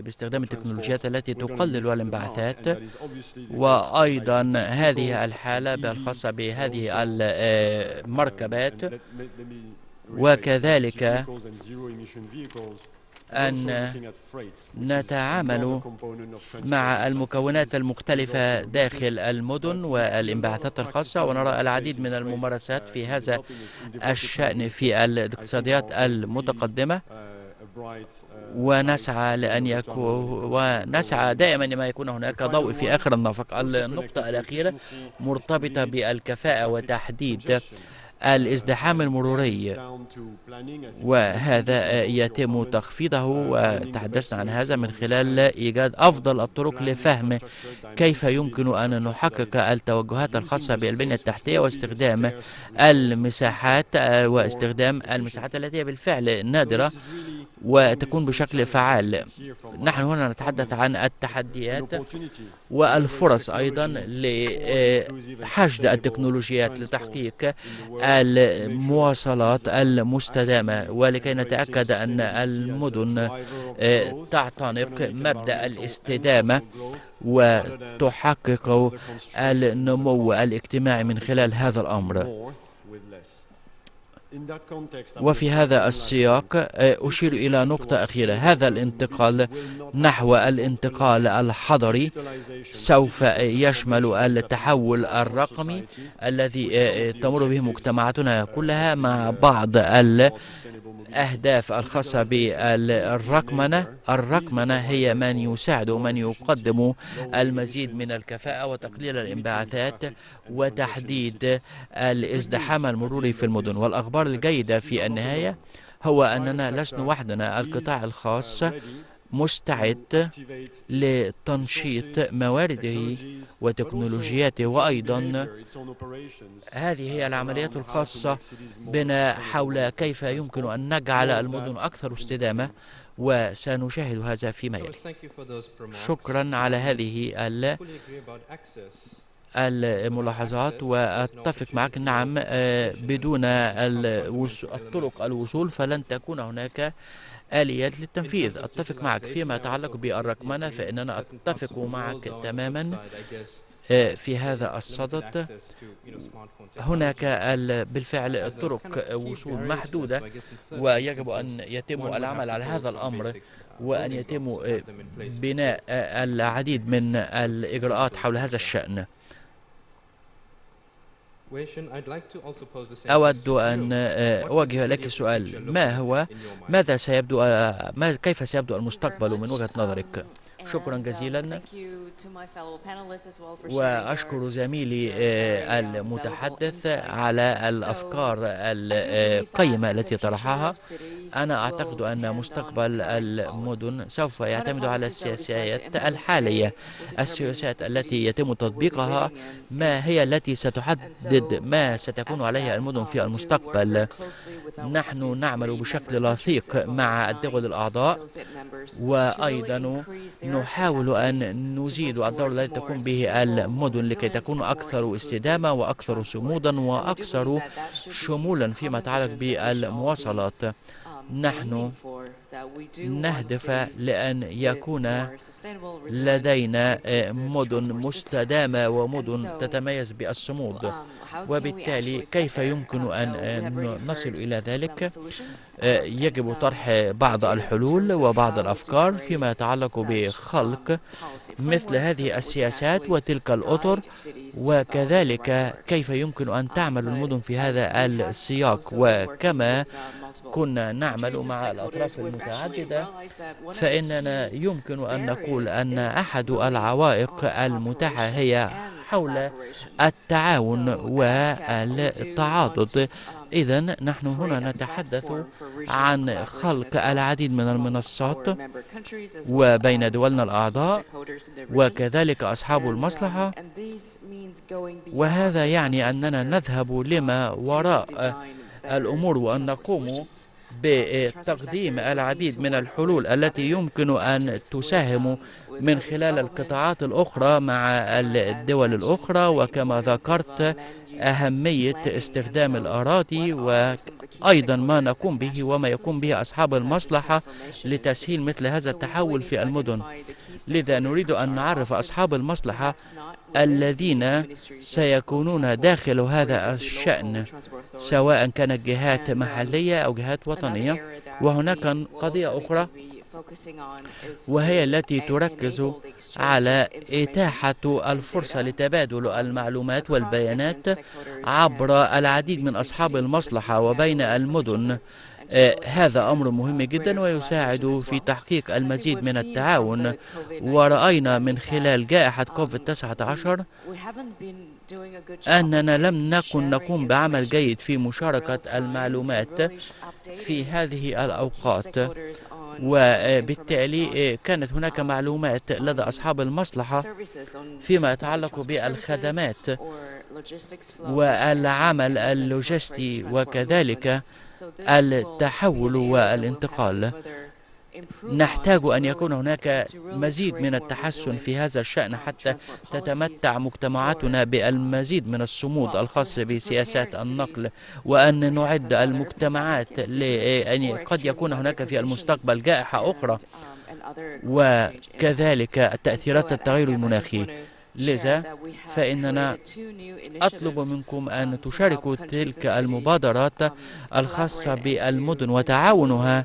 باستخدام التكنولوجيات التي تقلل الانبعاثات، وأيضا هذه الحالة الخاصة بهذه المركبات، وكذلك أن نتعامل مع المكونات المختلفة داخل المدن والانبعاثات الخاصة، ونرى العديد من الممارسات في هذا الشأن في الاقتصاديات المتقدمة، ونسعى دائما لما يكون هناك ضوء في آخر النفق. النقطة الأخيرة مرتبطة بالكفاءة وتحديد الازدحام المروري، وهذا يتم تخفيضه، وتحدثنا عن هذا من خلال إيجاد أفضل الطرق لفهم كيف يمكن أن نحقق التوجهات الخاصة بالبنية التحتية، واستخدام المساحات التي هي بالفعل نادرة وتكون بشكل فعال. نحن هنا نتحدث عن التحديات والفرص أيضا لحشد التكنولوجيات لتحقيق المواصلات المستدامة، ولكي نتأكد أن المدن تعتنق مبدأ الاستدامة وتحقق النمو الاجتماعي من خلال هذا الأمر. وفي هذا السياق أشير إلى نقطة أخيرة: هذا الانتقال نحو الانتقال الحضري سوف يشمل التحول الرقمي الذي تمر به مجتمعاتنا كلها، مع بعض الأهداف الخاصة بالرقمنة. الرقمنة هي من يساعد ومن يقدم المزيد من الكفاءة وتقليل الانبعاثات وتحديد الازدحام المروري في المدن. والأخبار الجيدة في النهاية هو أننا لسنا وحدنا. القطاع الخاص مستعد لتنشيط موارده وتكنولوجياته، وأيضا هذه هي العمليات الخاصة بنا حول كيف يمكن أن نجعل المدن أكثر استدامة، وسنشاهد هذا فيما يلي. شكرا على هذه الملاحظات، وأتفق معك. نعم، بدون الطرق الوصول فلن تكون هناك آليات للتنفيذ. أتفق معك فيما يتعلق بالرقمنة، فإننا أتفق معك تماما في هذا الصدد. هناك بالفعل طرق وصول محدودة، ويجب أن يتم العمل على هذا الأمر، وأن يتم بناء العديد من الإجراءات حول هذا الشأن. أود أن أوجه لك سؤال: كيف سيبدو المستقبل من وجهة نظرك؟ شكرا جزيلا، وأشكر زميلي المتحدث على الأفكار القيمة التي طرحها. أنا أعتقد أن مستقبل المدن سوف يعتمد على السياسات الحالية، السياسات التي يتم تطبيقها ما هي التي ستحدد ما ستكون عليها المدن في المستقبل. نحن نعمل بشكل لصيق مع الدول الأعضاء، وأيضا نحاول أن نزيد الدور الذي تقوم به المدن لكي تكون أكثر استدامة وأكثر صمودا وأكثر شمولا فيما يتعلق بالمواصلات. نحن نهدف لأن يكون لدينا مدن مستدامة ومدن تتميز بالصمود، وبالتالي كيف يمكن أن نصل إلى ذلك؟ يجب طرح بعض الحلول وبعض الأفكار فيما يتعلق بخلق مثل هذه السياسات وتلك الأطر، وكذلك كيف يمكن أن تعمل المدن في هذا السياق. وكما كنا نعمل مع الأطراف المتعددة، فإننا يمكن أن نقول أن أحد العوائق المتاحة هي حول التعاون والتعاضد. إذن نحن هنا نتحدث عن خلق العديد من المنصات وبين دولنا الأعضاء وكذلك أصحاب المصلحة، وهذا يعني أننا نذهب لما وراء الأمور وأن نقوم بتقديم العديد من الحلول التي يمكن أن تساهم من خلال القطاعات الأخرى مع الدول الأخرى. وكما ذكرت أهمية استخدام الأراضي وأيضا ما نقوم به وما يقوم به أصحاب المصلحة لتسهيل مثل هذا التحول في المدن. لذا نريد أن نعرف أصحاب المصلحة الذين سيكونون داخل هذا الشأن، سواء كانت جهات محلية أو جهات وطنية. وهناك قضية أخرى وهي التي تركز على إتاحة الفرصة لتبادل المعلومات والبيانات عبر العديد من أصحاب المصلحة وبين المدن. هذا أمر مهم جدا ويساعد في تحقيق المزيد من التعاون. ورأينا من خلال جائحة كوفيد-19 أننا لم نكن نقوم بعمل جيد في مشاركة المعلومات في هذه الأوقات، وبالتالي كانت هناك معلومات لدى أصحاب المصلحة فيما يتعلق بالخدمات والعمل اللوجستي وكذلك التحول والانتقال. نحتاج أن يكون هناك مزيد من التحسن في هذا الشأن حتى تتمتع مجتمعاتنا بالمزيد من الصمود الخاص بسياسات النقل، وأن نعد المجتمعات لأن قد يكون هناك في المستقبل جائحة أخرى وكذلك تأثيرات التغير المناخي. لذا فإننا أطلب منكم أن تشاركوا تلك المبادرات الخاصة بالمدن وتعاونها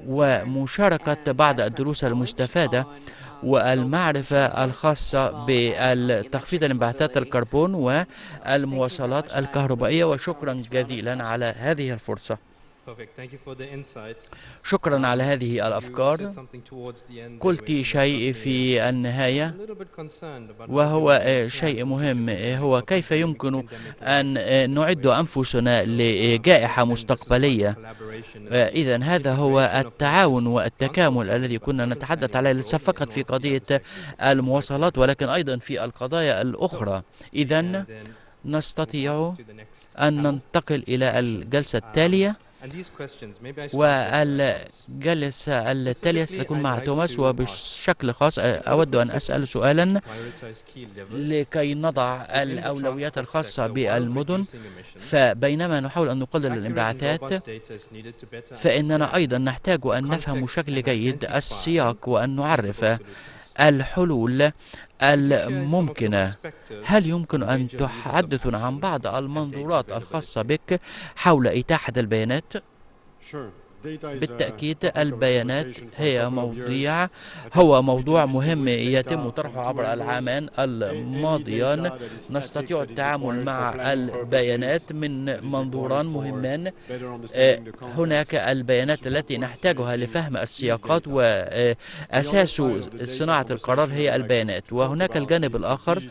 ومشاركة بعض الدروس المستفادة والمعرفة الخاصة بتخفيض انبعاثات الكربون والمواصلات الكهربائية. وشكرا جزيلا على هذه الفرصة. شكرا على هذه الأفكار. قلت شيء في النهاية وهو شيء مهم، هو كيف يمكن أن نعد أنفسنا لجائحة مستقبلية. إذن هذا هو التعاون والتكامل الذي كنا نتحدث عليه ليس فقط في قضية المواصلات ولكن أيضا في القضايا الأخرى. إذن نستطيع أن ننتقل إلى الجلسة التالية، والجلسة التالية ستكون مع توماس. وبشكل خاص أود أن أسأل سؤالا لكي نضع الأولويات الخاصة بالمدن. فبينما نحاول أن نقلل الانبعاثات فإننا أيضا نحتاج أن نفهم بشكل جيد السياق وأن نعرف الحلول الممكنة. هل يمكن أن تحدثنا عن بعض المنظورات الخاصة بك حول إتاحة البيانات؟ بالتأكيد البيانات هو موضوع مهم يتم طرحه عبر العامين الماضيان. نستطيع التعامل مع البيانات من منظوران مهمان. هناك البيانات التي نحتاجها لفهم السياقات، وأساس صناعة القرار هي البيانات. وهناك الجانب الآخر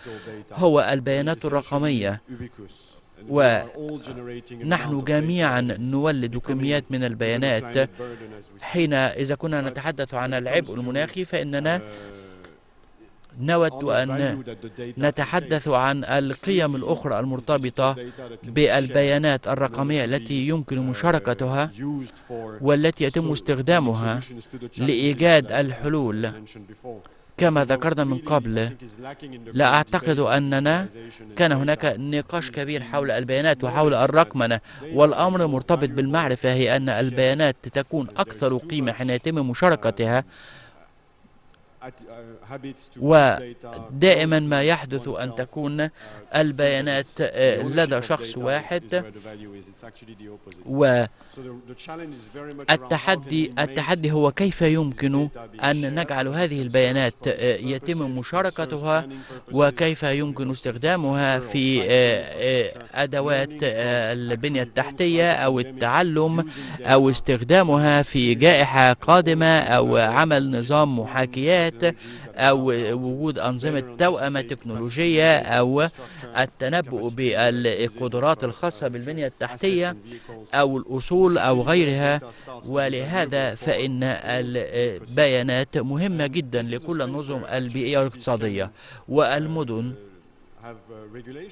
هو البيانات الرقمية، ونحن جميعا نولد كميات من البيانات. إذا كنا نتحدث عن العبء المناخي فإننا نود أن نتحدث عن القيم الأخرى المرتبطة بالبيانات الرقمية التي يمكن مشاركتها والتي يتم استخدامها لإيجاد الحلول. كما ذكرنا من قبل، لا أعتقد أننا كان هناك نقاش كبير حول البيانات وحول الرقمنة، والأمر مرتبط بالمعرفة، هي أن البيانات تكون أكثر قيمة حين يتم مشاركتها. ودائما ما يحدث أن تكون البيانات لدى شخص واحد، والتحدي هو كيف يمكن أن نجعل هذه البيانات يتم مشاركتها وكيف يمكن استخدامها في أدوات البنية التحتية أو التعلم أو استخدامها في جائحة قادمة أو عمل نظام محاكيات أو وجود أنظمة توأمة تكنولوجية أو التنبؤ بالقدرات الخاصة بالبنية التحتية أو الأصول أو غيرها. ولهذا فإن البيانات مهمة جدا لكل النظم البيئية والاقتصادية، والمدن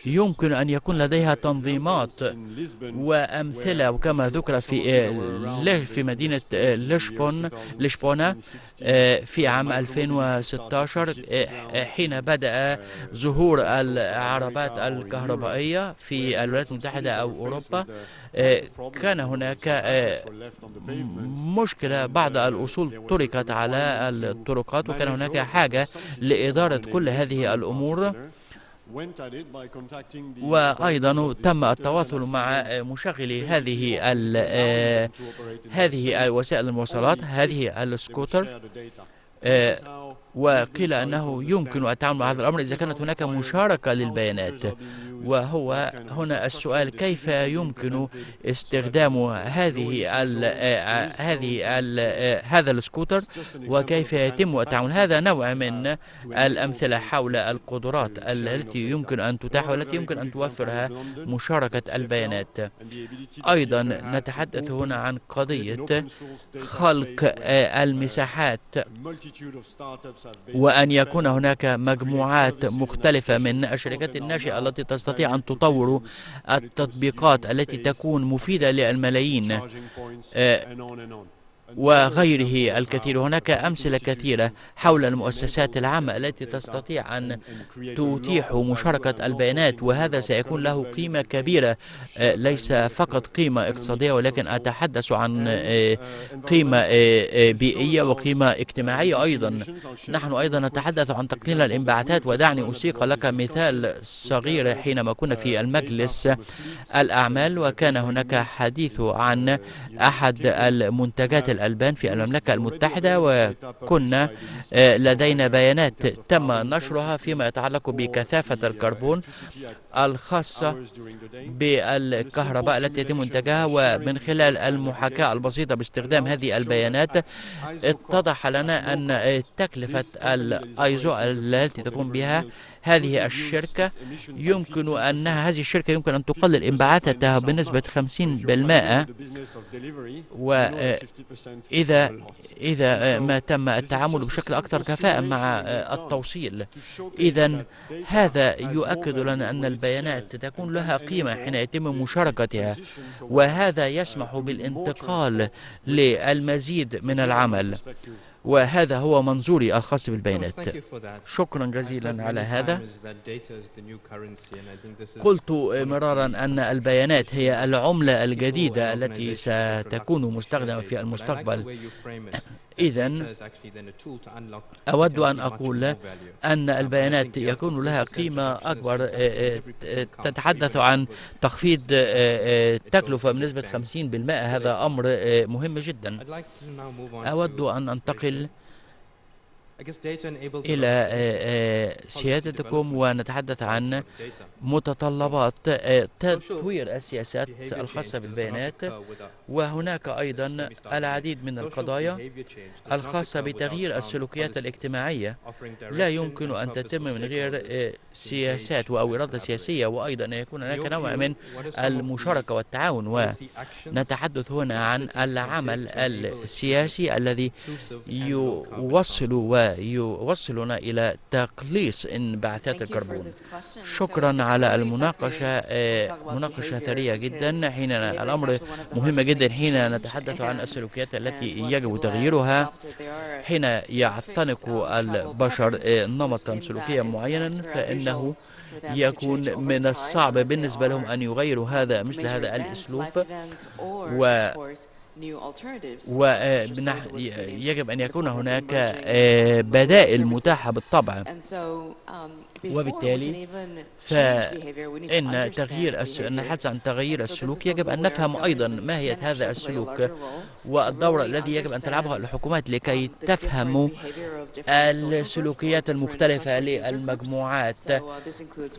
يمكن أن يكون لديها تنظيمات وأمثلة وكما ذكر في مدينة لشبونة في عام 2016 حين بدأ ظهور العربات الكهربائية في الولايات المتحدة أو أوروبا. كان هناك مشكلة، بعض الأصول تركت على الطرقات، وكان هناك حاجة لإدارة كل هذه الأمور. وأيضا تم التواصل مع مشغلي هذه وسائل المواصلات، هذه السكوتر، وقيل أنه يمكن التعامل مع هذا الأمر إذا كانت هناك مشاركة للبيانات. وهو هنا السؤال: كيف يمكن استخدام هذا السكوتر، وكيف يتم التعامل؟ هذا نوع من الأمثلة حول القدرات التي يمكن أن تتاح والتي يمكن أن توفرها مشاركة البيانات. أيضا نتحدث هنا عن قضية خلق المساحات، وأن يكون هناك مجموعات مختلفة من الشركات الناشئة التي تستطيع أن تطور التطبيقات التي تكون مفيدة للملايين وغيره الكثير. هناك أمثلة كثيرة حول المؤسسات العامة التي تستطيع أن تتيح مشاركة البيانات، وهذا سيكون له قيمة كبيرة، ليس فقط قيمة اقتصادية، ولكن أتحدث عن قيمة بيئية وقيمة اجتماعية أيضا. نحن أيضا نتحدث عن تقليل الانبعاثات، ودعني أسيق لك مثال صغير. حينما كنا في المجلس الأعمال وكان هناك حديث عن أحد المنتجات الألبان في المملكة المتحدة، وكنا لدينا بيانات تم نشرها فيما يتعلق بكثافة الكربون الخاصة بالكهرباء التي يتم إنتاجها. ومن خلال المحاكاة البسيطة باستخدام هذه البيانات اتضح لنا أن تكلفة الأيزو التي تقوم بها هذه الشركة هذه الشركة يمكن أن تقلل انبعاثاتها بنسبة 50%، وإذا ما تم التعامل بشكل أكثر كفاءة مع التوصيل. إذن هذا يؤكد لنا أن البيانات تكون لها قيمة حين يتم مشاركتها، وهذا يسمح بالانتقال للمزيد من العمل. وهذا هو منظوري الخاص بالبيانات. شكرا جزيلا على هذا. قلت مرارا أن البيانات هي العملة الجديدة التي ستكون مستخدمة في المستقبل. إذن أود أن أقول أن البيانات يكون لها قيمة أكبر، تتحدث عن تخفيض تكلفة بنسبة 50%. هذا أمر مهم جدا. أود أن أنتقل إلى سيادتكم ونتحدث عن متطلبات تطوير السياسات الخاصة بالبيانات. وهناك أيضا العديد من القضايا الخاصة بتغيير السلوكيات الاجتماعية، لا يمكن أن تتم من غير سياسات أو إرادة سياسية، وأيضا أن يكون هناك نوع من المشاركة والتعاون. ونتحدث هنا عن العمل السياسي الذي يوصلنا إلى تقليص انبعاثات الكربون. شكرا على المناقشة، مناقشة ثرية جدا. حين الأمر مهم جدا حين نتحدث عن السلوكيات التي يجب تغييرها. حين يعتنق البشر نمطا سلوكيا معينا فإنه يكون من الصعب بالنسبة لهم أن يغيروا مثل هذا الأسلوب، ويجب أن يكون هناك بدائل متاحة بالطبع. وبالتالي فإن نحدث عن تغيير السلوك، يجب أن نفهم أيضا ماهية هذا السلوك والدور الذي يجب أن تلعبه الحكومات لكي تفهم السلوكيات المختلفة للمجموعات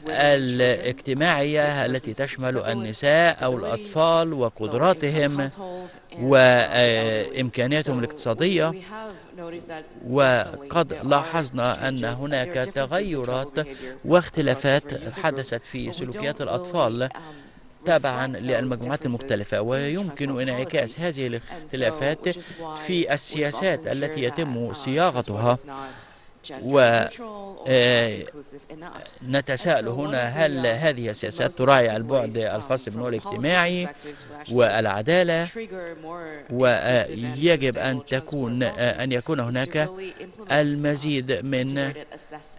الاجتماعية التي تشمل النساء أو الأطفال وقدراتهم وإمكانياتهم الاقتصادية. وقد لاحظنا أن هناك تغيرات واختلافات حدثت في سلوكيات الأطفال تابعا للمجموعات المختلفة، ويمكن انعكاس هذه الاختلافات في السياسات التي يتم صياغتها ونتساءل هنا هل هذه السياسات تراعي البعد الخاص بالنمو الاجتماعي والعدالة، ويجب أن يكون هناك المزيد من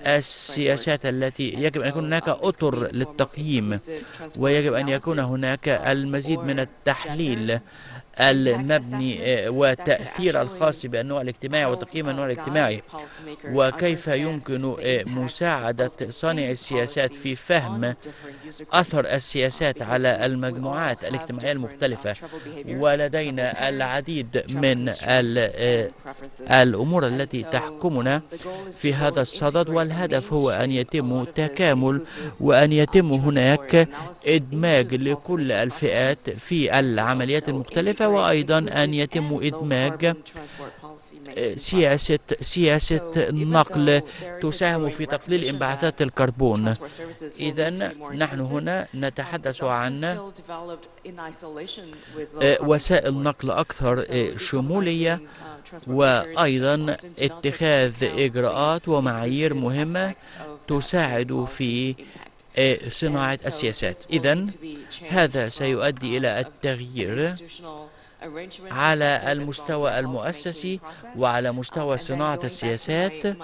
السياسات التي يجب أن يكون هناك أطر للتقييم، ويجب أن يكون هناك المزيد من التحليل المبني وتأثير الخاص بالنوع الاجتماعي وتقييم النوع الاجتماعي، وكيف يمكن مساعدة صانع السياسات في فهم أثر السياسات على المجموعات الاجتماعية المختلفة. ولدينا العديد من الأمور التي تحكمنا في هذا الصدد، والهدف هو أن يتم تكامل وأن يتم هناك إدماج لكل الفئات في العمليات المختلفة، وأيضا أن يتم إدماج سياسة نقل تساهم في تقليل انبعاثات الكربون. إذن نحن هنا نتحدث عن وسائل نقل أكثر شمولية، وأيضا اتخاذ إجراءات ومعايير مهمة تساعد في صناعة السياسات. إذن هذا سيؤدي إلى التغيير على المستوى المؤسسي وعلى مستوى صناعة السياسات،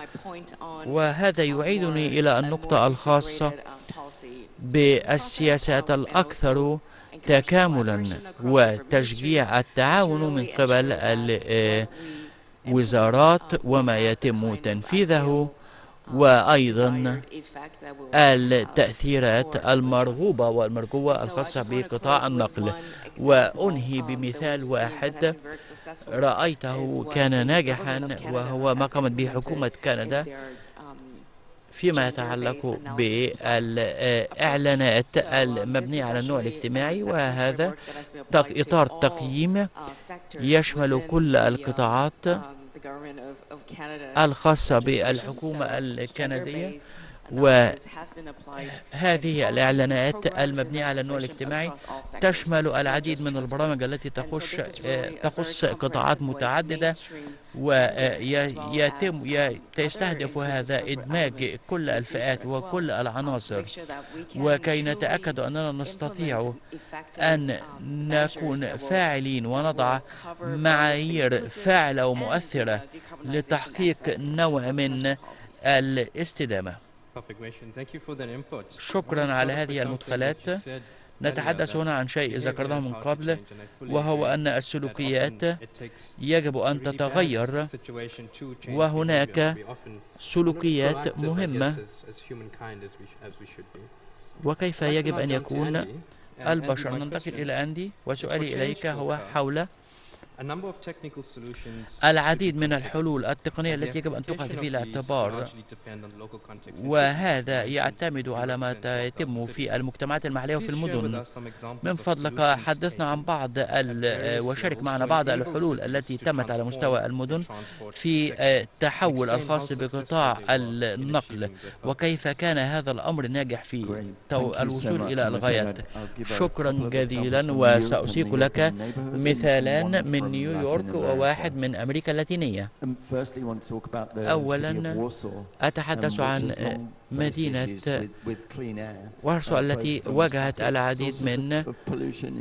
وهذا يعيدني إلى النقطة الخاصة بالسياسات الأكثر تكاملا وتشجيع التعاون من قبل الوزارات وما يتم تنفيذه، وأيضا التأثيرات المرغوبة والمرجوة الخاصة بقطاع النقل. وأنهي بمثال واحد رأيته كان ناجحا، وهو ما قامت به حكومة كندا فيما يتعلق بالإعلانات المبنية على النوع الاجتماعي، وهذا إطار تقييم يشمل كل القطاعات الخاصة بالحكومة الكندية. وهذه الإعلانات المبنية على النوع الاجتماعي تشمل العديد من البرامج التي تخص قطاعات متعددة، ويستهدف هذا إدماج كل الفئات وكل العناصر، وكي نتأكد أننا نستطيع أن نكون فاعلين ونضع معايير فاعلة ومؤثرة لتحقيق نوع من الاستدامة. شكرا على هذه المدخلات. نتحدث هنا عن شيء ذكرناه من قبل، وهو أن السلوكيات يجب أن تتغير، وهناك سلوكيات مهمة، وكيف يجب أن يكون البشر. ننتقل إلى أندي، وسؤالي إليك هو حول العديد من الحلول التقنية التي يجب أن تؤخذ في الاعتبار، وهذا يعتمد على ما يتم في المجتمعات المحلية وفي المدن. من فضلك حدثنا عن بعض وشارك معنا بعض الحلول التي تمت على مستوى المدن في التحول الخاص بقطاع النقل، وكيف كان هذا الأمر ناجح في الوصول إلى الغايات. شكرا جزيلا، وسأسيق لك مثالان من نيويورك وواحد من أمريكا اللاتينية. أولا أتحدث عن مدينة وارسو التي واجهت العديد من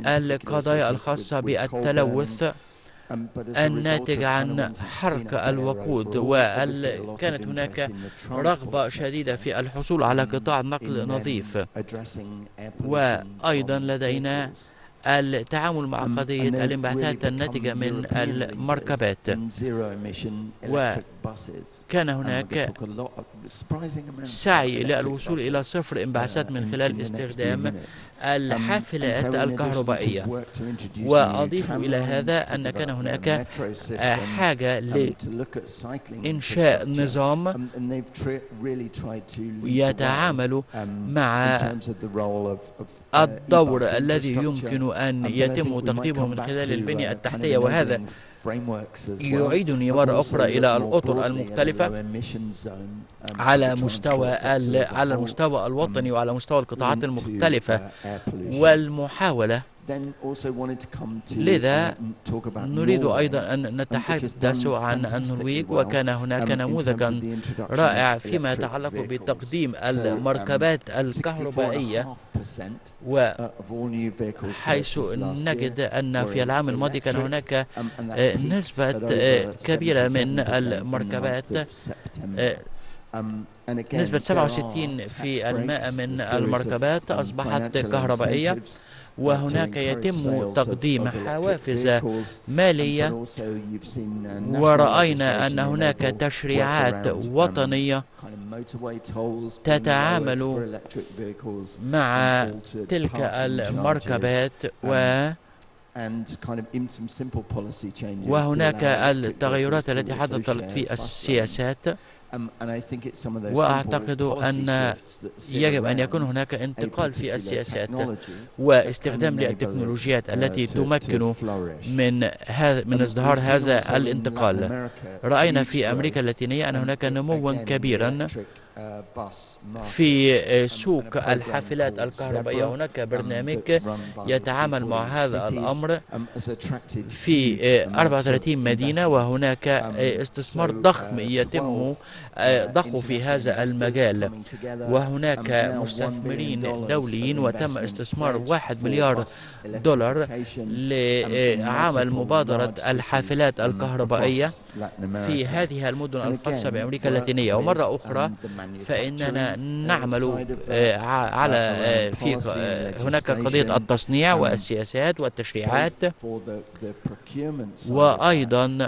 القضايا الخاصة بالتلوث الناتج عن حرق الوقود، وكانت هناك رغبة شديدة في الحصول على قطاع نقل نظيف. وأيضا لدينا التعامل مع قضية الانبعاثات الناتجة من المركبات، وكان هناك سعي للوصول إلى صفر انبعاثات من خلال استخدام الحافلات الكهربائية. وأضيف إلى هذا أن كان هناك حاجة لإنشاء نظام يتعامل مع الدور الذي يمكن أن يتم تقديمه من خلال البنية التحتية، وهذا يعيدني مرة أخرى إلى الأطر المختلفة على المستوى الوطني وعلى مستوى القطاعات المختلفة، والمحاولة لذا نريد أيضا أن نتحدث عن النرويج، وكان هناك نموذجا رائع فيما يتعلق بتقديم المركبات الكهربائية، وحيث نجد أن في العام الماضي كان هناك نسبة كبيرة من المركبات، نسبة 67% من المركبات أصبحت كهربائية، وهناك يتم تقديم حوافز مالية، ورأينا أن هناك تشريعات وطنية تتعامل مع تلك المركبات، وهناك التغيرات التي حدثت في السياسات. وأعتقد أن يجب أن يكون هناك انتقال في السياسات واستخدام للتكنولوجيات التي تمكن من ازدهار هذا الانتقال. رأينا في أمريكا اللاتينية أن هناك نموا كبيرا في سوق الحافلات الكهربائية. هناك برنامج يتعامل مع هذا الأمر في 34 مدينة، وهناك استثمار ضخم يتم ضخه في هذا المجال، وهناك مستثمرين دوليين، وتم استثمار 1 مليار دولار لعمل مبادرة الحافلات الكهربائية في هذه المدن الخاصة بأمريكا اللاتينية. ومرة أخرى فإننا نعمل على هناك قضية التصنيع والسياسات والتشريعات، وأيضا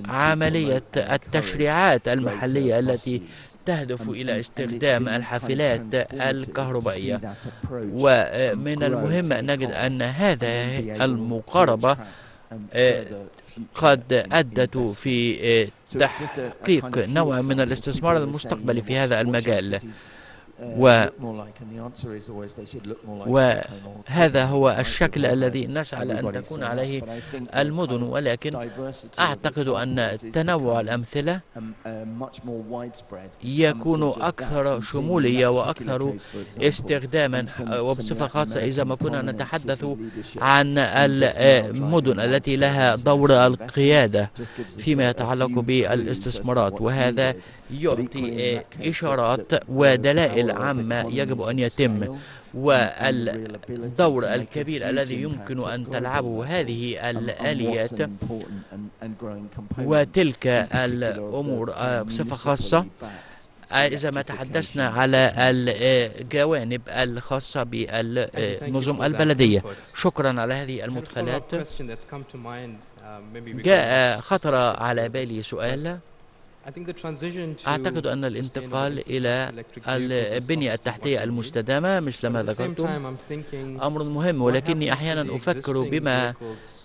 عملية التشريعات المحلية التي تهدف إلى استخدام الحافلات الكهربائية. ومن المهم أن نجد أن هذه المقاربة قد أدت في تحقيق نوع من الاستثمار المستقبلي في هذا المجال، وهذا هو الشكل الذي نسعى لأن تكون عليه المدن. ولكن أعتقد أن تنوع الأمثلة يكون أكثر شمولية وأكثر استخداما، وبصفة خاصة إذا ما كنا نتحدث عن المدن التي لها دور القيادة فيما يتعلق بالاستثمارات. وهذا يعطي إشارات ودلائل عامة يجب أن يتم، والدور الكبير الذي يمكن أن تلعبه هذه الآليات وتلك الأمور بصفة خاصة إذا ما تحدثنا على الجوانب الخاصة بالنظم البلدية. شكرا على هذه المدخلات. خطر على بالي سؤال. أعتقد أن الانتقال إلى البنية التحتية المستدامة مثل ما ذكرتم أمر مهم، ولكني أحيانا أفكر بما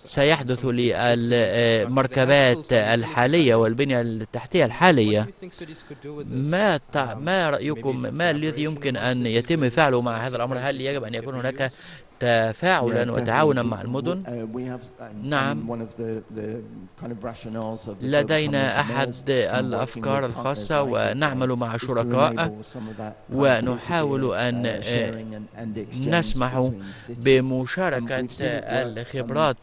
سيحدث للمركبات الحالية والبنية التحتية الحالية. ما رأيكم؟ ما الذي يمكن أن يتم فعله مع هذا الأمر؟ هل يجب أن يكون هناك تفاعلا وتعاونا مع المدن؟ نعم، لدينا أحد الأفكار الخاصة، ونعمل مع شركاء ونحاول أن نسمح بمشاركة الخبرات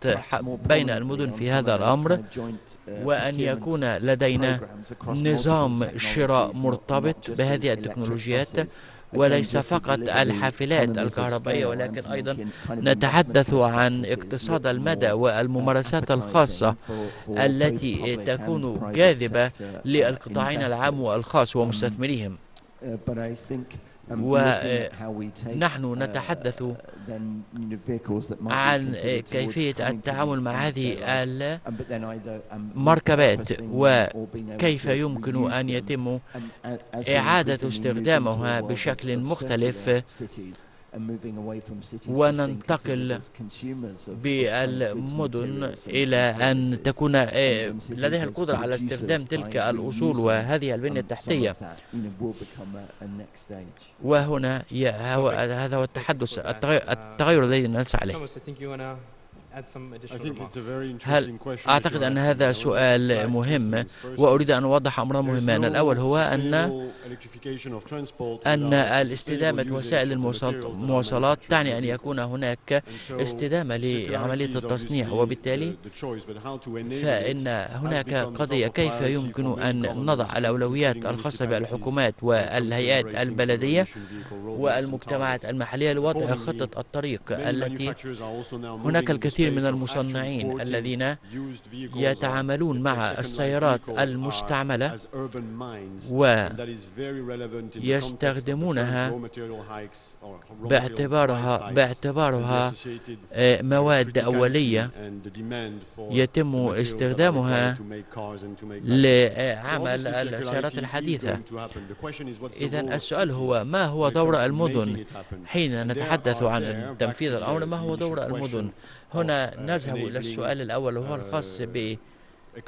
بين المدن في هذا الأمر، وأن يكون لدينا نظام شراء مرتبط بهذه التكنولوجيات، وليس فقط الحافلات الكهربائية، ولكن أيضا نتحدث عن اقتصاد المدى والممارسات الخاصة التي تكون جاذبة للقطاعين العام والخاص ومستثمريهم. ونحن نتحدث عن كيفية التعامل مع هذه المركبات، وكيف يمكن أن يتم إعادة استخدامها بشكل مختلف، وننتقل بالمدن إلى أن تكون لديها القدرة على استخدام تلك الأصول وهذه البنية التحتية. وهنا هذا هو التحدث، التغير الذي نسعى إليه. أعتقد أن هذا سؤال مهم، وأريد أن أوضح أمرا مهمان. الأول هو أن الاستدامة وسائل المواصلات تعني أن يكون هناك استدامة لعملية التصنيع، وبالتالي فإن هناك قضية كيف يمكن أن نضع الأولويات الخاصة بالحكومات والهيئات البلدية والمجتمعات المحلية لوضع خطة الطريق التي هناك الكثير من المصنعين الذين يتعاملون مع السيارات المستعملة ويستخدمونها باعتبارها مواد أولية يتم استخدامها لعمل السيارات الحديثة. إذن السؤال هو: ما هو دور المدن حين نتحدث عن تنفيذ الأمر؟ ما هو دور المدن؟ هنا نذهب إلى السؤال الأول وهو الخاص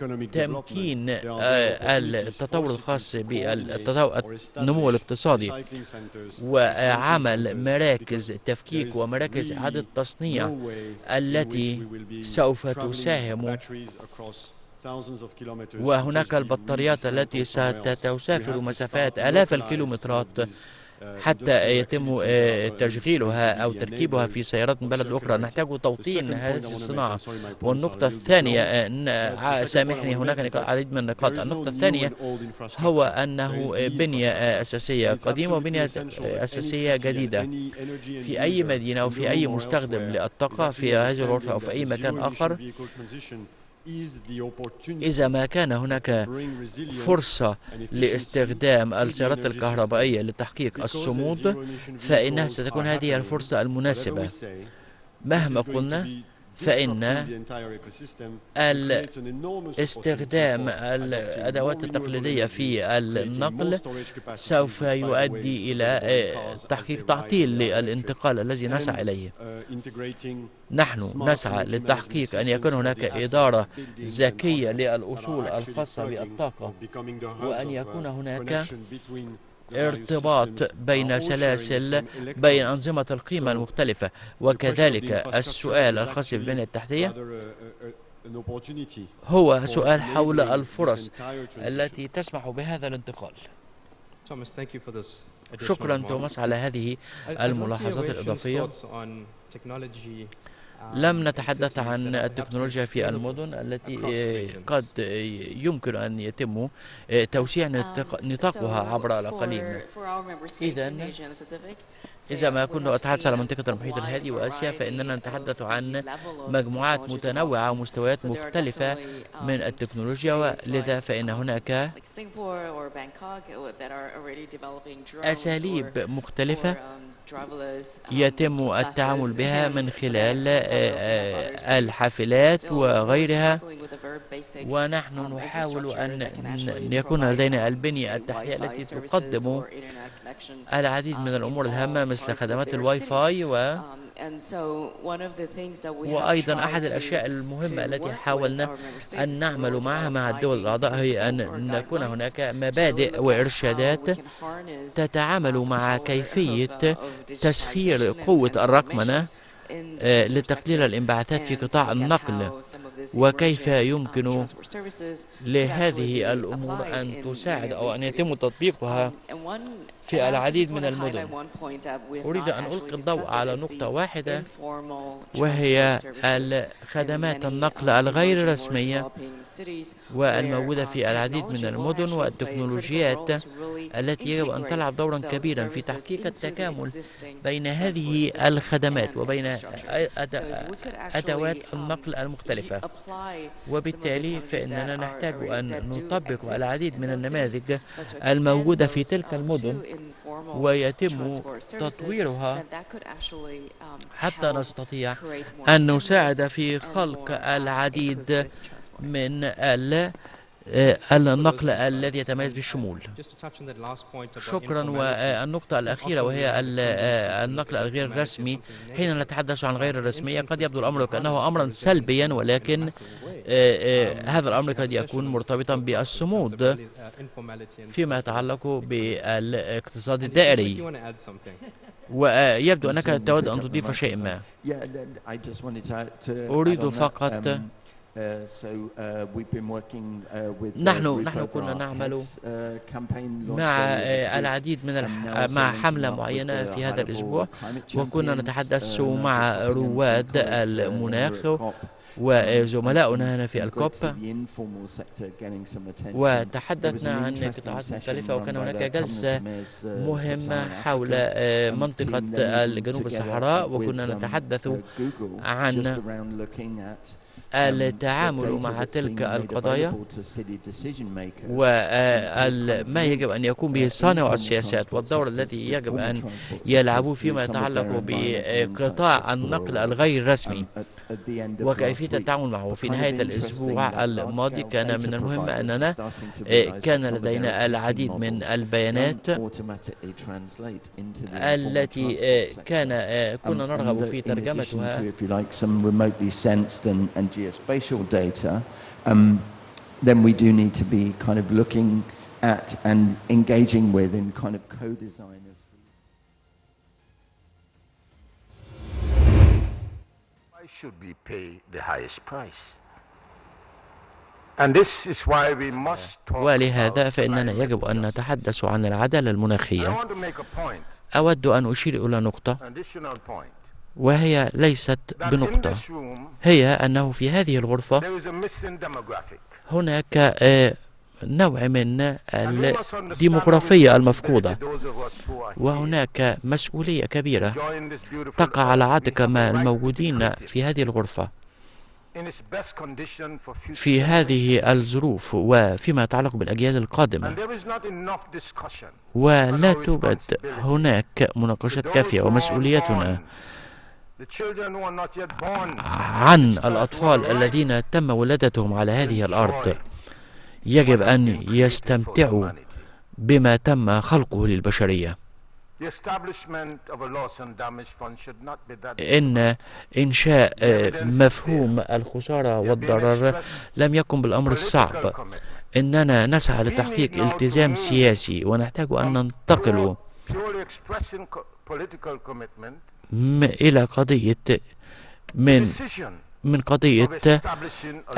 بتمكين التطور الخاص بالنمو الاقتصادي وعمل مراكز تفكيك ومراكز إعادة تصنيع التي سوف تساهم، وهناك البطاريات التي ستسافر مسافات آلاف الكيلومترات حتى يتم تشغيلها أو تركيبها في سيارات من بلد أخرى. نحتاج توطين هذه الصناعة. والنقطة الثانية، سامحني، هناك العديد من النقاط. النقطة الثانية هو أنه بنية أساسية قديمة وبنية أساسية جديدة في أي مدينة أو في أي مستخدم للطاقة في هذه الغرفة أو في أي مكان آخر. إذا ما كان هناك فرصة لاستخدام السيارات الكهربائية لتحقيق الصمود، فإنها ستكون هذه الفرصة المناسبة. مهما قلنا فإن استخدام الأدوات التقليدية في النقل سوف يؤدي إلى تحقيق تعطيل للانتقال الذي نسعى إليه. نحن نسعى للتحقيق أن يكون هناك إدارة ذكية للأصول الخاصة بالطاقة، وأن يكون هناك ارتباط بين سلاسل بين أنظمة القيمة المختلفة، وكذلك السؤال الخاص بالبنية التحتية هو سؤال حول الفرص التي تسمح بهذا الانتقال. شكرا توماس على هذه الملاحظات الإضافية. لم نتحدث عن التكنولوجيا في المدن التي قد يمكن أن يتم توسيع نطاقها عبر الأقاليم. إذا ما كنا أتحدث على منطقة المحيط الهادي وآسيا، فإننا نتحدث عن مجموعات متنوعة ومستويات مختلفة من التكنولوجيا، ولذا فإن هناك أساليب مختلفة يتم التعامل بها من خلال الحافلات وغيرها، ونحن نحاول أن يكون لدينا البنية التحتية التي تقدم العديد من الأمور الهامة مثل خدمات الواي فاي وأيضا أحد الأشياء المهمة التي حاولنا أن نعمل معها مع الدول الأعضاء هي أن نكون هناك مبادئ وإرشادات تتعامل مع كيفية تسخير قوة الرقمنة لتقليل الانبعاثات في قطاع النقل، وكيف يمكن لهذه الأمور أن تساعد أو أن يتم تطبيقها في العديد من المدن. أريد أن ألقي الضوء على نقطة واحدة، وهي خدمات النقل الغير رسمية والموجودة في العديد من المدن، والتكنولوجيات التي يجب أن تلعب دورا كبيرا في تحقيق التكامل بين هذه الخدمات وبين أدوات النقل المختلفة. وبالتالي فإننا نحتاج أن نطبق العديد من النماذج الموجودة في تلك المدن ويتم تطويرها حتى نستطيع أن نساعد في خلق العديد من النقل الذي يتميز بالشمول. شكرا. والنقطة الأخيرة وهي النقل الغير الرسمي. حين نتحدث عن غير الرسمية قد يبدو الأمر كأنه أمرا سلبيا، ولكن هذا الأمر قد يكون مرتبطا بالصمود فيما يتعلق بالاقتصاد الدائري. ويبدو أنك تود أن تضيف شيء ما. أريد فقط نحن كنا نعمل مع العديد من مع حملة معينة في هذا الأسبوع، وكنا نتحدث مع رواد المناخ وزملاؤنا هنا في الكوب، وتحدثنا عن قطاعات مختلفة، وكان هناك جلسة مهمة حول منطقة الجنوب الصحراء، وكنا نتحدث عن التعامل مع تلك القضايا وما يجب أن يقوم به صانع السياسات، والدور الذي يجب أن يلعبوا فيما يتعلق بقطاع النقل الغير رسمي وكيفية التعامل معه. في نهاية الأسبوع الماضي كان من المهم أننا كان لدينا العديد من البيانات التي كنا نرغب في ترجمتها. Geospatial data, then we do need to be kind of looking at and engaging with in kind of co-design of. Why should we pay the highest price? And this is why we must talk. ولهذا فإننا يجب أن نتحدث عن العدالة المناخية. أود أن أشير إلى نقطة، وهي ليست بنقطة، هي أنه في هذه الغرفة هناك نوع من الديموغرافية المفقودة، وهناك مسؤولية كبيرة تقع على عاتق الموجودين في هذه الغرفة في هذه الظروف وفيما يتعلق بالأجيال القادمة، ولا توجد هناك مناقشات كافية. ومسؤوليتنا عن الأطفال الذين تم ولادتهم على هذه الأرض يجب أن يستمتعوا بما تم خلقه للبشرية. إن إنشاء مفهوم الخسارة والضرر لم يكن بالأمر الصعب. إننا نسعى لتحقيق التزام سياسي، ونحتاج أن ننتقل إلى قضية من قضية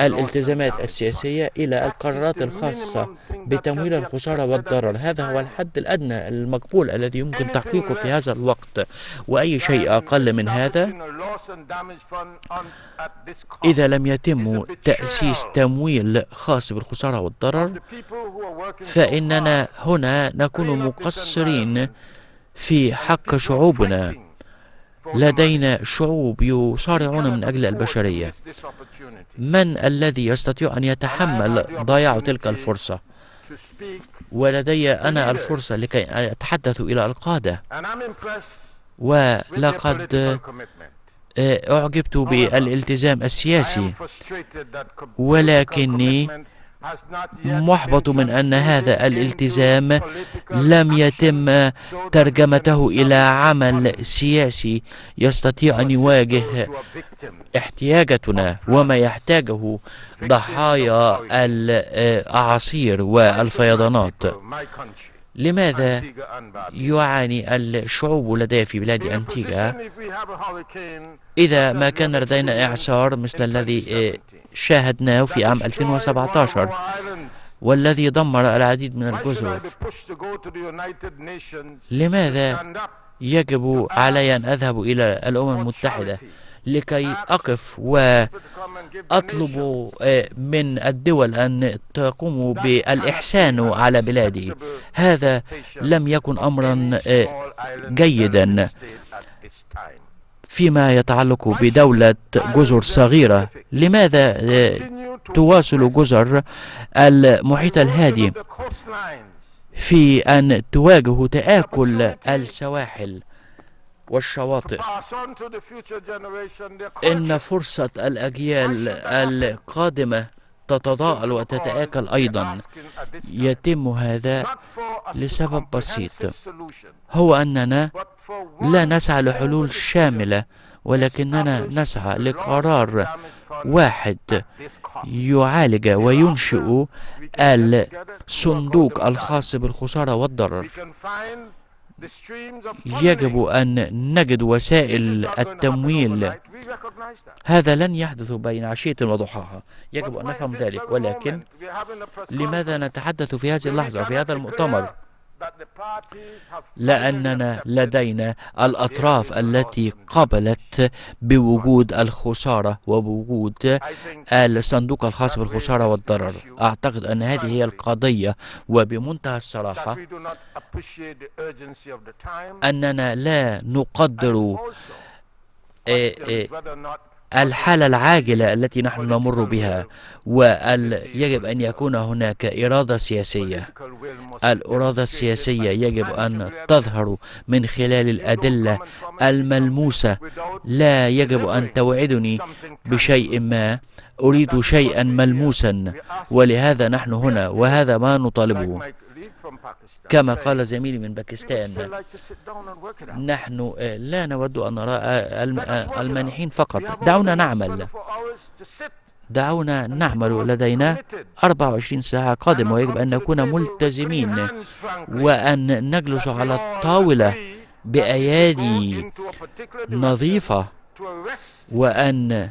الالتزامات السياسية إلى القرارات الخاصة بتمويل الخسارة والضرر. هذا هو الحد الأدنى المقبول الذي يمكن تحقيقه في هذا الوقت، وأي شيء أقل من هذا إذا لم يتم تأسيس تمويل خاص بالخسارة والضرر فإننا هنا نكون مقصرين في حق شعوبنا. لدينا شعوب يصارعون من أجل البشرية. من الذي يستطيع أن يتحمل ضياع تلك الفرصة؟ ولدي أنا الفرصة لكي أتحدث إلى القادة، ولقد أعجبت بالالتزام السياسي، ولكني محبط من أن هذا الالتزام لم يتم ترجمته إلى عمل سياسي يستطيع أن يواجه احتياجاتنا وما يحتاجه ضحايا الأعاصير والفيضانات. لماذا يعاني الشعوب لدي في بلاد أنتيغا إذا ما كان لدينا إعصار مثل الذي شاهدناه في عام 2017 والذي دمر العديد من الجزر؟ لماذا يجب علي أن أذهب إلى الأمم المتحدة لكي أقف وأطلب من الدول أن تقوم بالإحسان على بلادي؟ هذا لم يكن أمرا جيدا فيما يتعلق بدولة جزر صغيرة. لماذا تواصل جزر المحيط الهادي في أن تواجه تآكل السواحل والشواطئ؟ إن فرصة الأجيال القادمة تتضاءل وتتآكل أيضا. يتم هذا لسبب بسيط، هو أننا لا نسعى لحلول شاملة، ولكننا نسعى لقرار واحد يعالج وينشئ الصندوق الخاص بالخسارة والضرر. يجب أن نجد وسائل التمويل. هذا لن يحدث بين عشية وضحاها، يجب أن نفهم ذلك. ولكن لماذا نتحدث في هذه اللحظة في هذا المؤتمر؟ لأننا لدينا الأطراف التي قبلت بوجود الخسارة وبوجود الصندوق الخاص بالخسارة والضرر. أعتقد أن هذه هي القضية، وبمنتهى الصراحة أننا لا نقدر الحالة العاجلة التي نحن نمر بها، ويجب أن يكون هناك إرادة سياسية. الإرادة السياسية يجب أن تظهر من خلال الأدلة الملموسة. لا يجب أن توعدني بشيء ما، أريد شيئا ملموسا، ولهذا نحن هنا، وهذا ما نطالبه. كما قال زميلي من باكستان، نحن لا نود أن نرى المانحين فقط. دعونا نعمل. لدينا 24 ساعة قادمة، ويجب أن نكون ملتزمين وأن نجلس على الطاولة بأيادي نظيفة، وأن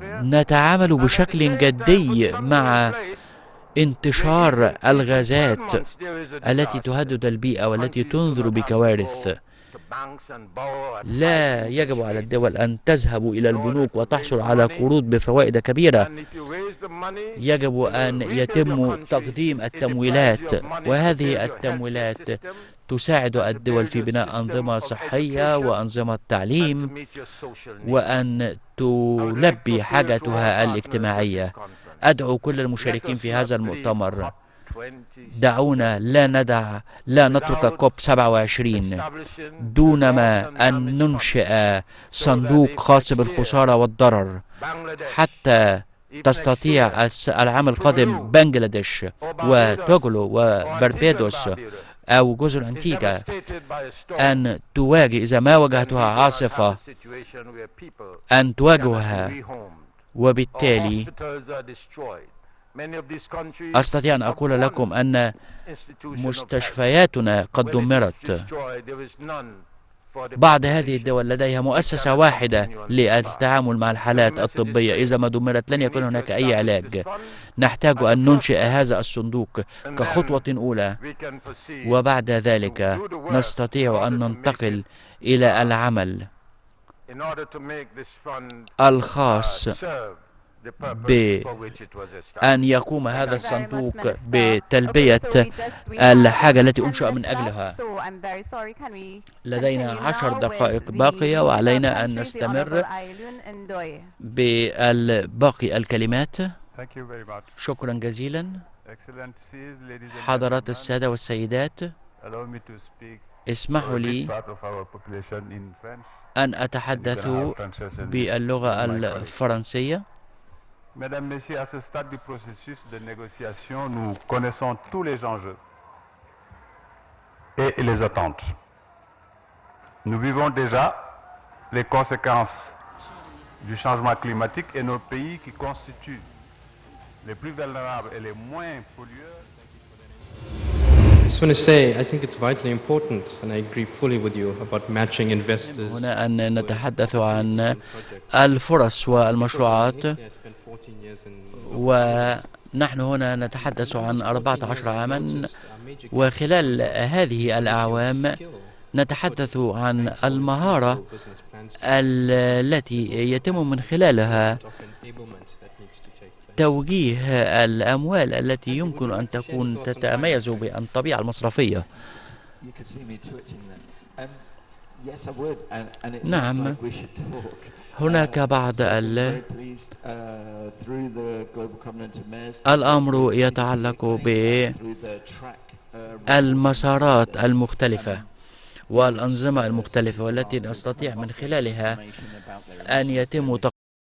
نتعامل بشكل جدي مع انتشار الغازات التي تهدد البيئة والتي تنذر بكوارث. لا يجب على الدول أن تذهب إلى البنوك وتحصل على قروض بفوائد كبيرة. يجب أن يتم تقديم التمويلات، وهذه التمويلات تساعد الدول في بناء أنظمة صحية وأنظمة تعليم، وأن تلبي حاجتها الاجتماعية. أدعو كل المشاركين في هذا المؤتمر، دعونا لا نترك كوب 27 دون ما أن ننشئ صندوق خاص بالخسارة والضرر، حتى تستطيع العام القادم بنغلاديش وتوغولو وبربادوس أو جزر أنتيجا أن تواجه، إذا ما واجهتها عاصفة، أن تواجهها. وبالتالي أستطيع أن أقول لكم أن مستشفياتنا قد دمرت. بعض هذه الدول لديها مؤسسة واحدة للتعامل مع الحالات الطبية. إذا ما دمرت لن يكون هناك أي علاج. نحتاج أن ننشئ هذا الصندوق كخطوة أولى، وبعد ذلك نستطيع أن ننتقل إلى العمل الخاص بأن يقوم هذا الصندوق بتلبية الحاجة التي أنشأ من أجلها. لدينا 10 دقائق باقية، وعلينا أن نستمر بالباقي الكلمات. شكرا جزيلا. حضرات السادة والسيدات، اسمحوا لي أن أتحدث باللغة الفرنسية. Mesdames, Messieurs, à ce stade du processus de négociation, nous connaissons tous les enjeux et les attentes. Nous vivons déjà les conséquences du changement climatique, et nos pays qui constituent les plus vulnérables et les moins pollueurs. I just want to say, I think it's vitally important, and I agree fully with you about matching investors. هنا أن نتحدث عن الفرص والمشروعات، ونحن هنا نتحدث عن 14 عاما، وخلال هذه الأعوام نتحدث عن المهارة التي يتم من خلالها توجيه الأموال التي يمكن أن تكون تتميز بالطبيعة المصرفية. نعم، هناك بعض الأمر يتعلق بالمسارات المختلفة والأنظمة المختلفة، والتي نستطيع من خلالها أن يتم